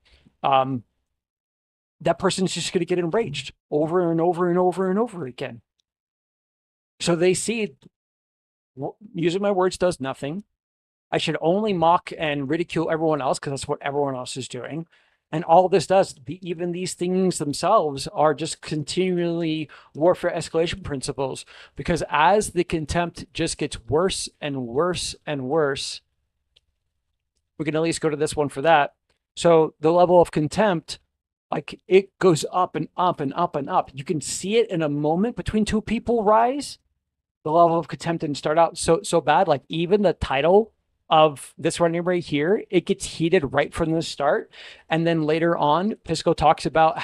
S1: that person's just going to get enraged over and over and over and over again. So they see using my words does nothing. I should only mock and ridicule everyone else because that's what everyone else is doing. And all this does, even these things themselves are just continually warfare escalation principles, because as the contempt just gets worse and worse and worse, we can at least go to this one for that. So the level of contempt, like it goes up and up and up and up. You can see it in a moment between 2 people rise. The level of contempt didn't start out so bad. Like even the title of this running right here, it gets heated right from the start. And then later on, Pisco talks about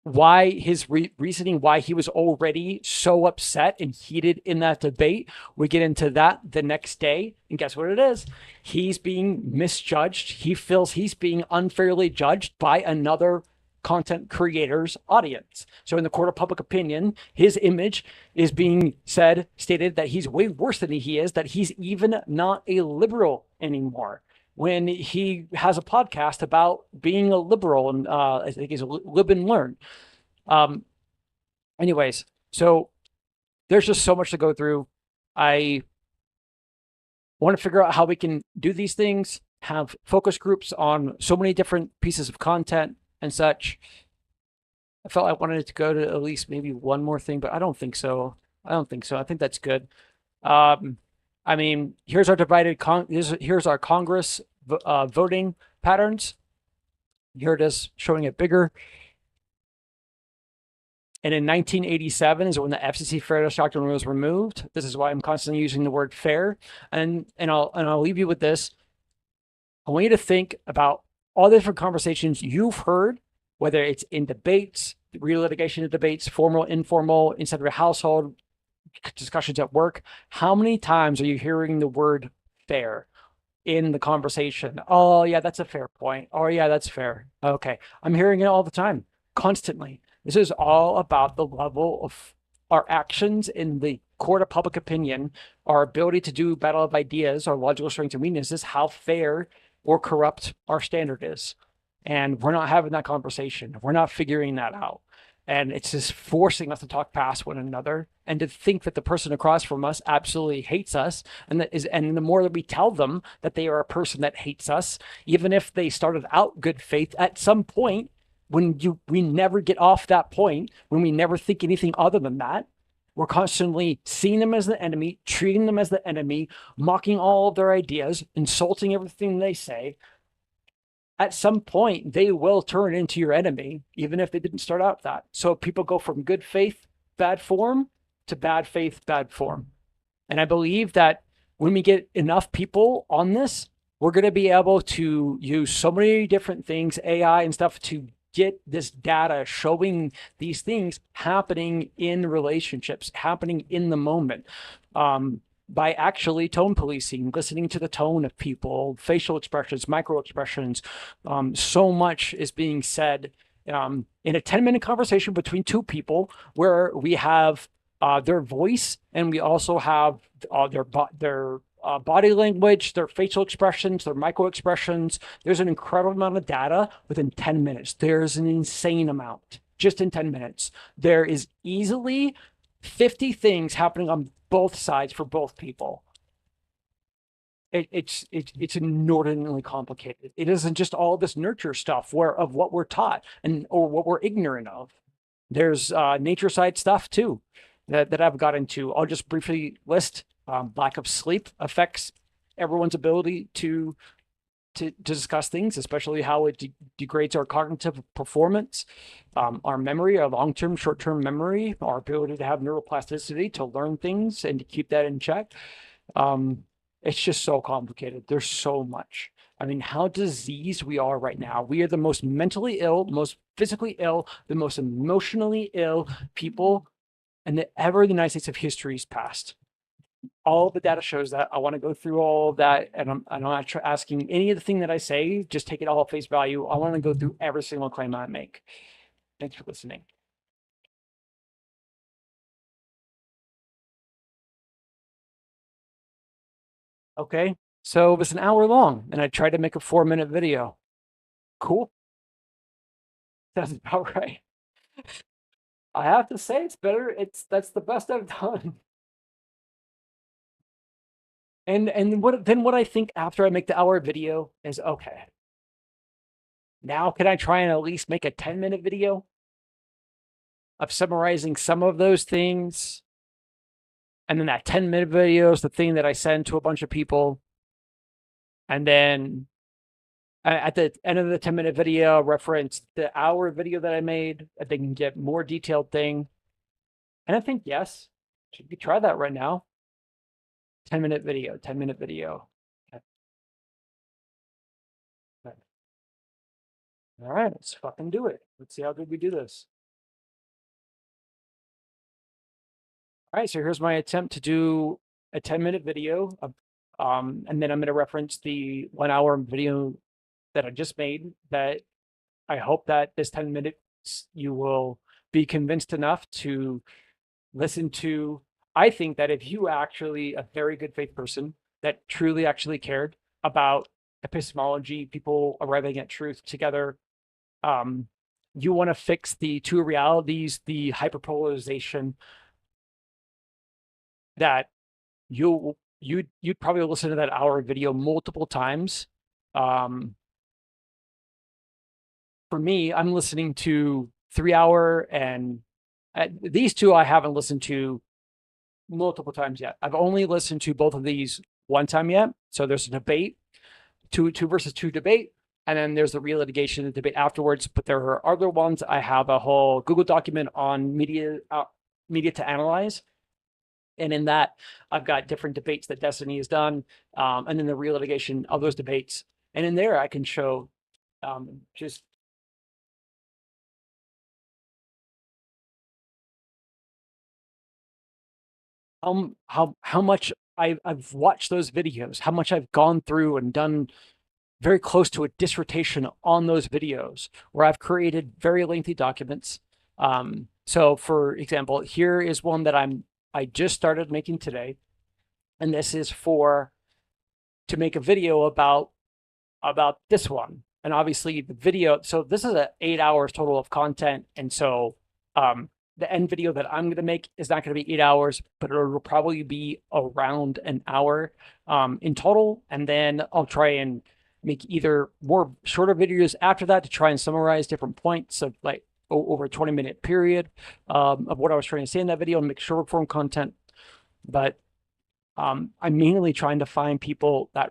S1: why his reasoning, why he was already so upset and heated in that debate. We get into that the next day. And guess what it is? He's being misjudged. He feels he's being unfairly judged by another content creator's audience. So in the court of public opinion, his image is being stated that he's way worse than he is, that he's even not a liberal anymore, when he has a podcast about being a liberal, and I think he's a live and learn. Anyways, so there's just so much to go through. I want to figure out how we can do these things, have focus groups on so many different pieces of content and such. I felt I wanted to go to at least maybe one more thing, but I don't think so. I think that's good. I mean, here's our here's our Congress voting patterns. Here it is, showing it bigger. And in 1987 is when the FCC Fairness Doctrine was removed. This is why I'm constantly using the word fair. And I'll leave you with this. I want you to think about all the different conversations you've heard, whether it's in debates, relitigation of debates, formal, informal, inside of your household, discussions at work. How many times are you hearing the word fair in the conversation? Oh, yeah, that's a fair point. Oh, yeah, that's fair. Okay. I'm hearing it all the time, constantly. This is all about the level of our actions in the court of public opinion, our ability to do battle of ideas, our logical strengths and weaknesses, how fair or corrupt our standard is. And we're not having that conversation. We're not figuring that out. And it's just forcing us to talk past one another and to think that the person across from us absolutely hates us. And the more that we tell them that they are a person that hates us, even if they started out good faith, at some point, we never get off that point, when we never think anything other than that, we're constantly seeing them as the enemy, treating them as the enemy, mocking all of their ideas, insulting everything they say. At some point, they will turn into your enemy, even if they didn't start out that. So people go from good faith, bad form, to bad faith, bad form. And I believe that when we get enough people on this, we're going to be able to use so many different things, AI and stuff, to get this data showing these things happening in relationships, happening in the moment. By actually tone policing, listening to the tone of people, facial expressions, micro expressions. So much is being said in a 10-minute conversation between two people, where we have their voice, and we also have their body language, their facial expressions, their micro expressions. There's an incredible amount of data within 10 minutes. There's an insane amount just in 10 minutes. There is easily 50 things happening on both sides for both people. It's inordinately complicated. It isn't just all this nurture stuff of what we're taught or what we're ignorant of. There's nature side stuff too that I've got into. I'll just briefly list. Lack of sleep affects everyone's ability to discuss things, especially how it degrades our cognitive performance, our memory, our long-term, short-term memory, our ability to have neuroplasticity to learn things and to keep that in check. It's just so complicated. There's so much. I mean, how diseased we are right now. We are the most mentally ill, most physically ill, the most emotionally ill people in the United States of history's past. All the data shows that. I want to go through all of that, and I'm not asking any of the thing that I say, just take it all at face value. I want to go through every single claim I make. Thanks for listening. Okay, so it was an hour long, and I tried to make a 4-minute video. Cool. That's about right. I have to say, it's better. That's the best I've done. And what I think after I make the hour video is, okay, now can I try and at least make a 10-minute video of summarizing some of those things? And then that 10-minute video is the thing that I send to a bunch of people. And then at the end of the 10-minute video, reference the hour video that I made. I think can get more detailed thing. And I think, yes, should we try that right now? 10-minute video, 10-minute video. Okay. Okay. All right, let's fucking do it. Let's see how good we do this. All right, so here's my attempt to do a 10-minute video. And then I'm going to reference the 1-hour video that I just made, that I hope that this 10 minutes you will be convinced enough to listen to. I think that if you actually a very good faith person that truly actually cared about epistemology, people arriving at truth together, you want to fix the two realities, the hyperpolarization, that you'd probably listen to that hour video multiple times. For me, I'm listening to 3-hour, and these two I haven't listened to multiple times yet. I've only listened to both of these one time yet. So there's a debate, two versus two debate, and then there's the re-litigation and debate afterwards. But there are other ones. I have a whole Google document on media to analyze. And in that, I've got different debates that Destiny has done, and then the re-litigation of those debates. And in there, I can show just how much I've watched those videos, how much I've gone through and done very close to a dissertation on those videos, where I've created very lengthy documents. So for example, here is one that I just started making today, and this is to make a video about this one. And obviously the video, so this is 8 hours total of content. And so the end video that I'm going to make is not going to be 8 hours, but it'll probably be around an hour in total. And then I'll try and make either more shorter videos after that to try and summarize different points of like over a 20-minute period of what I was trying to say in that video and make short form content. But I'm mainly trying to find people that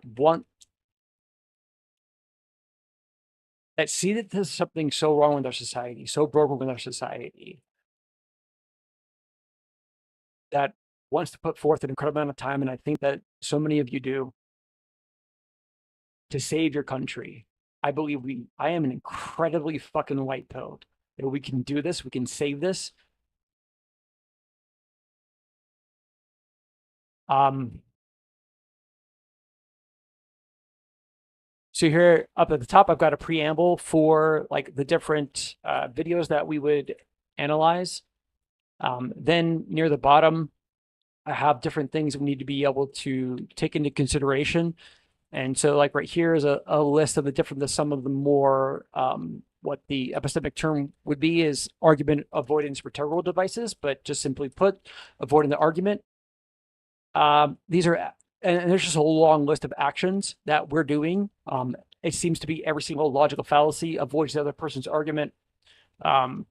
S1: see that there's something so wrong with our society, so broken with our society, that wants to put forth an incredible amount of time, and I think that so many of you do, to save your country. I believe I am an incredibly fucking white pilled. That we can do this, we can save this. So here up at the top, I've got a preamble for like the different videos that we would analyze. Then near the bottom, I have different things we need to be able to take into consideration. And so like right here is a list of some of the more, what the epistemic term would be is argument avoidance rhetorical devices, but just simply put, avoiding the argument. These are, and there's just a long list of actions that we're doing. It seems to be every single logical fallacy avoids the other person's argument. Every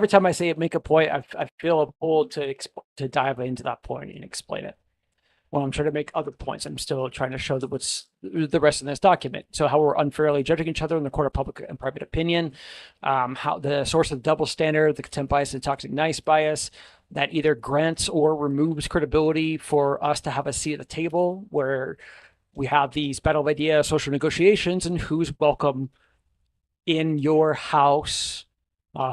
S1: time I say it, make a point, I feel a pull to dive into that point and explain it. When I'm trying to make other points, I'm still trying to show that what's the rest of this document. So how we're unfairly judging each other in the court of public and private opinion, how the source of the double standard, the contempt bias, and toxic nice bias that either grants or removes credibility for us to have a seat at the table where we have these battle of idea social negotiations and who's welcome in your house,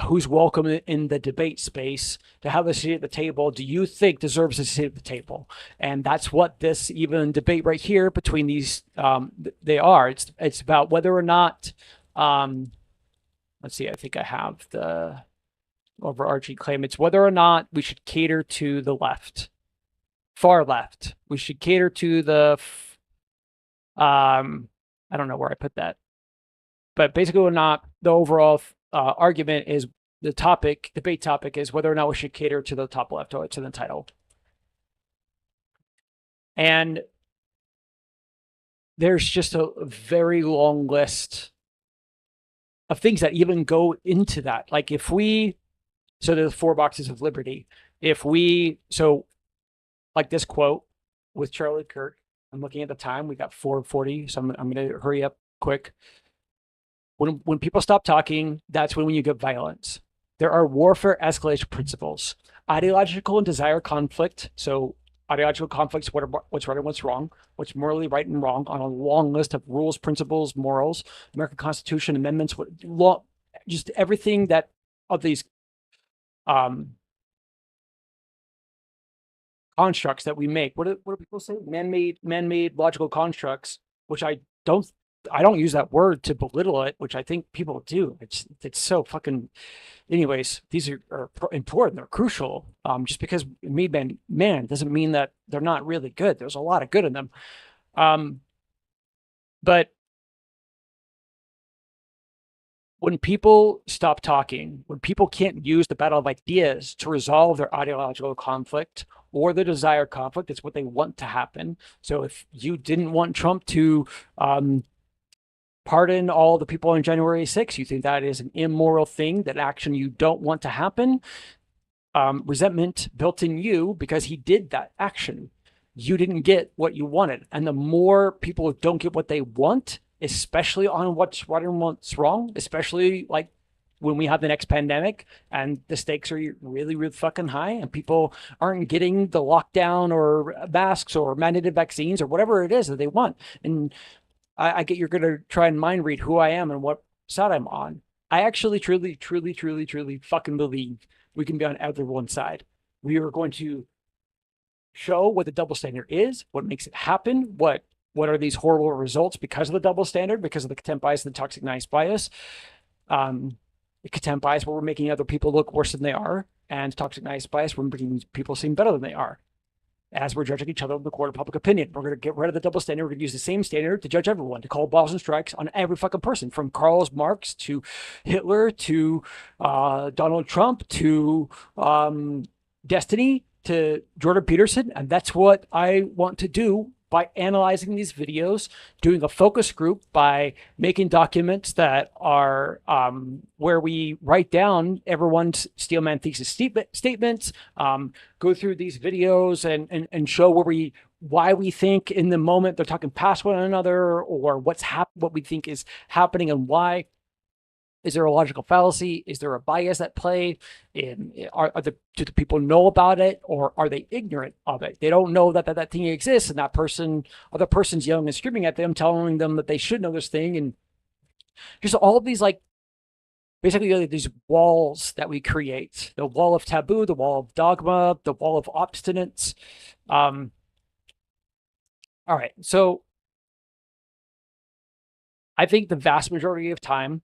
S1: who's welcome in the debate space to have a seat at the table, do you think deserves a seat at the table? And that's what this even debate right here between these, they are. It's about whether or not, let's see, I think I have the overarching claim. It's whether or not we should cater to the left, far left. We should cater to the, I don't know where I put that. But basically, or not, the overall argument is debate topic is whether or not we should cater to the top left or to the title. And there's just a very long list of things that even go into that. Like so there's 4 boxes of liberty. Like this quote with Charlie Kirk, I'm looking at the time, we got 4:40, so I'm going to hurry up quick. When people stop talking, that's when you get violence. There are warfare escalation principles, ideological and desire conflict. So ideological conflicts, what's right and what's wrong, what's morally right and wrong on a long list of rules, principles, morals, American Constitution, amendments, law, just everything that of these constructs that we make. What do people say? Man-made logical constructs, which I don't use that word to belittle it, which I think people do. It's so fucking. Anyways, these are important. They're crucial. Just because made by man doesn't mean that they're not really good. There's a lot of good in them. But when people stop talking, when people can't use the battle of ideas to resolve their ideological conflict or the desired conflict, it's what they want to happen. So if you didn't want Trump to pardon all the people on January 6th, you think that is an immoral thing, that action you don't want to happen, resentment built in you because he did that action. You didn't get what you wanted. And the more people don't get what they want, especially on what's right and what's wrong, especially like when we have the next pandemic and the stakes are really, really fucking high and people aren't getting the lockdown or masks or mandated vaccines or whatever it is that they want. And I get you're going to try and mind read who I am and what side I'm on. I actually truly fucking believe we can be on everyone's side. We are going to show what the double standard is, what makes it happen, what what are these horrible results because of the double standard, because of the contempt bias and the toxic nice bias. The contempt bias where we're making other people look worse than they are, and toxic nice bias where we're making people seem better than they are. As we're judging each other in the court of public opinion, we're going to get rid of the double standard. We're going to use the same standard to judge everyone, to call balls and strikes on every fucking person, from Karl Marx to Hitler to Donald Trump to Destiny to Jordan Peterson. And that's what I want to do by analyzing these videos, doing a focus group, by making documents that are where we write down everyone's Steelman thesis statements, go through these videos and show why we think in the moment they're talking past one another, or what we think is happening and why. Is there a logical fallacy? Is there a bias at play? Do the people know about it, or are they ignorant of it? They don't know that thing exists, and other person's yelling and screaming at them, telling them that they should know this thing, and just all of these basically these walls that we create: the wall of taboo, the wall of dogma, the wall of obstinance. All right, so I think the vast majority of time,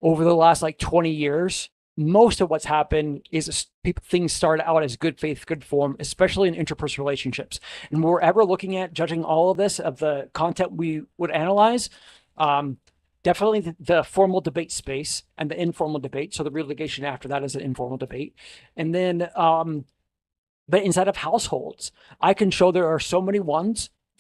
S1: over the last 20 years, most of what's happened is things started out as good faith, good form, especially in interpersonal relationships. And we're ever looking at judging all of this, of the content we would analyze, definitely the formal debate space and the informal debate. So the real litigation after that is an informal debate. And then, but inside of households, I can show there are so many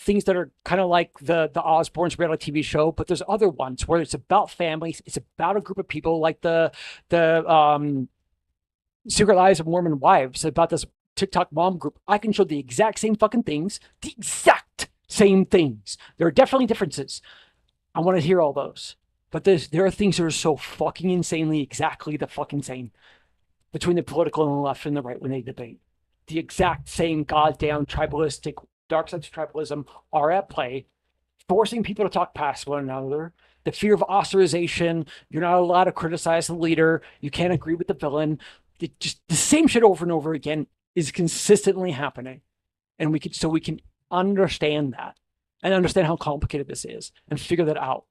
S1: things that are kind of like the Osbournes reality TV show, but there's other ones where it's about families, it's about a group of people, like the Secret Lives of Mormon Wives, about this TikTok mom group. I can show the exact same fucking things, the exact same things. There are definitely differences. I want to hear all those, but there are things that are so fucking insanely exactly the fucking same between the political and the left and the right when they debate. The exact same goddamn tribalistic dark sides of tribalism are at play, forcing people to talk past one another. The fear of ostracization. You're not allowed to criticize the leader. You can't agree with the villain. Just the same shit over and over again is consistently happening. And we can understand that and understand how complicated this is and figure that out.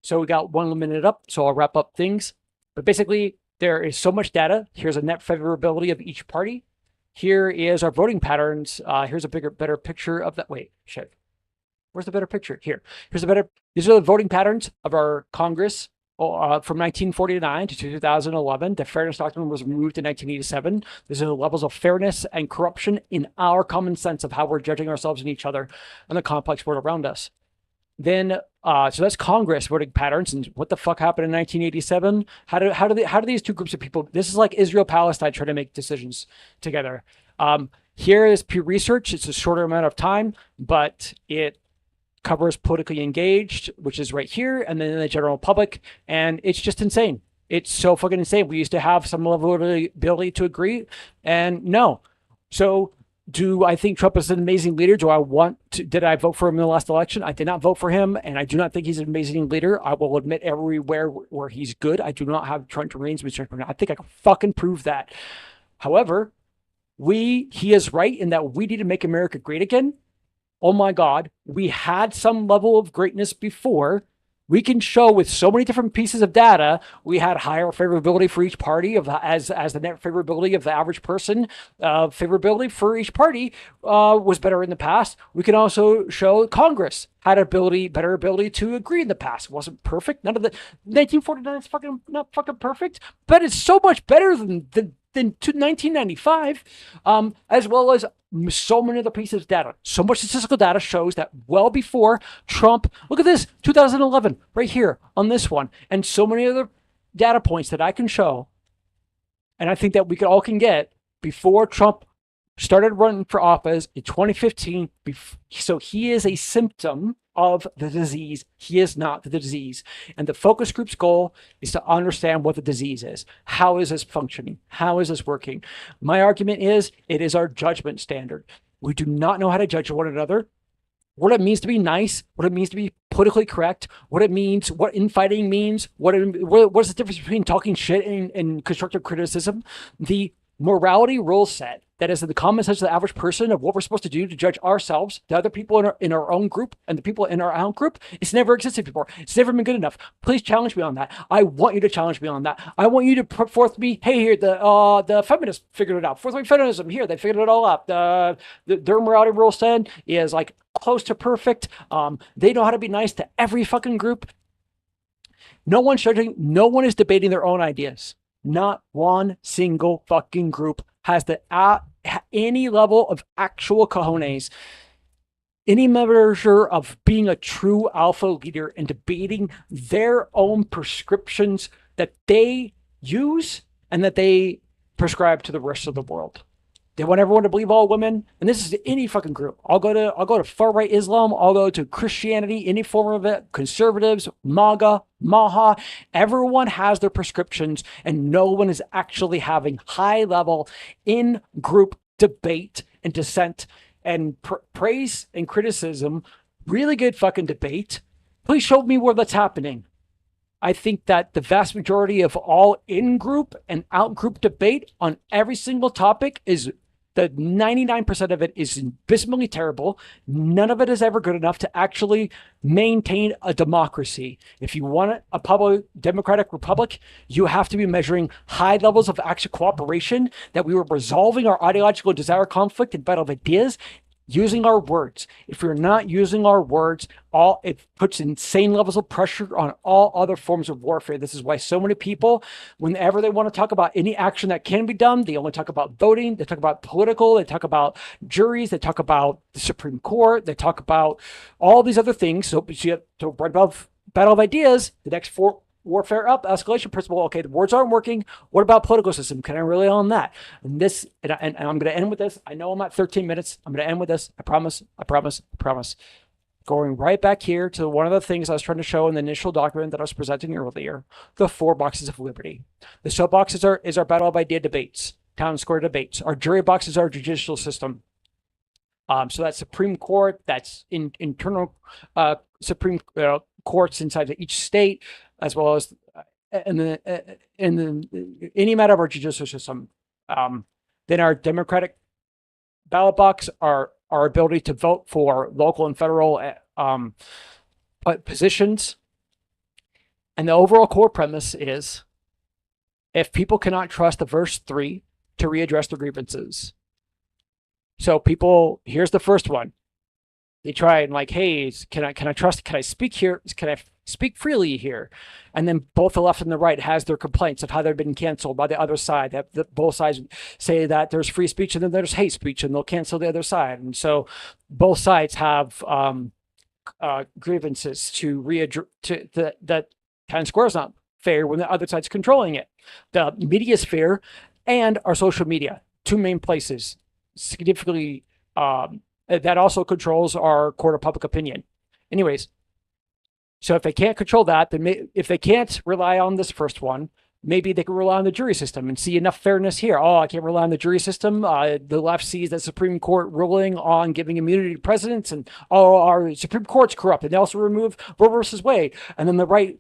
S1: So we got 1 minute up, so I'll wrap up things. But basically, there is so much data. Here's a net favorability of each party. Here is our voting patterns. Here's a better picture of that. Wait, shit. Where's the better picture? Here. These are the voting patterns of our Congress from 1949 to 2011. The fairness doctrine was removed in 1987. These are the levels of fairness and corruption in our common sense of how we're judging ourselves and each other and the complex world around us. Then, so that's Congress voting patterns, and what the fuck happened in 1987? How do these two groups of people? This is like Israel Palestine trying to make decisions together. Here is Pew Research. It's a shorter amount of time, but it covers politically engaged, which is right here, and then the general public, and it's just insane. It's so fucking insane. We used to have some level of ability to agree, and no. So, do I think Trump is an amazing leader? Did I vote for him in the last election? I did not vote for him, and I do not think he's an amazing leader. I will admit everywhere where he's good. I do not have Trump reigns. I think I can fucking prove that. However, he is right in that we need to make America great again. Oh my God, we had some level of greatness before. We can show with so many different pieces of data, we had higher favorability for each party as the net favorability of the average person. Favorability for each party was better in the past. We can also show Congress had better ability to agree in the past. It wasn't perfect. None of the 1949 is not fucking perfect, but it's so much better than 1995, as well as so many other pieces of data. So much statistical data shows that well before Trump, look at this, 2011, right here on this one, and so many other data points that I can show, and I think that we all can get before Trump started running for office in 2015. So he is a symptom of the disease. He is not the disease. And the focus group's goal is to understand what the disease is. How is this functioning? How is this working? My argument is it is our judgment standard. We do not know how to judge one another. What it means to be nice, what it means to be politically correct, what it means, what infighting means, what is the difference between talking shit and constructive criticism, the morality rule set that is in the common sense of the average person of what we're supposed to do to judge ourselves, the other people in our own group, and the people in our own group, it's never existed before. It's never been good enough. Please challenge me on that. I want you to challenge me on that. I want you to put forth me, hey, here, the feminists figured it out. Fourth-wave feminism, here, they figured it all out. Their morality rule set is like close to perfect. They know how to be nice to every fucking group. No one's judging, no one is debating their own ideas. Not one single fucking group has any level of actual cojones, any measure of being a true alpha leader and debating their own prescriptions that they use and that they prescribe to the rest of the world. They want everyone to believe all women, and this is any fucking group. I'll go to far right Islam. I'll go to Christianity, any form of it. Conservatives, MAGA, Maha. Everyone has their prescriptions, and no one is actually having high level in group debate and dissent and praise and criticism. Really good fucking debate. Please show me where that's happening. I think that the vast majority of all in-group and out-group debate on every single topic is the 99% of it is abysmally terrible. None of it is ever good enough to actually maintain a democracy. If you want a public democratic republic, you have to be measuring high levels of actual cooperation, that we were resolving our ideological desire conflict and battle of ideas using our words. If we're not using our words, it puts insane levels of pressure on all other forms of warfare. This is why so many people, whenever they want to talk about any action that can be done, they only talk about voting, they talk about political, they talk about juries, they talk about the Supreme Court, they talk about all these other things. So right above battle of ideas, the next warfare up, escalation principle. Okay, the words aren't working. What about political system? Can I rely on that? And I'm going to end with this. I know I'm at 13 minutes. I'm going to end with this. I promise. Going right back here to one of the things I was trying to show in the initial document that I was presenting earlier, the 4 boxes of liberty. The soapboxes is our battle of idea debates, town square debates. Our jury box is our judicial system. So that's Supreme Court, that's internal Supreme courts inside of each state, as well as in any matter of our judicial system. Then our democratic ballot box, our ability to vote for local and federal positions. And the overall core premise is, if people cannot trust the verse 3 to readdress their grievances. So here's the first one. They try and like, hey, can I speak here? Can I speak freely here? And then both the left and the right has their complaints of how they've been canceled by the other side. That both sides say that there's free speech and then there's hate speech, and they'll cancel the other side. And so both sides have grievances to readdress that Times Square is not fair when the other side's controlling it. The media sphere and our social media, 2 main places, significantly that also controls our court of public opinion. Anyways, so if they can't control that, then if they can't rely on this first one, maybe they can rely on the jury system and see enough fairness here. Oh, I can't rely on the jury system. The left sees the Supreme Court ruling on giving immunity to presidents, and our Supreme Court's corrupt, and they also remove Roe versus Wade. And then the right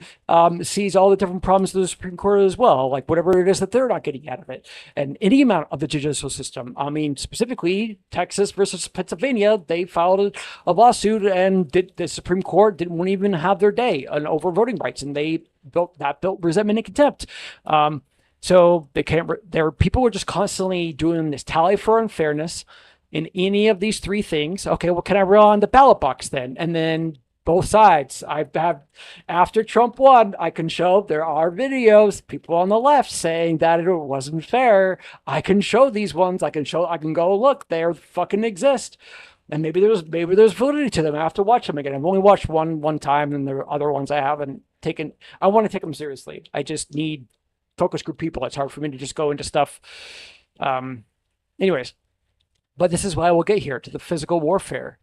S1: sees all the different problems of the Supreme Court as well, like whatever it is that they're not getting out of it. And any amount of the judicial system. I mean, specifically Texas versus Pennsylvania, they filed a lawsuit, and the Supreme Court didn't even have their day over voting rights, and they built resentment and contempt. So people were just constantly doing this tally for unfairness in any of these 3 things. Okay, well, can I rely on the ballot box then? And then both sides. After Trump won, I can show there are videos, people on the left saying that it wasn't fair. I can show these ones. I can go, look, they fucking exist. And maybe there's validity to them. I have to watch them again. I've only watched one time, and there are other ones I haven't taken. I want to take them seriously. I just need focus group people. It's hard for me to just go into stuff. Anyways, but this is why we'll get here to the physical warfare.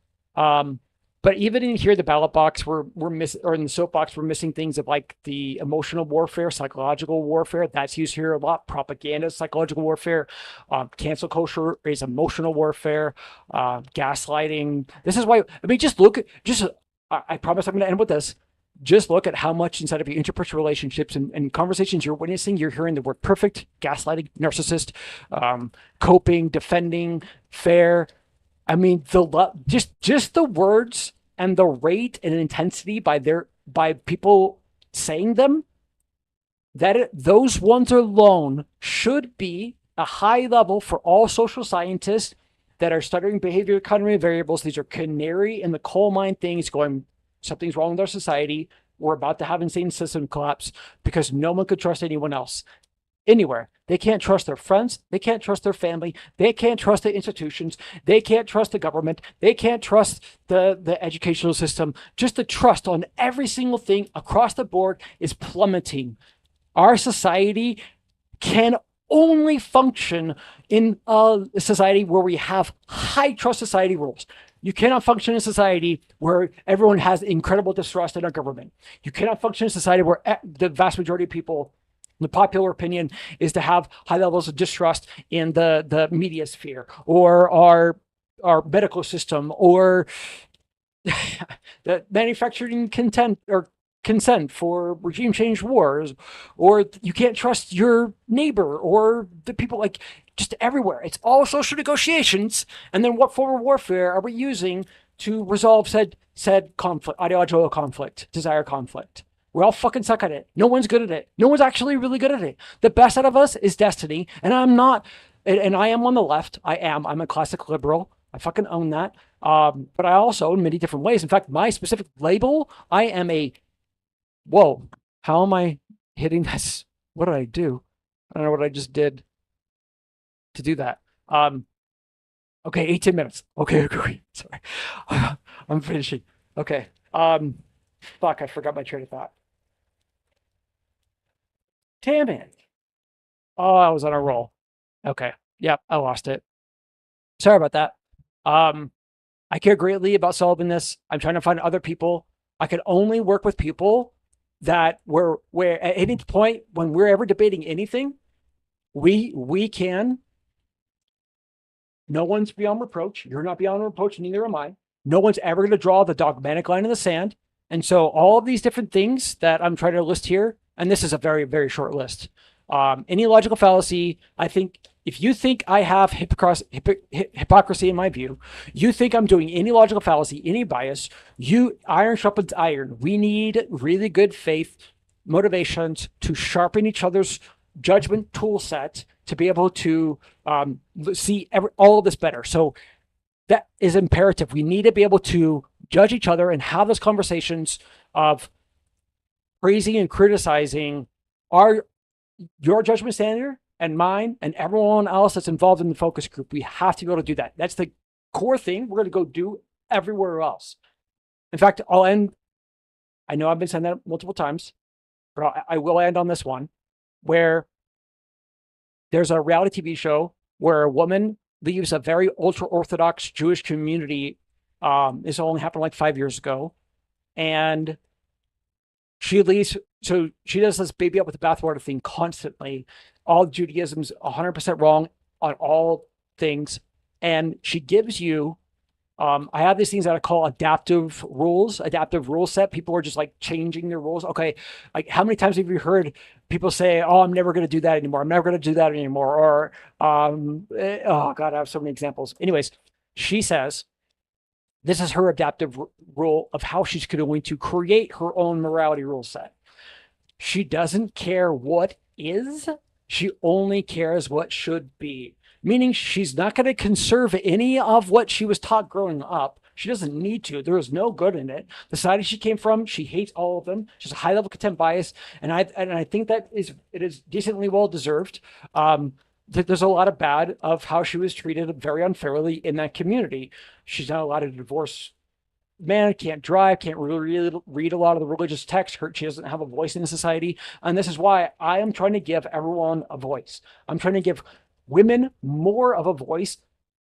S1: But even in here, the ballot box, we're missing, or in the soapbox, we're missing things of like the emotional warfare, psychological warfare. That's used here a lot. Propaganda, psychological warfare. Cancel culture is emotional warfare. Gaslighting. This is why, I mean, I promise I'm going to end with this. just look at how much inside of your interpersonal relationships and conversations you're witnessing, you're hearing the word perfect, gaslighting, narcissist, coping, defending, fair. I mean, just the words and the rate and intensity by people saying them, those ones alone should be a high level for all social scientists that are studying behavior economy variables. These are canary in the coal mine things going, something's wrong with our society. We're about to have insane system collapse because no one could trust anyone else anywhere. They can't trust their friends. They can't trust their family. They can't trust the institutions. They can't trust the government. They can't trust the educational system. Just the trust on every single thing across the board is plummeting. Our society can only function in a society where we have high trust society rules. You cannot function in a society where everyone has incredible distrust in our government. You cannot function in a society where the vast majority of people, the popular opinion is to have high levels of distrust in the media sphere or our medical system or the manufacturing consent for regime change wars, or you can't trust your neighbor or the people, like just everywhere. It's all social negotiations. And then what form of warfare are we using to resolve said conflict, ideological conflict, desire conflict? We all fucking suck at it. No one's good at it. No one's actually really good at it. The best out of us is destiny. And I'm not, and I am on the left. I'm a classic liberal. I fucking own that. But I also, in many different ways, in fact, my specific label, I am whoa, how am I hitting this? What did I do? I don't know what I just did to do that. Okay, 18 minutes. Okay, sorry. I'm finishing. Okay. Fuck, I forgot my train of thought. Damn it. Oh, I was on a roll. Okay. Yep, I lost it. Sorry about that. I care greatly about solving this. I'm trying to find other people. I can only work with people that where at any point when we're ever debating anything, we can. No one's beyond reproach. You're not beyond reproach, neither am I. No one's ever going to draw the dogmatic line in the sand. And so all of these different things that I'm trying to list here, and this is a very, very short list. Any logical fallacy, I think if you think I have hypocrisy in my view, you think I'm doing any logical fallacy, any bias, iron sharpens iron. We need really good faith motivations to sharpen each other's judgment tool set to be able to see all of this better. So that is imperative. We need to be able to judge each other and have those conversations of praising and criticizing your judgment standard and mine and everyone else that's involved in the focus group. We have to be able to do that. That's the core thing we're going to go do everywhere else. In fact, I'll end. I know I've been saying that multiple times, but I will end on this one where there's a reality TV show where a woman leaves a very ultra-Orthodox Jewish community. This only happened like 5 years ago. And she leaves, so she does this baby up with the bathwater thing constantly. All Judaism's 100% wrong on all things. And she gives you, I have these things that I call adaptive rule set. People are just like changing their rules. Okay, like how many times have you heard people say, "Oh, I'm never going to do that anymore. I'm never going to do that anymore." Or, oh God, I have so many examples. Anyways, she says this is her adaptive rule of how she's going to create her own morality rule set. She doesn't care what is. She only cares what should be. Meaning she's not going to conserve any of what she was taught growing up. She doesn't need to. There is no good in it. The society she came from, she hates all of them. She's a high level contempt bias, and I think that it is decently well deserved. There's a lot of bad of how she was treated very unfairly in that community. She's not allowed to divorce man, can't drive, can't really read a lot of the religious text. She doesn't have a voice in the society. And this is why I am trying to give everyone a voice. I'm trying to give women more of a voice.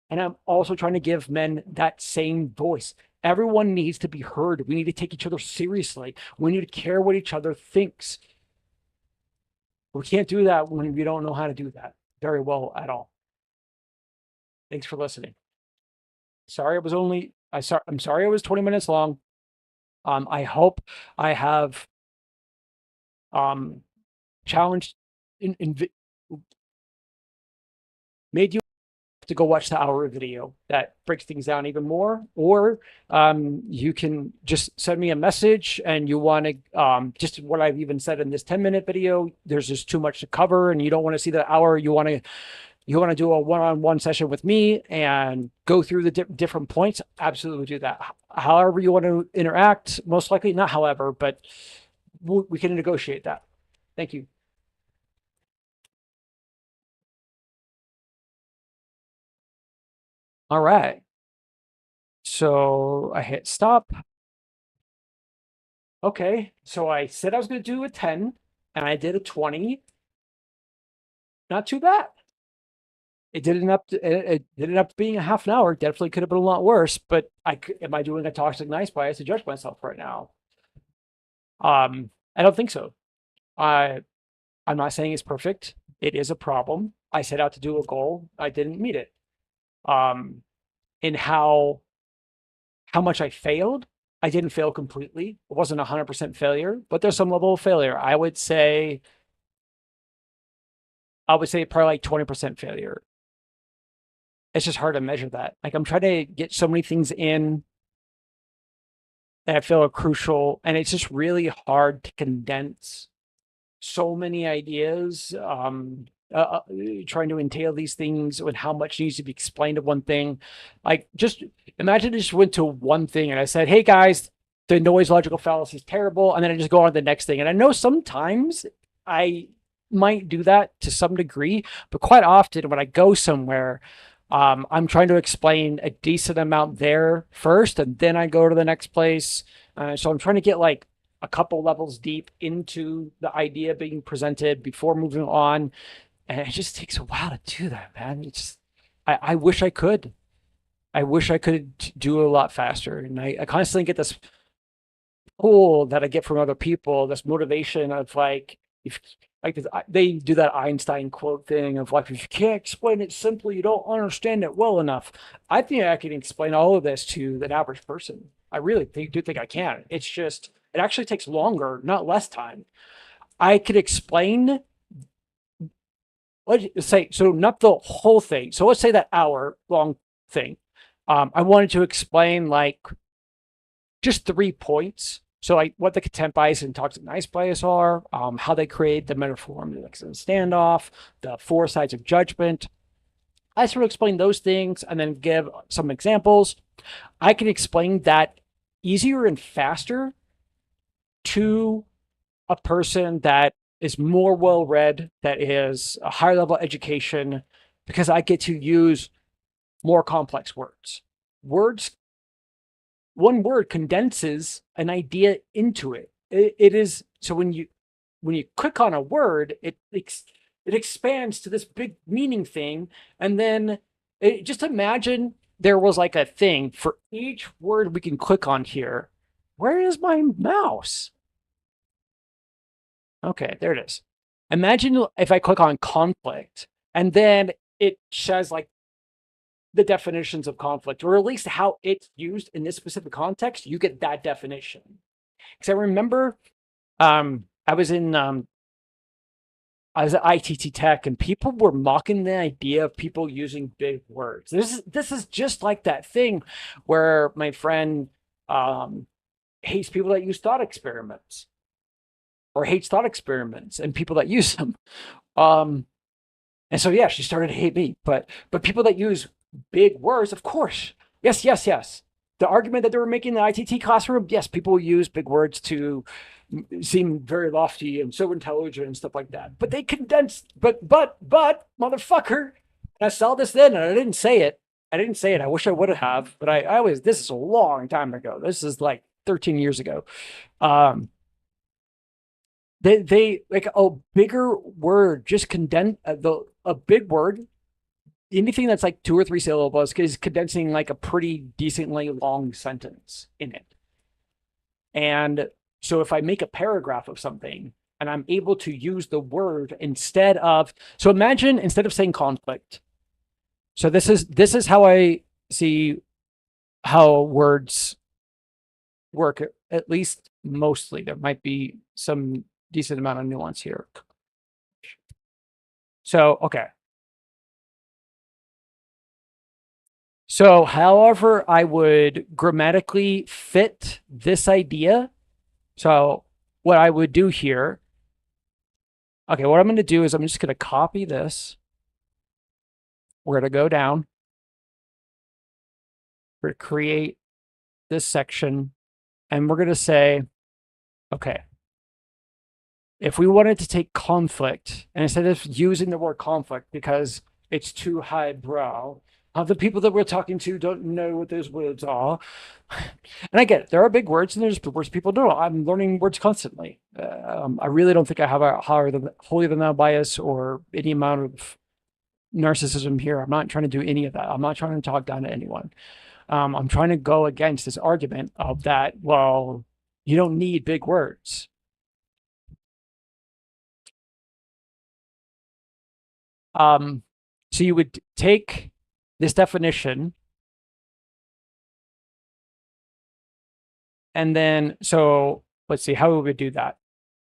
S1: And I'm also trying to give men that same voice. Everyone needs to be heard. We need to take each other seriously. We need to care what each other thinks. We can't do that when we don't know how to do that very well at all. Thanks for listening. I'm sorry it was 20 minutes long. I hope I have challenged in made you to go watch the hour video that breaks things down even more, or you can just send me a message and you want to just what I've even said in this 10-minute video. There's just too much to cover and you don't want to see the hour. You want to do a one-on-one session with me and go through the different points. Absolutely do that. However you want to interact, most likely not however, but we can negotiate that. Thank you. All right. So I hit stop. Okay. So I said I was going to do a 10 and I did a 20. Not too bad. It didn't up to, it didn't up to being a half an hour. Definitely could have been a lot worse, but am I doing a toxic nice bias to judge myself right now? I don't think so. I'm not saying it's perfect. It is a problem. I set out to do a goal. I didn't meet it. In how much I failed, I didn't fail completely. It wasn't 100% failure, but there's some level of failure. I would say probably like 20% failure. It's just hard to measure that. Like I'm trying to get so many things in that I feel are crucial, and it's just really hard to condense so many ideas. Trying to entail these things and how much needs to be explained to one thing. Like just imagine I just went to one thing and I said, hey guys, the noise logical fallacy is terrible. And then I just go on to the next thing. And I know sometimes I might do that to some degree, but quite often when I go somewhere, I'm trying to explain a decent amount there first, and then I go to the next place. So I'm trying to get like a couple levels deep into the idea being presented before moving on. And it just takes a while to do that, man. I wish I could. I wish I could do a lot faster. And I constantly get this pull that I get from other people, this motivation of like, if like this, they do that Einstein quote thing of like, if you can't explain it simply, you don't understand it well enough. I think I can explain all of this to the average person. I really do think I can. It's just, it actually takes longer, not less time. I could explain, let's say, so not the whole thing. So let's say that hour long thing. I wanted to explain like just 3 points. So like what the contempt bias and toxic nice bias are, how they create the metaphor standoff, the 4 sides of judgment. I sort of explain those things and then give some examples. I can explain that easier and faster to a person that is more well-read, that is a higher level education, because I get to use more complex words. One word condenses an idea into it. It is, so when you click on a word, it expands to this big meaning thing. And then just imagine there was like a thing for each word we can click on here. Where is my mouse? Okay, there it is. Imagine if I click on conflict and then it says like the definitions of conflict, or at least how it's used in this specific context. You get that definition. Because I remember I was at ITT Tech and people were mocking the idea of people using big words. This is just like that thing where my friend hates people that use thought experiments, or hates thought experiments and people that use them. And so yeah, she started to hate me. But people that use big words, of course. Yes. The argument that they were making in the ITT classroom, yes, people use big words to seem very lofty and so intelligent and stuff like that. But they condense, but motherfucker, and I saw this then and I didn't say it. I wish I would have, but I always, this is a long time ago. This is like 13 years ago. They like a bigger word, just condense a big word. Anything that's like 2 or 3 syllables is condensing like a pretty decently long sentence in it. And so if I make a paragraph of something and I'm able to use the word instead of, so imagine instead of saying conflict. So this is how I see how words work at least mostly. There might be some decent amount of nuance here. So, okay. So, however, I would grammatically fit this idea. So, what I would do here, okay, what I'm going to do is I'm just going to copy this. We're going to go down. We're going to create this section, and we're going to say, okay, if we wanted to take conflict, and instead of using the word conflict because it's too highbrow, the people that we're talking to don't know what those words are. And I get it. There are big words and there's words people don't know. I'm learning words constantly. I really don't think I have a holier than thou bias or any amount of narcissism here. I'm not trying to do any of that. I'm not trying to talk down to anyone. I'm trying to go against this argument of that, well, you don't need big words. So you would take this definition and then, so let's see, how would we do that?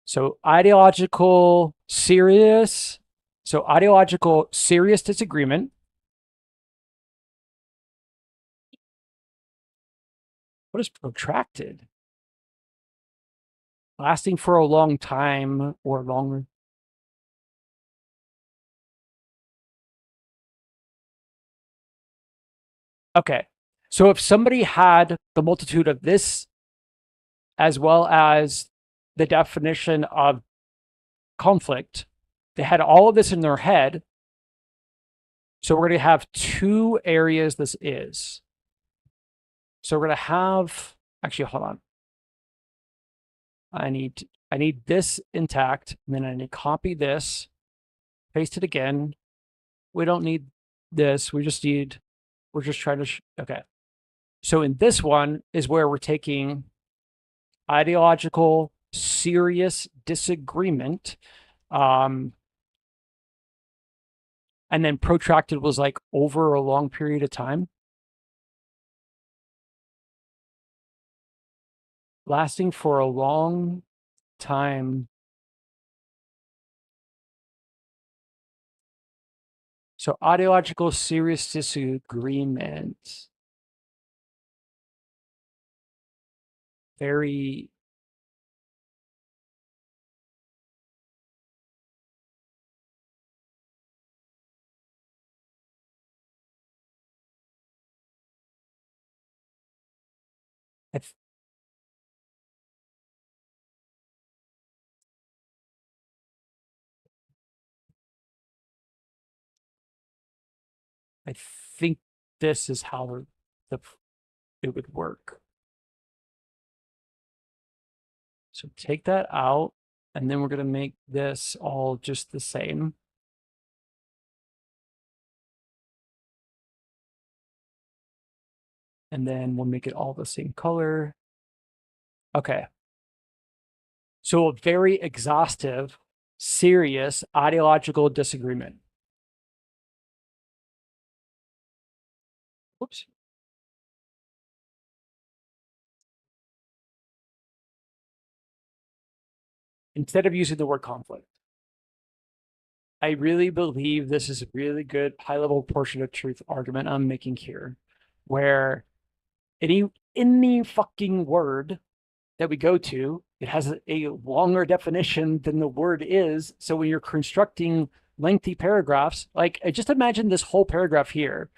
S1: So ideological serious disagreement. What is protracted? Lasting for a long time or longer. Okay. So if somebody had the multitude of this as well as the definition of conflict, they had all of this in their head. So we're going to have two areas this is. So we're going to have, actually, hold on. I need this intact, and then I need to copy this, paste it again. We don't need this. We're just trying to, okay. So in this one is where we're taking ideological, serious disagreement. And then protracted was like over a long period of time. Lasting for a long time. So ideological serious disagreement. Very I think this is how it would work. So take that out, and then we're going to make this all just the same. And then we'll make it all the same color. Okay. So a very exhaustive, serious ideological disagreement. Whoops. Instead of using the word conflict. I really believe this is a really good high-level portion of truth argument I'm making here, where any fucking word that we go to, it has a longer definition than the word is. So when you're constructing lengthy paragraphs, like just imagine this whole paragraph here.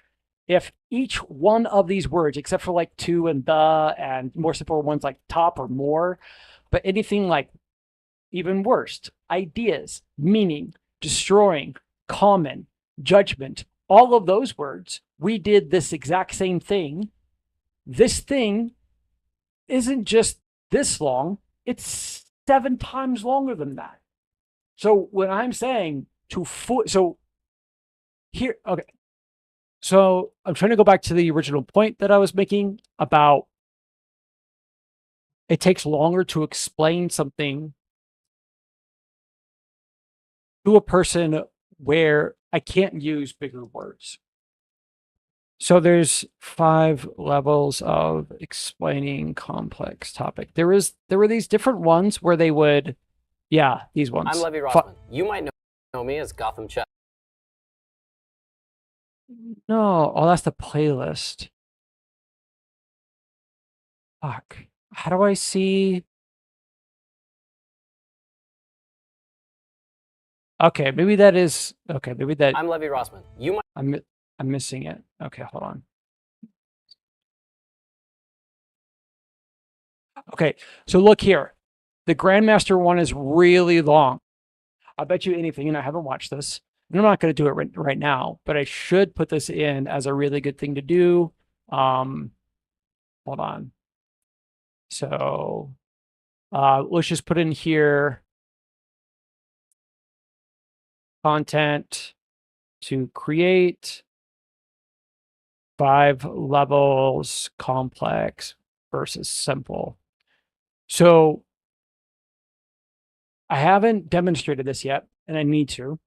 S1: If each one of these words, except for like to and the and more simple ones like top or more, but anything like even worst, ideas, meaning, destroying, common, judgment, all of those words, we did this exact same thing. This thing isn't just this long, it's 7 times longer than that. So when I'm saying so here, okay. So I'm trying to go back to the original point that I was making about it takes longer to explain something to a person where I can't use bigger words. So there's 5 levels of explaining complex topic. There were these different ones where they would, yeah, these ones.
S5: I'm Levy Rossman. You might know me as Gotham Chess.
S1: No, oh, that's the playlist. Fuck. How do I see? Okay, maybe that is okay. Maybe that
S5: I'm Levy Rossman. You might.
S1: I'm missing it. Okay, hold on. Okay, so look here. The Grandmaster one is really long. I bet you anything, and I haven't watched this. And I'm not going to do it right now, but I should put this in as a really good thing to do. Hold on. So let's just put in here content to create 5 levels complex versus simple. So I haven't demonstrated this yet, and I need to,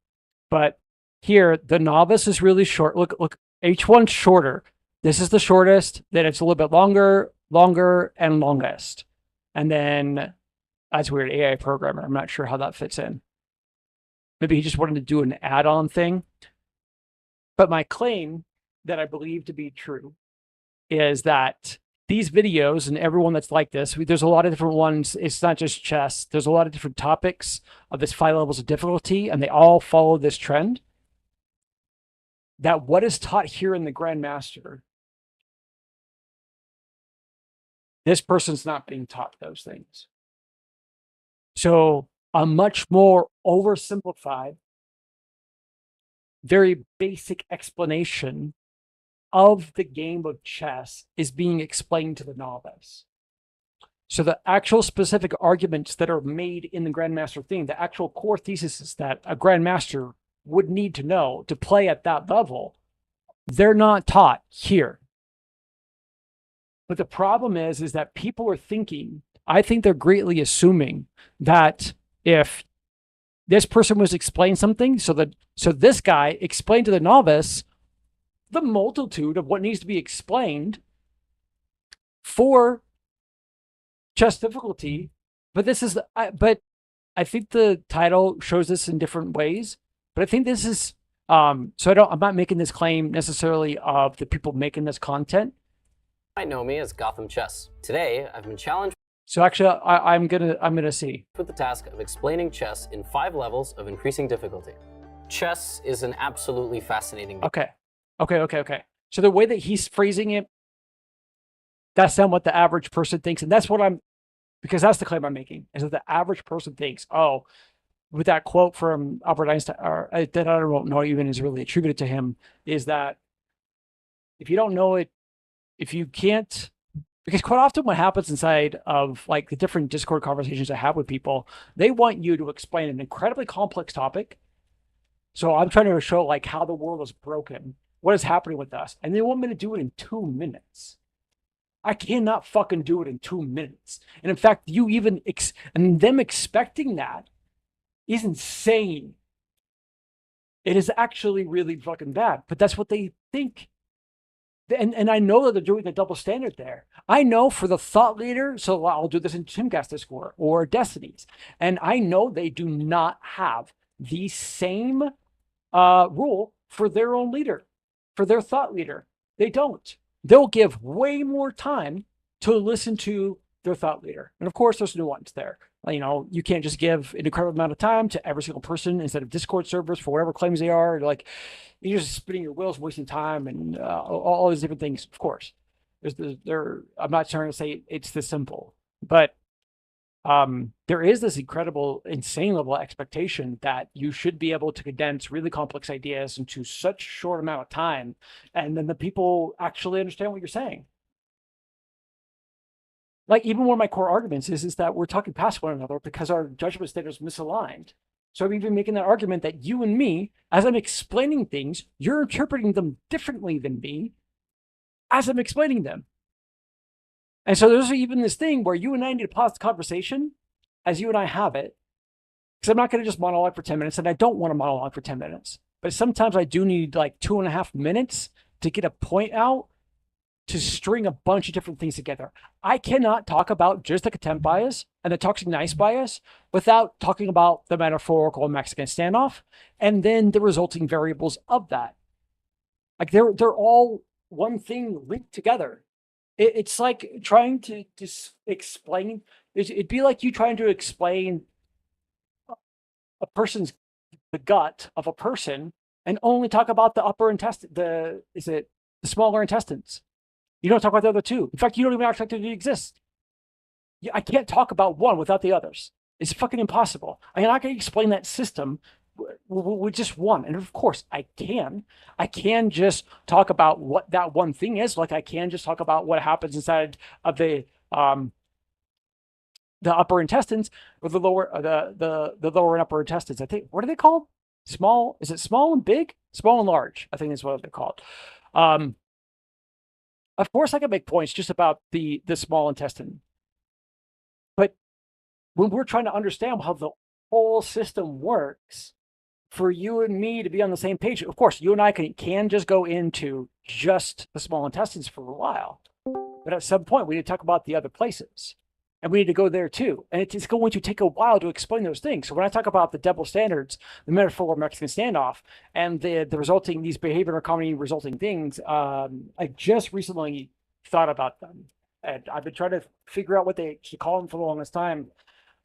S1: but here the novice is really short. Look, each one's shorter. This is the shortest, then it's a little bit longer, and longest. And then that's weird, AI programmer. I'm not sure how that fits in. Maybe he just wanted to do an add-on thing. But my claim that I believe to be true is that these videos and everyone that's like this, there's a lot of different ones. It's not just chess. There's a lot of different topics of this 5 levels of difficulty, and they all follow this trend. That what is taught here in the Grandmaster, this person's not being taught those things. So a much more oversimplified, very basic explanation of the game of chess is being explained to the novice. So the actual specific arguments that are made in the Grandmaster thing, the actual core thesis that a Grandmaster would need to know to play at that level, they're not taught here. But the problem is that people are thinking, I think they're greatly assuming that if this person was explained something, so this guy explained to the novice the multitude of what needs to be explained for chess difficulty. But this is, but I think the title shows this in different ways. But I think this is, so I'm not making this claim necessarily of the people making this content.
S5: You might know me as Gotham Chess. Today, I've been challenged.
S1: So actually, I'm gonna see
S5: with the task of explaining chess in 5 levels of increasing difficulty. Chess is an absolutely fascinating.
S1: Okay. So the way that he's phrasing it, that's not what the average person thinks. And that's what because that's the claim I'm making, is that the average person thinks, oh, with that quote from Albert Einstein, or that I don't know even is really attributed to him, is that if you don't know it, if you can't, because quite often what happens inside of like the different Discord conversations I have with people, they want you to explain an incredibly complex topic. So I'm trying to show like how the world is broken, what is happening with us, and they want me to do it in 2 minutes. I cannot fucking do it in 2 minutes. And in fact, you even and them expecting that is insane. It is actually really fucking bad, but that's what they think. And I know that they're doing a double standard there. I know for the thought leader, so I'll do this in Timcast Discord or Destinies, and I know they do not have the same rule for their own leader, for their thought leader. They don't. They'll give way more time to listen to their thought leader. And of course, there's nuance there. You know, you can't just give an incredible amount of time to every single person instead of Discord servers for whatever claims they are. Like, you're just spinning your wheels, wasting time, and all these different things. Of course, I'm not trying to say it's this simple, but there is this incredible, insane level of expectation that you should be able to condense really complex ideas into such a short amount of time, and then the people actually understand what you're saying. Like, even one of my core arguments is that we're talking past one another because our judgment state is misaligned. So I'm even making that argument that you and me, as I'm explaining things, you're interpreting them differently than me as I'm explaining them. And so there's even this thing where you and I need to pause the conversation as you and I have it, because I'm not going to just monologue for 10 minutes, and I don't want to monologue for 10 minutes. But sometimes I do need like 2.5 minutes to get a point out to string a bunch of different things together. I cannot talk about just the contempt bias and the toxic nice bias without talking about the metaphorical Mexican standoff and then the resulting variables of that. Like they're all one thing linked together. It's like trying to explain. It'd be like you trying to explain a person's the gut of a person and only talk about the upper intestine. The smaller intestines. You don't talk about the other two. In fact, you don't even expect it to exist. I can't talk about one without the others. It's fucking impossible. I'm not going to explain that system with just one. And of course, I can. I can just talk about what that one thing is. Like I can just talk about what happens inside of the upper intestines or the lower the lower and upper intestines. I think what are they called? Small? Is it small and big? Small and large? I think that's what they're called. Of course, I can make points just about the small intestine, but when we're trying to understand how the whole system works, for you and me to be on the same page, of course, you and I can just go into just the small intestines for a while, but at some point we need to talk about the other places. And we need to go there too. And it's going to take a while to explain those things. So when I talk about the double standards, the metaphor of Mexican standoff, and the resulting, these behavioral economy resulting things, I just recently thought about them. And I've been trying to figure out what they should call them for the longest time.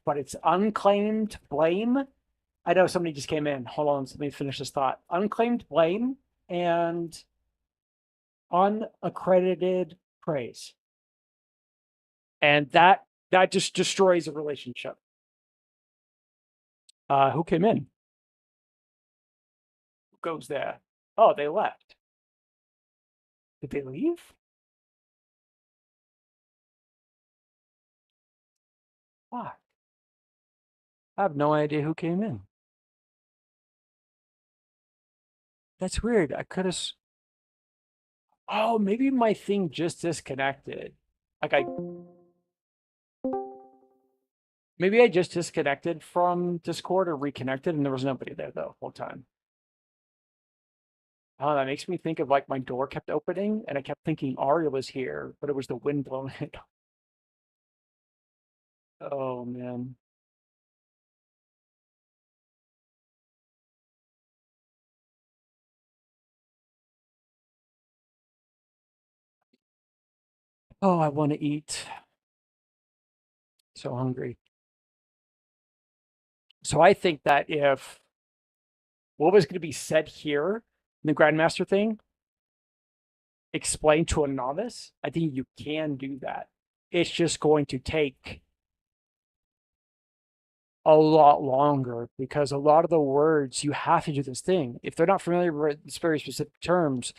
S1: But it's unclaimed blame. I know somebody just came in. Hold on, let me finish this thought. Unclaimed blame and unaccredited praise. And that just destroys a relationship. Who came in? Who goes there? Oh, they left. Did they leave? Fuck. I have no idea who came in. That's weird. I could have. Oh, maybe my thing just disconnected. Like maybe I just disconnected from Discord or reconnected, and there was nobody there the whole time. Oh, that makes me think of like my door kept opening, and I kept thinking Arya was here, but it was the wind blowing it. Oh man. Oh, I want to eat. So hungry. So I think that if what was going to be said here in the Grandmaster thing explained to a novice, I think you can do that. It's just going to take a lot longer because a lot of the words you have to do this thing. If they're not familiar with very specific terms,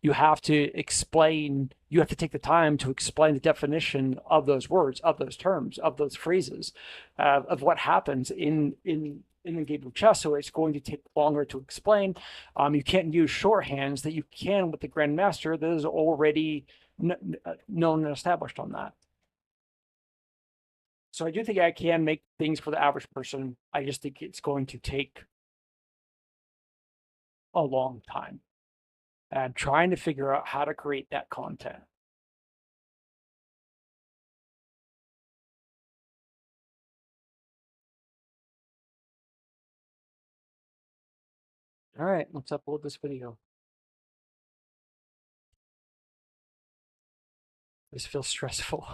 S1: you have to explain, you have to take the time to explain the definition of those words, of those terms, of those phrases, of what happens in the game of chess. So it's going to take longer to explain. You can't use shorthands that you can with the Grandmaster that is already known and established on that. So I do think I can make things for the average person. I just think it's going to take a long time. And trying to figure out how to create that content. All right, let's upload this video. This feels stressful.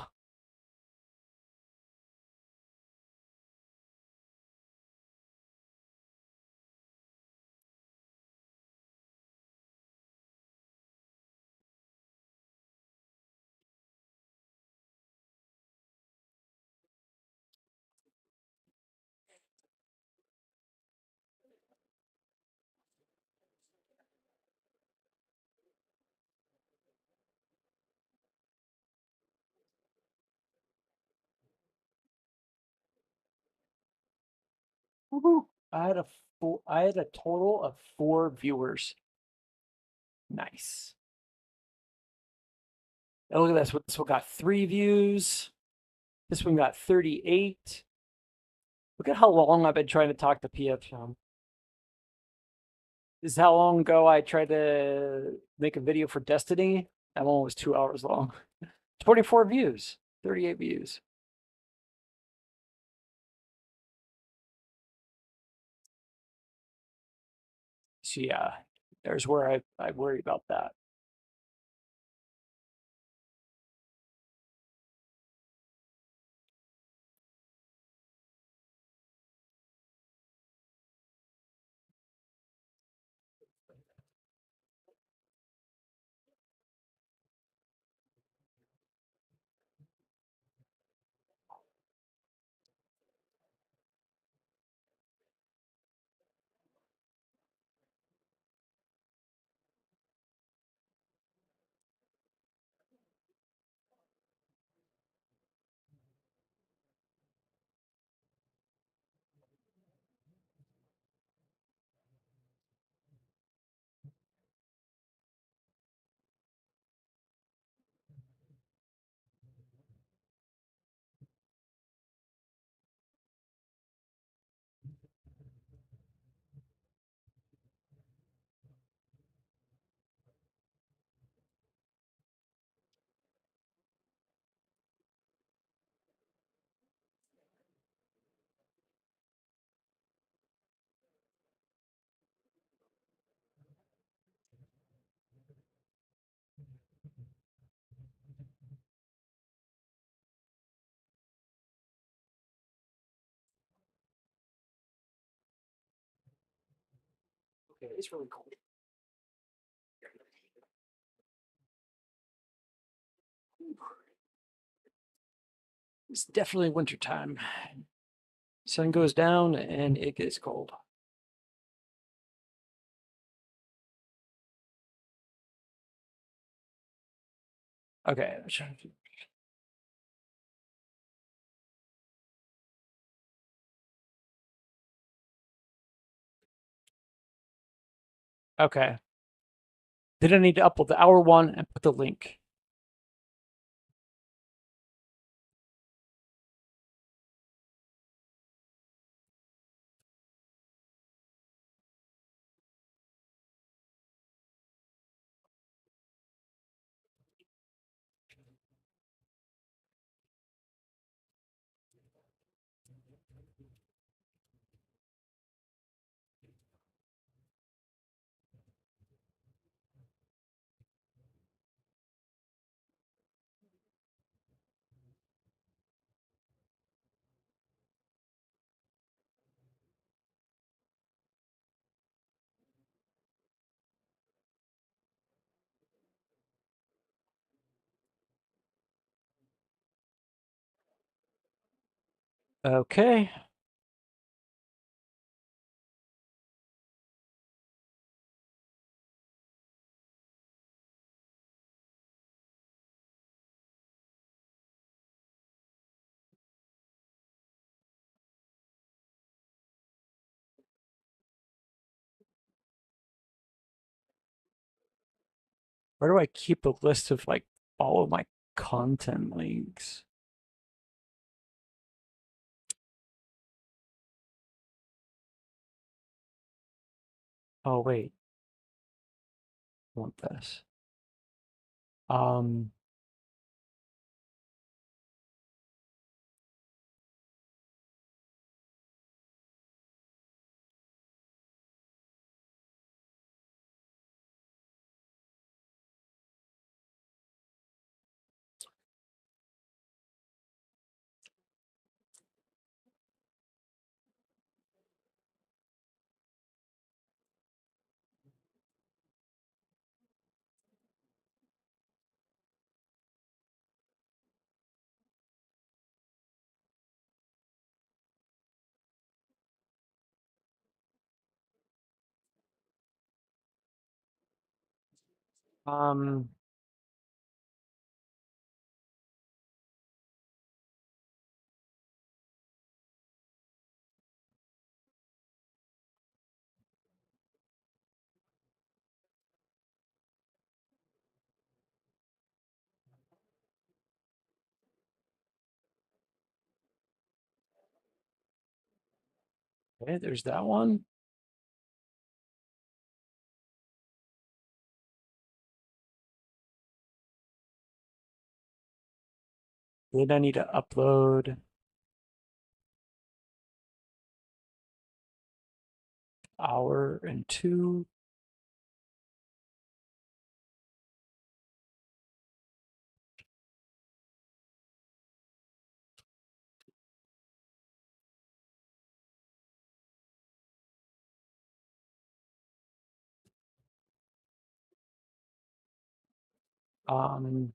S1: Woo-hoo. I had a total of 4 viewers. Nice. And look at this. This one got 3 views. This one got 38. Look at how long I've been trying to talk to PF. This is how long ago I tried to make a video for Destiny. That one was 2 hours long. 24 views, 38 views. So yeah, there's where I worry about that. Okay, it's really cool. It's definitely wintertime. Sun goes down and it gets cold. Okay. Okay. Then I need to upload the hour one and put the link. Okay. Where do I keep a list of like all of my content links? Oh wait, I want this. Um, um, okay, there's that one. Then I need to upload hour and 2. Um,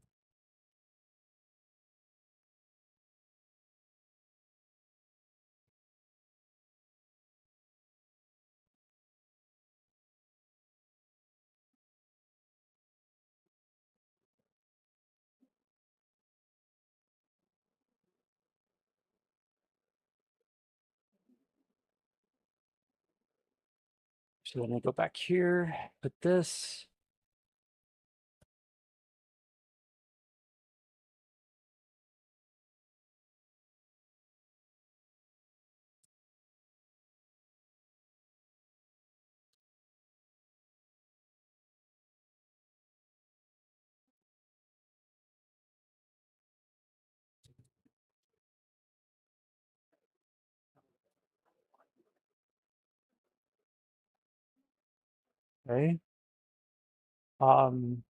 S1: so then I go back here, put this. Okay. Um,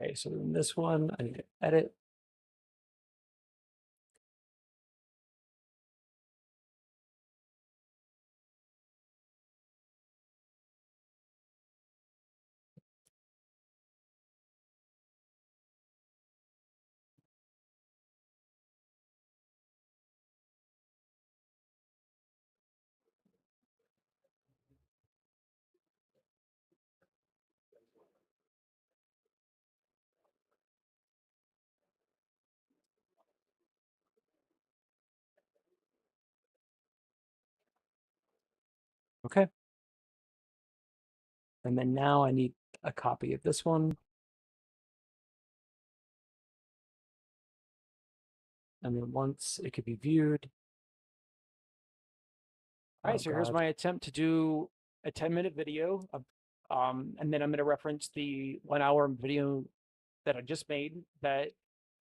S1: okay, so in this one, I need to edit. Okay. And then now I need a copy of this one. And then once it could be viewed. All right, so here's my attempt to do a 10-minute video. And then I'm going to reference the 1-hour video that I just made that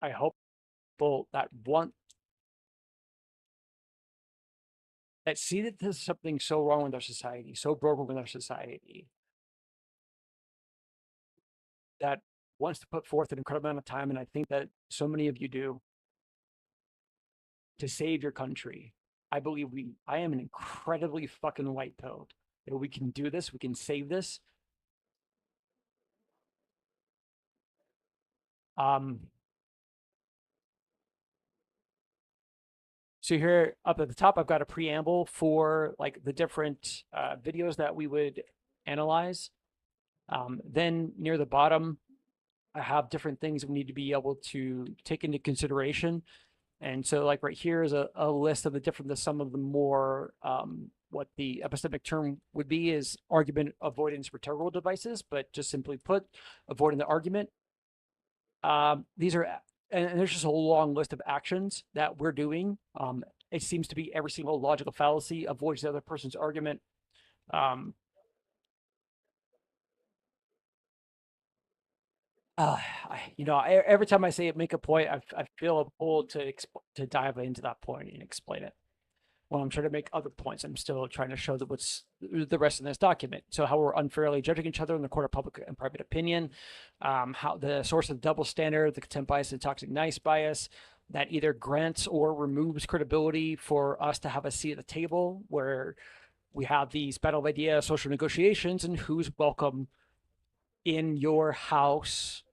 S1: I hope people that want that see that there's something so wrong with our society, so broken with our society, that wants to put forth an incredible amount of time, and I think that so many of you do, to save your country. I am an incredibly fucking white pill. That we can do this, we can save this. So here up at the top, I've got a preamble for like the different videos that we would analyze. Then near the bottom, I have different things we need to be able to take into consideration. And so like right here is a list of some of the more, what the epistemic term would be is argument avoidance rhetorical devices, but just simply put, avoiding the argument. These are, and there's just a whole long list of actions that we're doing. It seems to be every single logical fallacy avoids the other person's argument. Um, every time I say it, make a point, I feel a pull to dive into that point and explain it. When I'm trying to make other points, I'm still trying to show that what's the rest of this document. So how we're unfairly judging each other in the court of public and private opinion, how the source of the double standard, the contempt bias, and toxic nice bias that either grants or removes credibility for us to have a seat at the table where we have these battle of idea social negotiations and who's welcome in your house,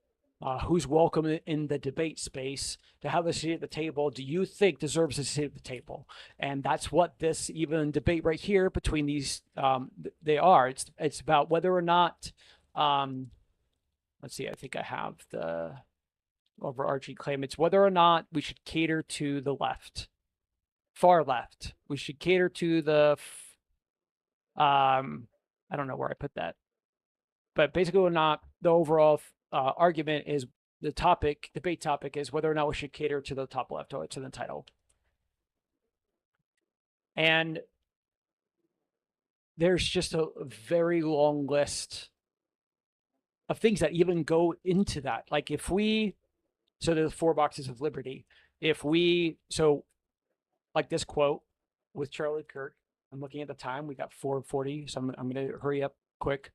S1: who's welcome in the debate space to have a seat at the table, do you think deserves a seat at the table? And that's what this even debate right here between these, they are. It's about whether or not let's see, I think I have the overarching claim. It's whether or not we should cater to the left, far left. We should cater to the, I don't know where I put that, but basically, or not the overall argument is the debate topic is whether or not we should cater to the top left or to the title. And there's just a very long list of things that even go into that. Like if we, so there's 4 boxes of liberty. If we, so like this quote with Charlie Kirk, I'm looking at the time, we got 4:40, so I'm going to hurry up quick.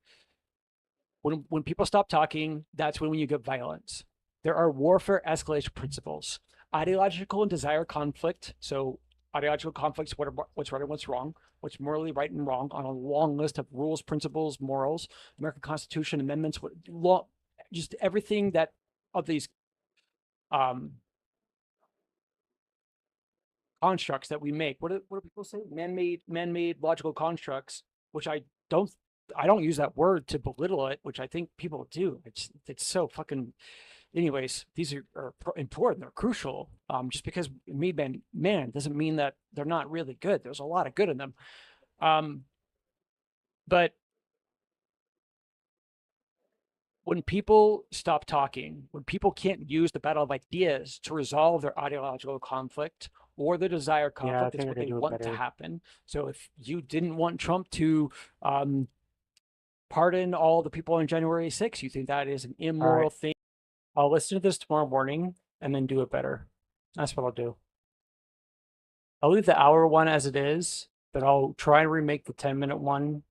S1: When people stop talking, that's when you get violence. There are warfare escalation principles, ideological and desire conflict. So ideological conflicts, what's right and what's wrong, what's morally right and wrong on a long list of rules, principles, morals, American Constitution amendments, law, just everything that of these constructs that we make. What do people say? Man-made logical constructs, which I don't use that word to belittle it, which I think people do. It's so fucking. Anyways, these are important. They're crucial. Just because made man doesn't mean that they're not really good. There's a lot of good in them. But when people stop talking, when people can't use the battle of ideas to resolve their ideological conflict or the desire conflict, it's what they want to happen. So if you didn't want Trump to pardon all the people on January 6th, you think that is an immoral thing. I'll listen to this tomorrow morning and then do it better. That's what I'll do. I'll leave the hour one as it is, but I'll try and remake the 10-minute one.